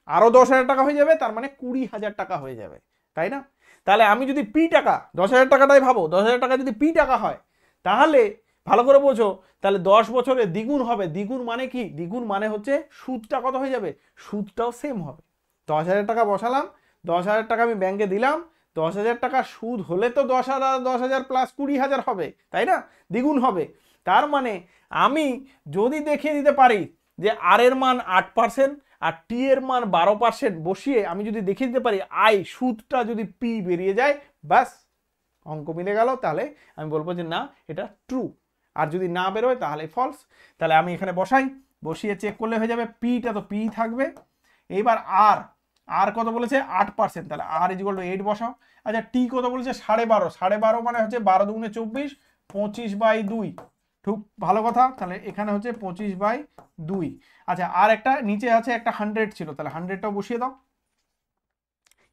[SPEAKER 1] আরো 10,000 টাকা হয়ে যাবে, তার মানে 20,000 টাকা হয়ে যাবে, তাই না? তাহলে আমি যদি পি টাকা, 10,000 টাকাটাই ভাবো, 10,000 টাকা যদি পি টাকা হয়, তাহলে ভালো করে বোঝো, তাহলে 10 বছরে দ্বিগুণ হবে। দ্বিগুণ মানে কি, দ্বিগুণ মানে হচ্ছে সুদটা কত হয়ে যাবে, সুদটাও সেম হবে। 10,000 টাকা বসালাম, 10,000 টাকা আমি ব্যাংকে দিলাম, 10,000 টাকা সুদ হলে তো 10,000 প্লাস 20,000 হবে, তাই না, দ্বিগুণ হবে। তার মানে আমি যদি দেখিয়ে দিতে পারি যে আর এর মান 8% আর টি এর মান 12% বসিয়ে আমি যদি দেখিয়ে দিতে পারি আই সুদটা যদি পি বেরিয়ে যায়, ব্যাস অঙ্ক মিলে গেল, তাহলে আমি বলবো যে না এটা ট্রু। আর যদি না বেরোয় তাহলে ফলস। তাহলে আমি এখানে বসিয়ে চেক করলে হয়ে যাবে, পিটা তো পি থাকবে। এইবার আর কত বলেছে, 8%, তাহলে আর = 8 বসাও। আচ্ছা টি কত বলেছে, 12.5, 12.5 মানে হচ্ছে 12 দুগুণে 24, 25/2, খুব ভালো কথা। তাহলে এখানে হচ্ছে 25/2। আচ্ছা আর একটা নিচে আছে একটা 100 ছিল, তাহলে 100টাও বসিয়ে দাও,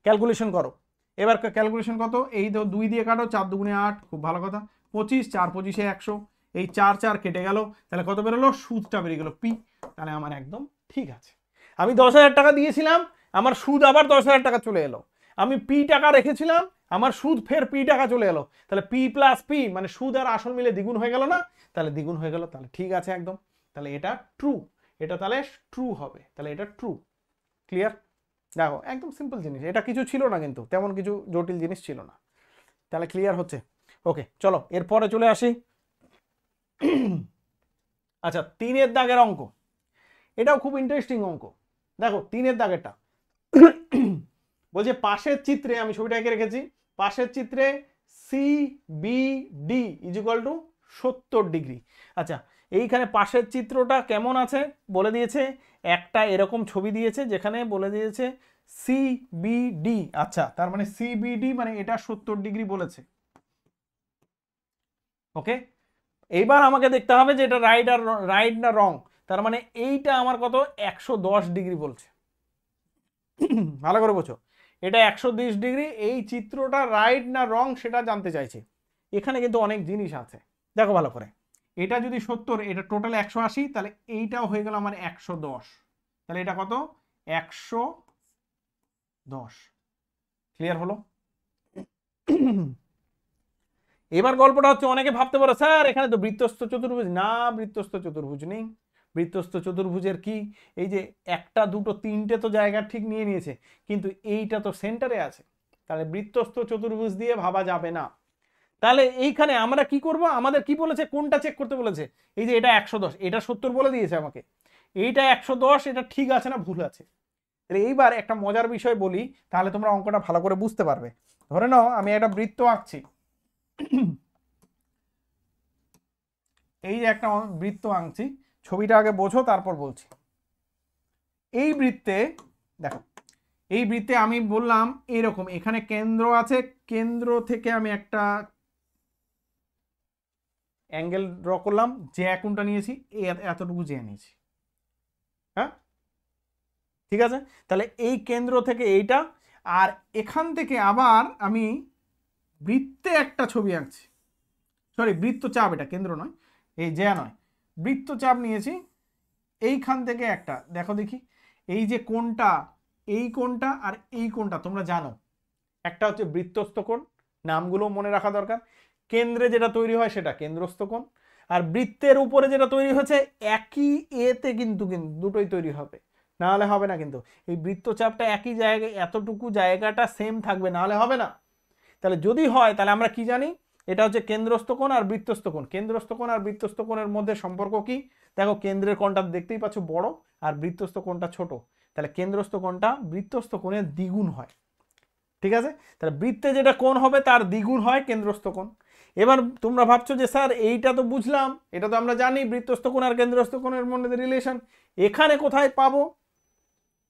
[SPEAKER 1] ক্যালকুলেশন করো। এবার ক্যালকুলেশন কত, এই তো 2 দিয়ে কাটো, 4 দুগুণে 8, খুব ভালো কথা, 25, 4 25 100, এই 4 কেটে গেল, তাহলে কত বেরোলো, সুদটা বেরিয়ে গেল পি। তাহলে আমার একদম ঠিক আছে। আমি 10,000 টাকা দিয়েছিলাম, আমার সুদ আবার 10,000 টাকা চলে এলো। আমি পি টাকা রেখেছিলাম, আমার সুদ ফের পি টাকা চলে এলো। তাহলে পি প্লাস পি মানে সুদ আর আসল মিলে দ্বিগুণ হয়ে গেল না, তাহলে দ্বিগুণ হয়ে গেল, তাহলে ঠিক আছে একদম। তাহলে এটা ট্রু, এটা তাহলে ট্রু হবে, তাহলে এটা ট্রু। ক্লিয়ার? দেখো একদম সিম্পল জিনিস, এটা কিছু ছিল না, কিন্তু তেমন কিছু জটিল জিনিস ছিল না। তাহলে ক্লিয়ার হচ্ছে? ওকে চলো এরপরে চলে আসি। আচ্ছা 3-এর দাগের অঙ্ক, এটাও খুব ইন্টারেস্টিং অঙ্ক। দেখো 3-এর দাগেরটা বলছে পাশের চিত্রে, আমি ছবিটা এঁকে রেখেছি, পাশের চিত্রে CBD = 70 ডিগ্রি। আচ্ছা এইখানে পাশের চিত্রটা কেমন আছে বলে দিয়েছে, একটা এরকম ছবি দিয়েছে যেখানে বলে দিয়েছে CBD। আচ্ছা তার মানে CBD মানে এটা 70 ডিগ্রি বলেছে। ওকে এইবার আমাকে দেখতে হবে যে এটা রাইট না রং। তার মানে এইটা আমার কত, 110 ডিগ্রি বলছে। ভালো করে বোঝো, এটা 120 ডিগ্রি। এই চিত্রটা রাইট না রং সেটা জানতে চাইছে। এখানে কিন্তু অনেক জিনিস আছে, দেখো ভালো করে। এটা যদি 70, এটা টোটাল 180, তাহলে এইটাও হয়ে গেল আমার 110, তাহলে এটা কত, 110। ক্লিয়ার হলো? এবার গল্পটা হচ্ছে, অনেকে ভাবতে পারো স্যার এখানে তো বৃত্তস্থ চতুর্ভুজ, না বৃত্তস্থ চতুর্ভুজ নেই। বৃত্তস্থ চতুর্ভুজের কি, এই যে একটা দুটো তিনটে তো জায়গা ঠিক নিয়ে নিয়েছে, কিন্তু এইটা তো সেন্টারে আছে, তাহলে বৃত্তস্থ চতুর্ভুজ দিয়ে ভাবা যাবে না। তাহলে এইখানে আমরা কি করব, আমাদের কি বলেছে, কোনটা চেক করতে বলেছে, এই যে এটা 110, এটা 70 বলে দিয়েছে আমাকে, এইটা 110, এটা ঠিক আছে না ভুল আছে। তাহলে এইবার একটা মজার বিষয় বলি, তাহলে তোমরা অঙ্কটা ভালো করে বুঝতে পারবে। ধরে নাও আমি একটা বৃত্ত আঁকছি, এই যে একটা বৃত্ত আঁকছি, ছবিটা আগে বোঝো তারপর বলছি। এই বৃত্তে দেখো, এই বৃত্তে আমি বললাম এরকম, এখানে কেন্দ্র আছে, কেন্দ্র থেকে আমি একটা অ্যাঙ্গেল ড্র করলাম, যে কোণটা নিয়েছি এতটুকু যে নিয়েছি, হ্যাঁ ঠিক আছে। তাহলে এই কেন্দ্র থেকে এইটা, আর এখান থেকে আবার আমি বৃত্তে একটা ছবি আঁকছি, সরি বৃত্তচাপ, এটা কেন্দ্র নয়, এই জ্যা নয়, বৃত্তচাপ নিয়েছি। এইখান থেকে একটা দেখো দেখি, এই যে কোণটা, এই কোণটা আর এই কোণটা তোমরা জানো, একটা হচ্ছে বৃত্তস্থ কোণ, নামগুলো মনে রাখা দরকার। কেন্দ্রে যেটা তৈরি হয় সেটা কেন্দ্রস্থ কোণ, আর বৃত্তের উপরে যেটা তৈরি হচ্ছে একই এতে কিন্তু দুটোই তৈরি হবে, না হলে হবে না। কিন্তু এই বৃত্তচাপটা একই জায়গায়, এতটুকু জায়গাটা সেম থাকবে, না হলে হবে না। তাহলে যদি হয় তাহলে আমরা কি জানি, এটা হচ্ছে কেন্দ্রস্থ কোণ আর বৃত্তস্থ কোণ। কেন্দ্রস্থ কোণ আর বৃত্তস্থ কোণের মধ্যে সম্পর্ক কি? দেখো কেন্দ্রের কোণটা দেখতেই পাচ্ছ বড়, আর বৃত্তস্থ কোণটা ছোট, তাহলে কেন্দ্রস্থ কোণটা বৃত্তস্থ কোণের দ্বিগুণ হয়। ঠিক আছে, তাহলে বৃত্তে যেটা কোণ হবে তার দ্বিগুণ হয় কেন্দ্রস্থ কোণ। এবার তোমরা ভাবছো যে স্যার এইটা তো বুঝলাম, এটা তো আমরা জানি বৃত্তস্থ কোণ আর কেন্দ্রস্থ কোণের মধ্যে রিলেশন, এখানে কোথায় পাবো?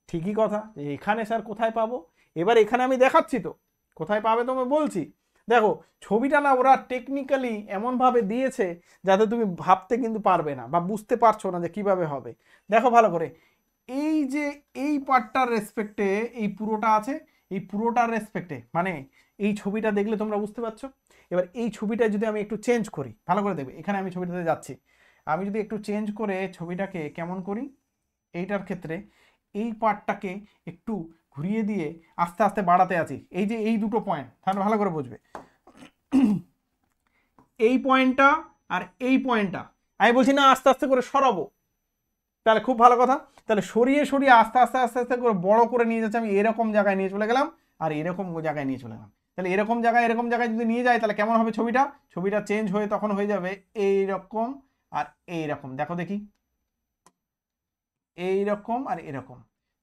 [SPEAKER 1] ঠিকই কথা, এখানে স্যার কোথায় পাবো? এবার এখানে আমি দেখাচ্ছি তো কোথায় পাবে, তোমায় বলছি। দেখো ছবিটা না ওরা টেকনিক্যালি এমনভাবে দিয়েছে যাতে তুমি ভাবতে কিন্তু পারবে না বা বুঝতে পারছো না যে কিভাবে হবে। দেখো ভালো করে, এই যে এই পার্টটার রেসপেক্টে এই পুরোটা আছে, এই পুরোটার রেসপেক্টে, মানে এই ছবিটা দেখলে তোমরা বুঝতে পারছো। এবার এই ছবিটা যদি আমি একটু চেঞ্জ করি, ভালো করে দেখবে, এখানে আমি ছবিটাতে যাচ্ছি, আমি যদি একটু চেঞ্জ করে ছবিটাকে কেমন করি, এইটার ক্ষেত্রে এই পার্টটাকে একটু ঘুরিয়ে দিয়ে আস্তে আস্তে বাড়াতে আছি, এই যে এই দুটো পয়েন্ট, তাহলে ভালো করে বুঝবে। এই পয়েন্টটা আর এই পয়েন্টটা আমি বলছি না আস্তে আস্তে করে সরাবো, তাহলে খুব ভালো কথা। তাহলে সরিয়ে সরিয়ে আস্তে আস্তে আস্তে আস্তে করে বড় করে নিয়ে যাচ্ছে, আমি এরকম জায়গায় নিয়ে চলে গেলাম আর এরকম জায়গায় নিয়ে চলে গেলাম। তাহলে এরকম জায়গায় যদি নিয়ে যায় তাহলে কেমন হবে ছবিটা? ছবিটা চেঞ্জ হয়ে তখন হয়ে যাবে এইরকম আর এইরকম। দেখো দেখি, এইরকম আর এরকম,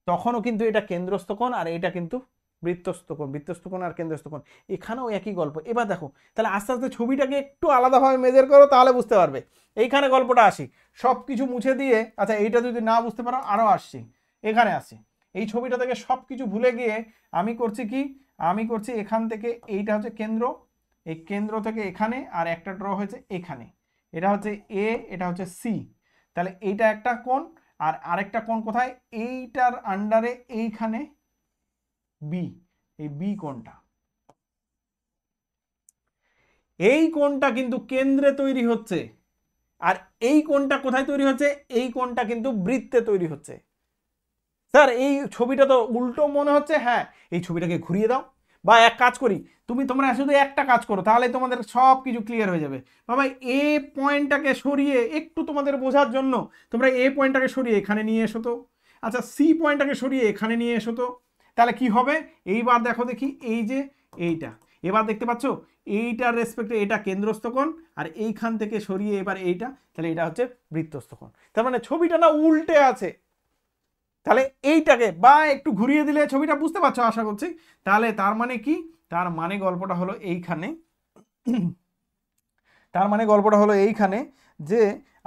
[SPEAKER 1] তখনও কিন্তু এটা কেন্দ্রস্থ কোণ আর এটা কিন্তু বৃত্তস্থ কোণ, বৃত্তস্থ কোণ আর কেন্দ্রস্থ কোণ, এখানেও একই গল্প। এবার দেখো তাহলে আস্তে আস্তে ছবিটাকে একটু আলাদাভাবে মেজার করো, তাহলে বুঝতে পারবে। এইখানে গল্পটা আসি, সব কিছু মুছে দিয়ে, আচ্ছা এইটা যদি না বুঝতে পারো আরও আসছি, এখানে আসছি, এই ছবিটা থেকে সব কিছু ভুলে গিয়ে আমি করছি কি, আমি করছি এখান থেকে, এইটা হচ্ছে কেন্দ্র, এই কেন্দ্র থেকে এখানে আর একটা ড্র হয়েছে এখানে, এটা হচ্ছে এ, এটা হচ্ছে সি, তাহলে এইটা একটা কোণ, আর আরেকটা কোণ কোথায়, এইটার আন্ডারে এইখানে বি, এই বি কোণটা, এই কোণটা কিন্তু কেন্দ্রে তৈরি হচ্ছে, আর এই কোণটা কোথায় তৈরি হচ্ছে, এই কোণটা কিন্তু বৃত্তে তৈরি হচ্ছে। স্যার এই ছবিটা তো উল্টো মনে হচ্ছে, হ্যাঁ এই ছবিটাকে ঘুরিয়ে দাও, বা এক কাজ করি, তোমরা শুধু একটা কাজ করো, তাহলে তোমাদের সব কিছু ক্লিয়ার হয়ে যাবে। বাবা এ পয়েন্টটাকে সরিয়ে একটু তোমাদের বোঝার জন্য তোমরা এ পয়েন্টটাকে সরিয়ে এখানে নিয়ে এসো তো, আচ্ছা সি পয়েন্টটাকে সরিয়ে এখানে নিয়ে এসো তো, তাহলে কি হবে? এইবার দেখো দেখি, এই যে এইটা, এবার দেখতে পাচ্ছ এইটার রেসপেক্টে এটা কেন্দ্রস্থ কোণ, আর এইখান থেকে সরিয়ে এবার এইটা, তাহলে এটা হচ্ছে বৃত্তস্থ কোণ। তার মানে ছবিটা না উল্টে আছে, তাহলে এইটাকে বা একটু ঘুরিয়ে দিলে ছবিটা বুঝতে পারছো আশা করছি। তাহলে তার মানে কি, তার মানে গল্পটা হলো এইখানে, তার মানে গল্পটা হলো এইখানে যে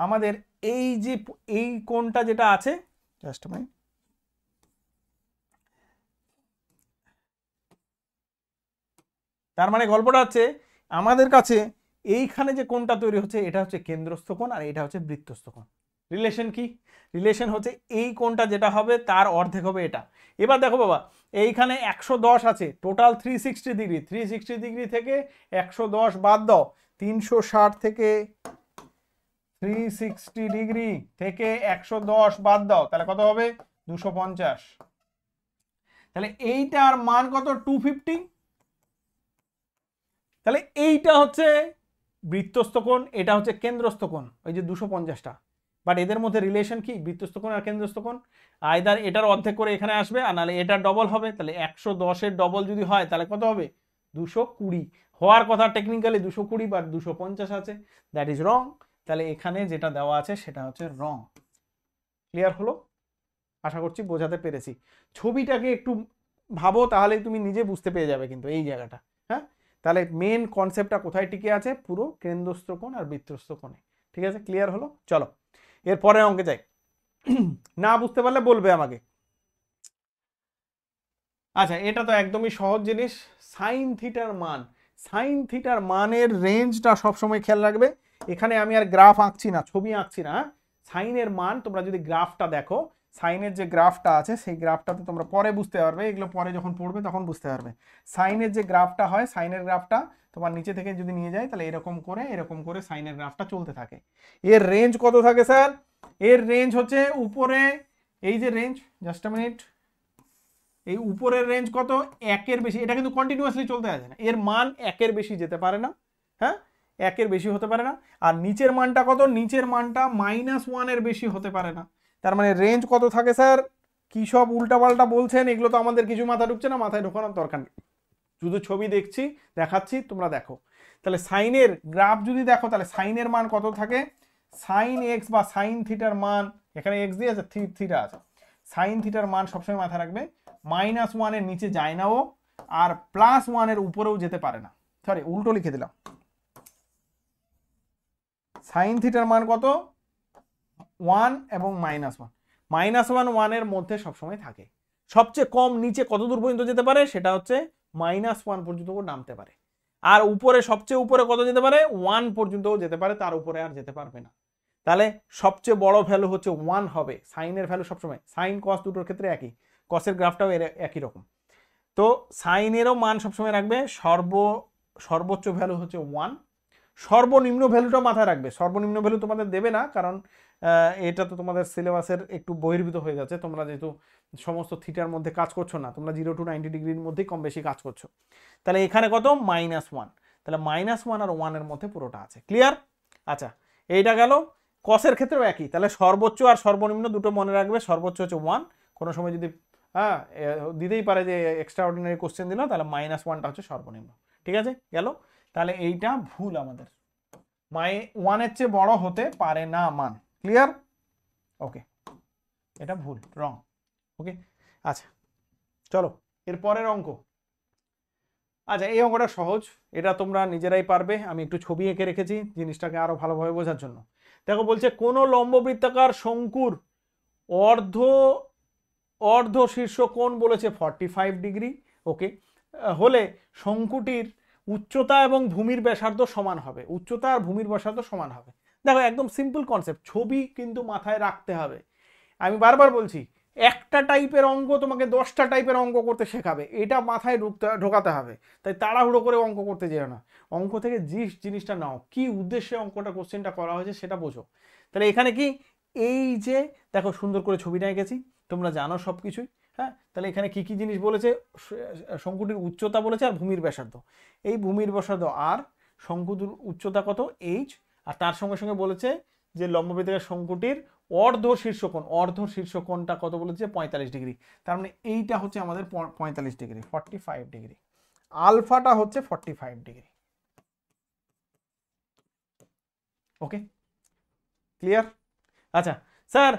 [SPEAKER 1] আমাদের এই যে এই কোণটা যেটা আছে, জাস্ট মিনিট, তার মানে গল্পটা হচ্ছে আমাদের কাছে এইখানে যে কোণটা তৈরি হচ্ছে এটা হচ্ছে কেন্দ্রস্থ কোণ আর এটা হচ্ছে বৃত্তস্থ কোণ। রিলেশন কি? রিলেশন হচ্ছে এই কোণটা যেটা হবে তার অর্ধেক হবে এটা। এবার দেখো বাবা, এইখানে 110 আছে, টোটাল 360 ডিগ্রি, 360 ডিগ্রি থেকে 110 বাদ দাও, 360 থেকে 360 ডিগ্রি থেকে 110 বাদ দাও, তাহলে কত হবে? 250। তাহলে এইটার মান কত? 250। তাহলে এইটা হচ্ছে বৃত্তস্থ কোণ, এটা হচ্ছে কেন্দ্রস্থ কোণ, ওই যে 250টা। বাট এদের মধ্যে রিলেশন কি? বৃত্তস্থ কোণ আর কেন্দ্রস্থ কোণ, আইদার এটার অর্ধেক করে এখানে আসবে আর নাহলে এটার ডবল হবে। তাহলে 110-এর ডবল যদি হয় তাহলে কত হবে? 220 হওয়ার কথা, টেকনিক্যালি 220 বা 250 আছে, দ্যাট ইজ রং। তাহলে এখানে যেটা দেওয়া আছে সেটা হচ্ছে রং। ক্লিয়ার হলো? আশা করছি বোঝাতে পেরেছি। ছবিটাকে একটু ভাবো, তাহলেই তুমি নিজে বুঝতে পেরে যাবে কিন্তু এই জায়গাটা। হ্যাঁ, তাহলে মেন কনসেপ্টটা কোথায় টিকে আছে? পুরো কেন্দ্রস্থ কোণ আর বৃত্তস্থ কোণে। ঠিক আছে, ক্লিয়ার হলো? চলো এর পরের অঙ্কে যাই। না বুঝতে পারলে বলবে আমাকে। আচ্ছা এটা তো একদমই সহজ জিনিস, সাইন থিটার মান। সাইন থিটার মানের রেঞ্জটা সবসময় খেয়াল রাখবে। এখানে আমি আর গ্রাফ আঁকছি না, ছবি আঁকছি না। সাইনের মান তোমরা যদি গ্রাফটা দেখো, সাইনের যে গ্রাফটা আছে সেই গ্রাফটাতে তোমরা পরে বুঝতে পারবে, এগুলো পরে যখন পড়বে তখন বুঝতে পারবে। সাইনের যে গ্রাফটা হয়, সাইনের গ্রাফটা তোমার নিচে থেকে যদি নিয়ে যায় তাহলে এরকম করে সাইনের গ্রাফটা চলতে থাকে। এর রেঞ্জ কত থাকে স্যার? এর রেঞ্জ হচ্ছে উপরে এই যে রেঞ্জ, জাস্ট আ মিনিট, এই উপরের রেঞ্জ কত, 1-এর বেশি, এটা কিন্তু কন্টিনিউয়াসলি চলতে আছে না, এর মান 1-এর বেশি যেতে পারে না, হ্যাঁ 1-এর বেশি হতে পারে না। আর নিচের মানটা কত, নিচের মানটা -1-এর বেশি হতে পারে না। তার মানে রেঞ্জ কত থাকে স্যার, কি সব উল্টাপাল্টা বলছেন, এগুলো তো আমাদের কিছু মাথা ঢুকছে না, মাথায় ঢোকানোর দরকার নেই, শুধু ছবি দেখাচ্ছি, তোমরা দেখো। তাহলে সাইনের গ্রাফ যদি দেখো, তাহলে সাইনের মান কত থাকে, সাইন এক্স বা সাইন থিটার মান, এখানে এক্স দিয়ে আছে, থিটা আছে, সাইন থিটার মান সবসময় মাথায় রাখবে -1-এর নিচে যায় না ও, আর +1-এর উপরেও যেতে পারে না, সরি উল্টো লিখে দিলাম। সাইন থিটার মান কত, 1 এবং -1, -1 এর মধ্যে সবসময় থাকে। সবচেয়ে কম নিচে কত দূর পর্যন্ত যেতে পারে, সেটা হচ্ছে -1 পর্যন্ত নামতে পারে। আর উপরে সবচেয়ে উপরে কত যেতে পারে, 1 পর্যন্তও যেতে পারে, তার উপরে আর যেতে পারবে না। তাহলে সবচেয়ে বড় ভ্যালু হচ্ছে 1 হবে, সাইনের ভ্যালু সবসময়, সাইন কস দুটোর ক্ষেত্রে একই, কসের গ্রাফটাও একই রকম। তো সাইনেরও মান সবসময় রাখবে, সর্বোচ্চ ভ্যালু হচ্ছে 1, সর্বনিম্ন ভ্যালুটা মাথায় রাখবে। সর্বনিম্ন ভ্যালু তোমাদের দেবে না, কারণ এটা তো তোমাদের সিলেবাসের একটু বহির্ভূত হয়ে যাচ্ছে, তোমরা যেহেতু সমস্ত থিটার মধ্যে কাজ করছো না, তোমরা 0 to 90 ডিগ্রির মধ্যেই কম বেশি কাজ করছো। তাহলে এখানে কত, -1, তাহলে -1 আর 1 এর মধ্যে পুরোটা আছে, ক্লিয়ার? আচ্ছা, এইটা গেল। কসের ক্ষেত্রেও একই, তাহলে সর্বোচ্চ আর সর্বনিম্ন দুটো মনে রাখবে, সর্বোচ্চ হচ্ছে 1, কোনো সময় যদি দিতেই পারে যে এক্সট্রা অর্ডিনারি কোশ্চেন দিল, তাহলে -1টা হচ্ছে সর্বনিম্ন, ঠিক আছে গেল। তাহলে এইটা ভুল আমাদের, 1-এর চেয়ে বড় হতে পারে না মান, ক্লিয়ার? ওকে, এটা ভুল, রং। ওকে, আচ্ছা চলো এর পরের অঙ্ক। আচ্ছা, এই অঙ্কটা সহজ, এটা তোমরা নিজেরাই পারবে, আমি একটু ছবি এঁকে রেখেছি জিনিসটাকে আরো ভালোভাবে বোঝার জন্য। দেখো বলছে কোন লম্ববৃত্তাকার শঙ্কুর অর্ধ শীর্ষ কোণ বলেছে 45 ডিগ্রি, ওকে, হলে শঙ্কুটির উচ্চতা এবং ভূমির ব্যাসার্ধ সমান হবে, উচ্চতা আর ভূমির ব্যাসার্ধ সমান হবে। দেখো একদম সিম্পল কনসেপ্ট, ছবি কিন্তু মাথায় রাখতে হবে। আমি বারবার বলছি, একটা টাইপের অঙ্ক তোমাকে 10টা টাইপের অঙ্ক করতে শেখাবে, এটা মাথায় ঢোকাতে হবে। তাই তাড়াহুড়ো করে অঙ্ক করতে যেও না, অঙ্ক থেকে জিনিসটা নাও, কি উদ্দেশ্যে অঙ্কটা কোশ্চেনটা করা হয়েছে সেটা বোঝো। তাহলে এখানে কি, এই যে দেখো সুন্দর করে ছবিটা এঁকেছি, তোমরা জানো সব কিছুই, হ্যাঁ। তাহলে এখানে কি কি জিনিস বলেছে, শঙ্কুটির উচ্চতা বলেছে আর ভূমির ব্যাসার্ধ, এই ভূমির ব্যাসার্ধ আর শঙ্কুটির উচ্চতা কত h, আর তার সঙ্গে সঙ্গে বলেছে যে লম্ববৃত্তাকার শঙ্কুটির অর্ধ শীর্ষকোণটা কত বলেছে, 45 ডিগ্রি। তার মানে এইটা হচ্ছে আমাদের 45 ডিগ্রি, 45 ডিগ্রি, আলফাটা হচ্ছে 45 ডিগ্রি। Okay, clear? আচ্ছা sir,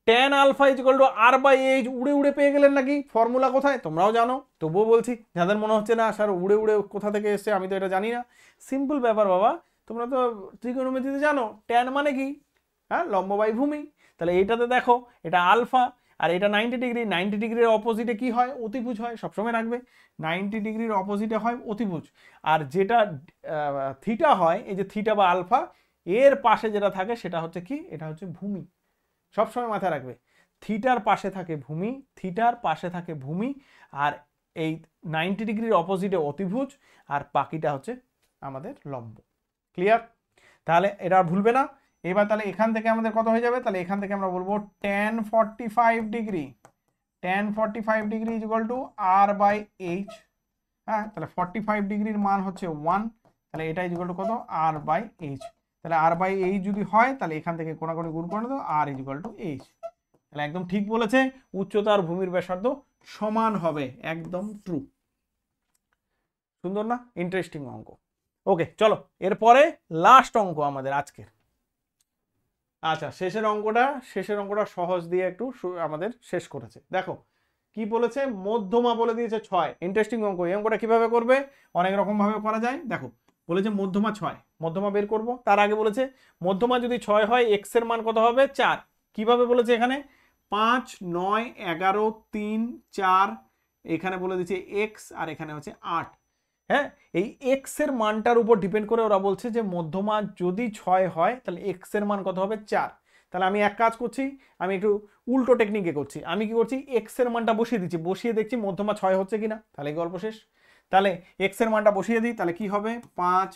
[SPEAKER 1] tan alpha equal to r/h উড়ে উড়ে পেয়ে গেলেন নাকি, ফর্মুলা কোথায় তোমরাও জানো, তবুও বলছি যাদের মনে হচ্ছে না স্যার উড়ে উড়ে কোথা থেকে এসছে আমি তো এটা জানি না, সিম্পল ব্যাপার বাবা, তোমরা তো ত্রিকোণমিতিতে জানো tan মানে কি, হ্যাঁ লম্ব বাই ভূমি। তাহলে এইটাতে দেখো এটা আলফা, আর এটা 90 ডিগ্রি, 90 ডিগ্রির অপোজিটে কি হয়, অতিভুজ হয়, সবসময় রাখবে 90 ডিগ্রির অপোজিটে হয় অতিভুজ। আর যেটা থিটা হয়, এই যে থিটা বা আলফা, এর পাশে যেটা থাকে সেটা হচ্ছে কি, এটা হচ্ছে ভূমি, সবসময় মাথায় রাখবে, থিটার পাশে থাকে ভূমি, থিটার পাশে থাকে ভূমি, আর এই 90 ডিগ্রির অপোজিটে অতিভুজ, আর বাকিটা হচ্ছে আমাদের লম্ব, ক্লিয়ার? তাহলে এটা ভুলবে না। এবার তাহলে এখান থেকে আমাদের কত হয়ে যাবে, তাহলে এখান থেকে আমরা বলবো tan 45 degree, tan 45 degree is equal to r/h, হ্যাঁ। তাহলে 45 ডিগ্রির মান হচ্ছে 1, তাহলে এটা ইজ ইকুয়াল টু কত, r/h। তাহলে r/h যদি হয়, তাহলে এখান থেকে কোণাকুণি গুণ করে দাও, r is equal to h। তাহলে একদম ঠিক বলেছে, উচ্চতা আর ভূমির ব্যাসার্ধ সমান হবে, একদম ট্রু। সুন্দর না, ইন্টারেস্টিং অঙ্ক। ওকে চলো এরপরে লাস্ট অঙ্ক আমাদের আজকের। আচ্ছা, শেষের অঙ্কটা সহজ দিয়ে একটু আমাদের শেষ করেছে। দেখো কি বলেছে, মধ্যমা বলে দিয়েছে 6, ইন্টারেস্টিং অঙ্ক। এই অঙ্কটা কিভাবে করবে, অনেক রকম ভাবে করা যায়। দেখো বলেছে মধ্যমা 6, মধ্যমা বের করব, তার আগে বলেছে মধ্যমা যদি 6 হয় এক্স এর মান কত হবে, 4। কিভাবে বলেছে এখানে, 5, 9, 11, 3, 4, এখানে বলে দিচ্ছে এক্স, আর এখানে হচ্ছে 8, হ্যাঁ। এই এক্স এর মানটার উপর ডিপেন্ড করে ওরা বলছে যে মধ্যমা যদি 6 হয় তাহলে এক্স এর মান কত হবে, 4। তাহলে আমি এক কাজ করছি, আমি একটু উল্টো টেকনিকে করছি, আমি কি করছি, এক্স এর মানটা বসিয়ে দিচ্ছি, বসিয়ে দেখছি মধ্যমা 6 হচ্ছে কিনা, তাহলে গল্প শেষ। তাহলে এক্স এর মানটা বসিয়ে দিই, তাহলে কি হবে, 5,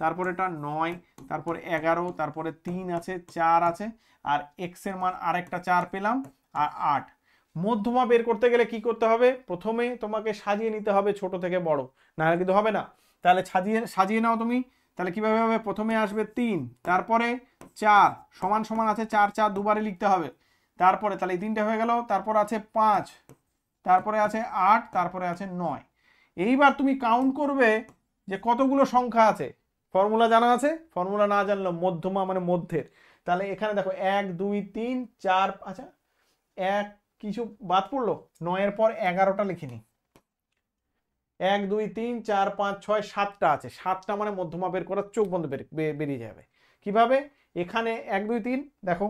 [SPEAKER 1] তারপরে এটা 9, তারপরে 11, তারপরে 3 আছে, 4 আছে, আর এক্স এর মান আরেকটা 4 পেলাম, আর 8। মধ্যমা বের করতে গেলে কি করতে হবে? প্রথমে তোমাকে সাজিয়ে নিতে হবে ছোট থেকে বড়, না হলে কিন্তু হবে না। তাহলে সাজিয়ে সাজিয়ে নাও তুমি। তাহলে কিভাবে হবে? প্রথমে আসবে 3, তারপরে 4 সমান সমান আছে 4 4 দুবারে লিখতে হবে। তারপরে তাহলে এই 3টা হয়ে গেল, তারপর আছে 5, তারপরে আছে 8, তারপরে আছে 9। এইবার তুমি কাউন্ট করবে যে কতগুলো সংখ্যা আছে। ফর্মুলা জানা আছে? ফর্মুলা না জানলেও মধ্যমা মানে মধ্যের। তাহলে এখানে দেখো 1 2 3 4, আচ্ছা এক কিছু বাদ পড়লো, 9 এর পর 11টা লিখিনি। 1 2 3 4 5 6 7টা আছে, 7টা মানে মধ্যমা বের করার চোখ বন্ধ বেরিয়ে যাবে। কিভাবে? এখানে 1 2 3 দেখো,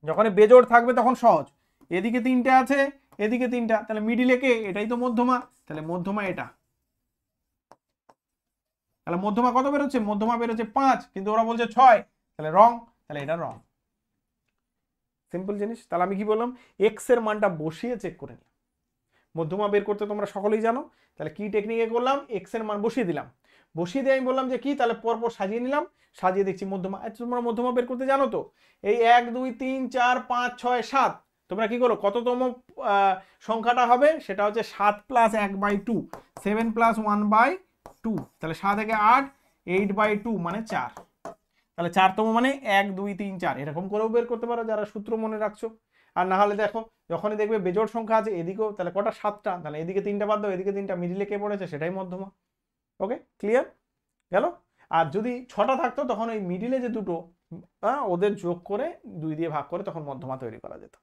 [SPEAKER 1] যখন বেজোড় থাকবে তখন সহজ। এদিকে 3টে আছে, এদিকে 3টা, তাহলে মিডিলে কে? এটাই তো মধ্যমা। তাহলে মধ্যমা এটা। তাহলে মধ্যমা কত বেরোচ্ছে? মধ্যমা বেরোচ্ছে 5, কিন্তু ওরা বলছে 6, তাহলে রং। তাহলে এটা রং। সিম্পল জিনিস। তাহলে আমি কি বললাম? এক্স এর মানটা বসিয়ে চেক করে নিলাম। মধ্যমা বের করতে তোমরা সকলেই জানো। তাহলে কি টেকনিকে করলাম? এক্স এর মান বসিয়ে দিলাম। বসিয়ে দিয়ে আমি বললাম যে কি, তাহলে পরপর সাজিয়ে নিলাম, সাজিয়ে দেখছি মধ্যমা। তোমরা মধ্যমা বের করতে জানো তো? এই 1 2 3 4 5 6 7, তোমরা কি করো? কততম সংখ্যাটা হবে? সেটা হচ্ছে 7 প্লাস 1/2, 7 প্লাস 1/2। তাহলে 7 থেকে 8, 8/2 মানে 4। তাহলে 4তম মানে 1 2 3 4, এরকম করেও বের করতে পারো যারা সূত্র মনে রাখছো। আর না হলে দেখো, যখনই দেখবে বেজোড় সংখ্যা আছে এদিকেও, তাহলে কটা? 7টা, তাহলে এদিকে 3টা বাদ দাও, এদিকে 3টা, মিডিলে কে পড়েছে সেটাই মধ্যমা। ওকে, ক্লিয়ার গেল? আর যদি 6টা থাকতো তখন ওই মিডিলে যে দুটো ওদের যোগ করে 2 দিয়ে ভাগ করে তখন মধ্যমা তৈরি করা যেত।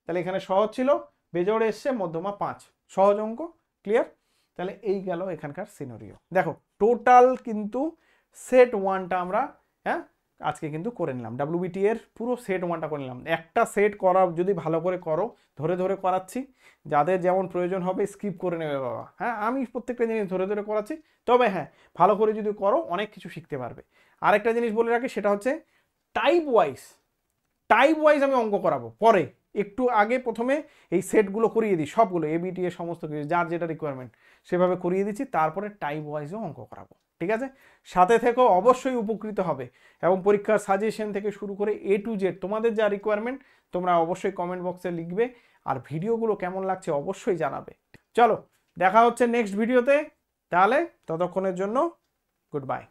[SPEAKER 1] তাহলে এখানে সহজ ছিল, বেজোড় এসছে, মধ্যমা 5, সহজ অঙ্ক। ক্লিয়ার? তাহলে এই গেল এখানকার সিনারিও। দেখো টোটাল কিন্তু সেট 1টা আমরা আজকে কিন্তু করে নিলাম। WBT এর পুরো সেট 1টা করে নিলাম। একটা সেট করা যদি ভালো করে করো, ধরে ধরে করাচ্ছি, যাদের যেমন প্রয়োজন হবে স্কিপ করে নেবে বাবা। আমি প্রত্যেকটা জিনিস ধরে ধরে করাচ্ছি। তবে ভালো করে যদি করো অনেক কিছু শিখতে পারবে। আরেকটা জিনিস বলে রাখি, সেটা হচ্ছে টাইপ ওয়াইজ আমি অঙ্ক করাবো পরে। একটু আগে প্রথমে এই সেটগুলো করিয়ে দিই, সবগুলো ABT এর সমস্ত কিছু যার যেটা রিকোয়ারমেন্ট সেভাবে করিয়ে দিচ্ছি, তারপরে টাইপ ওয়াইজও অঙ্ক করাবো। ঠিক আছে? সাথে থেকেও, অবশ্যই উপকৃত হবে। এবং পরীক্ষার সাজেশন থেকে শুরু করে A to Z তোমাদের যা রিকোয়ারমেন্ট তোমরা অবশ্যই কমেন্ট বক্সে লিখবে। আর ভিডিওগুলো কেমন লাগছে অবশ্যই জানাবে। চলো দেখা হচ্ছে নেক্সট ভিডিওতে। তাহলে ততক্ষণের জন্য গুড বাই।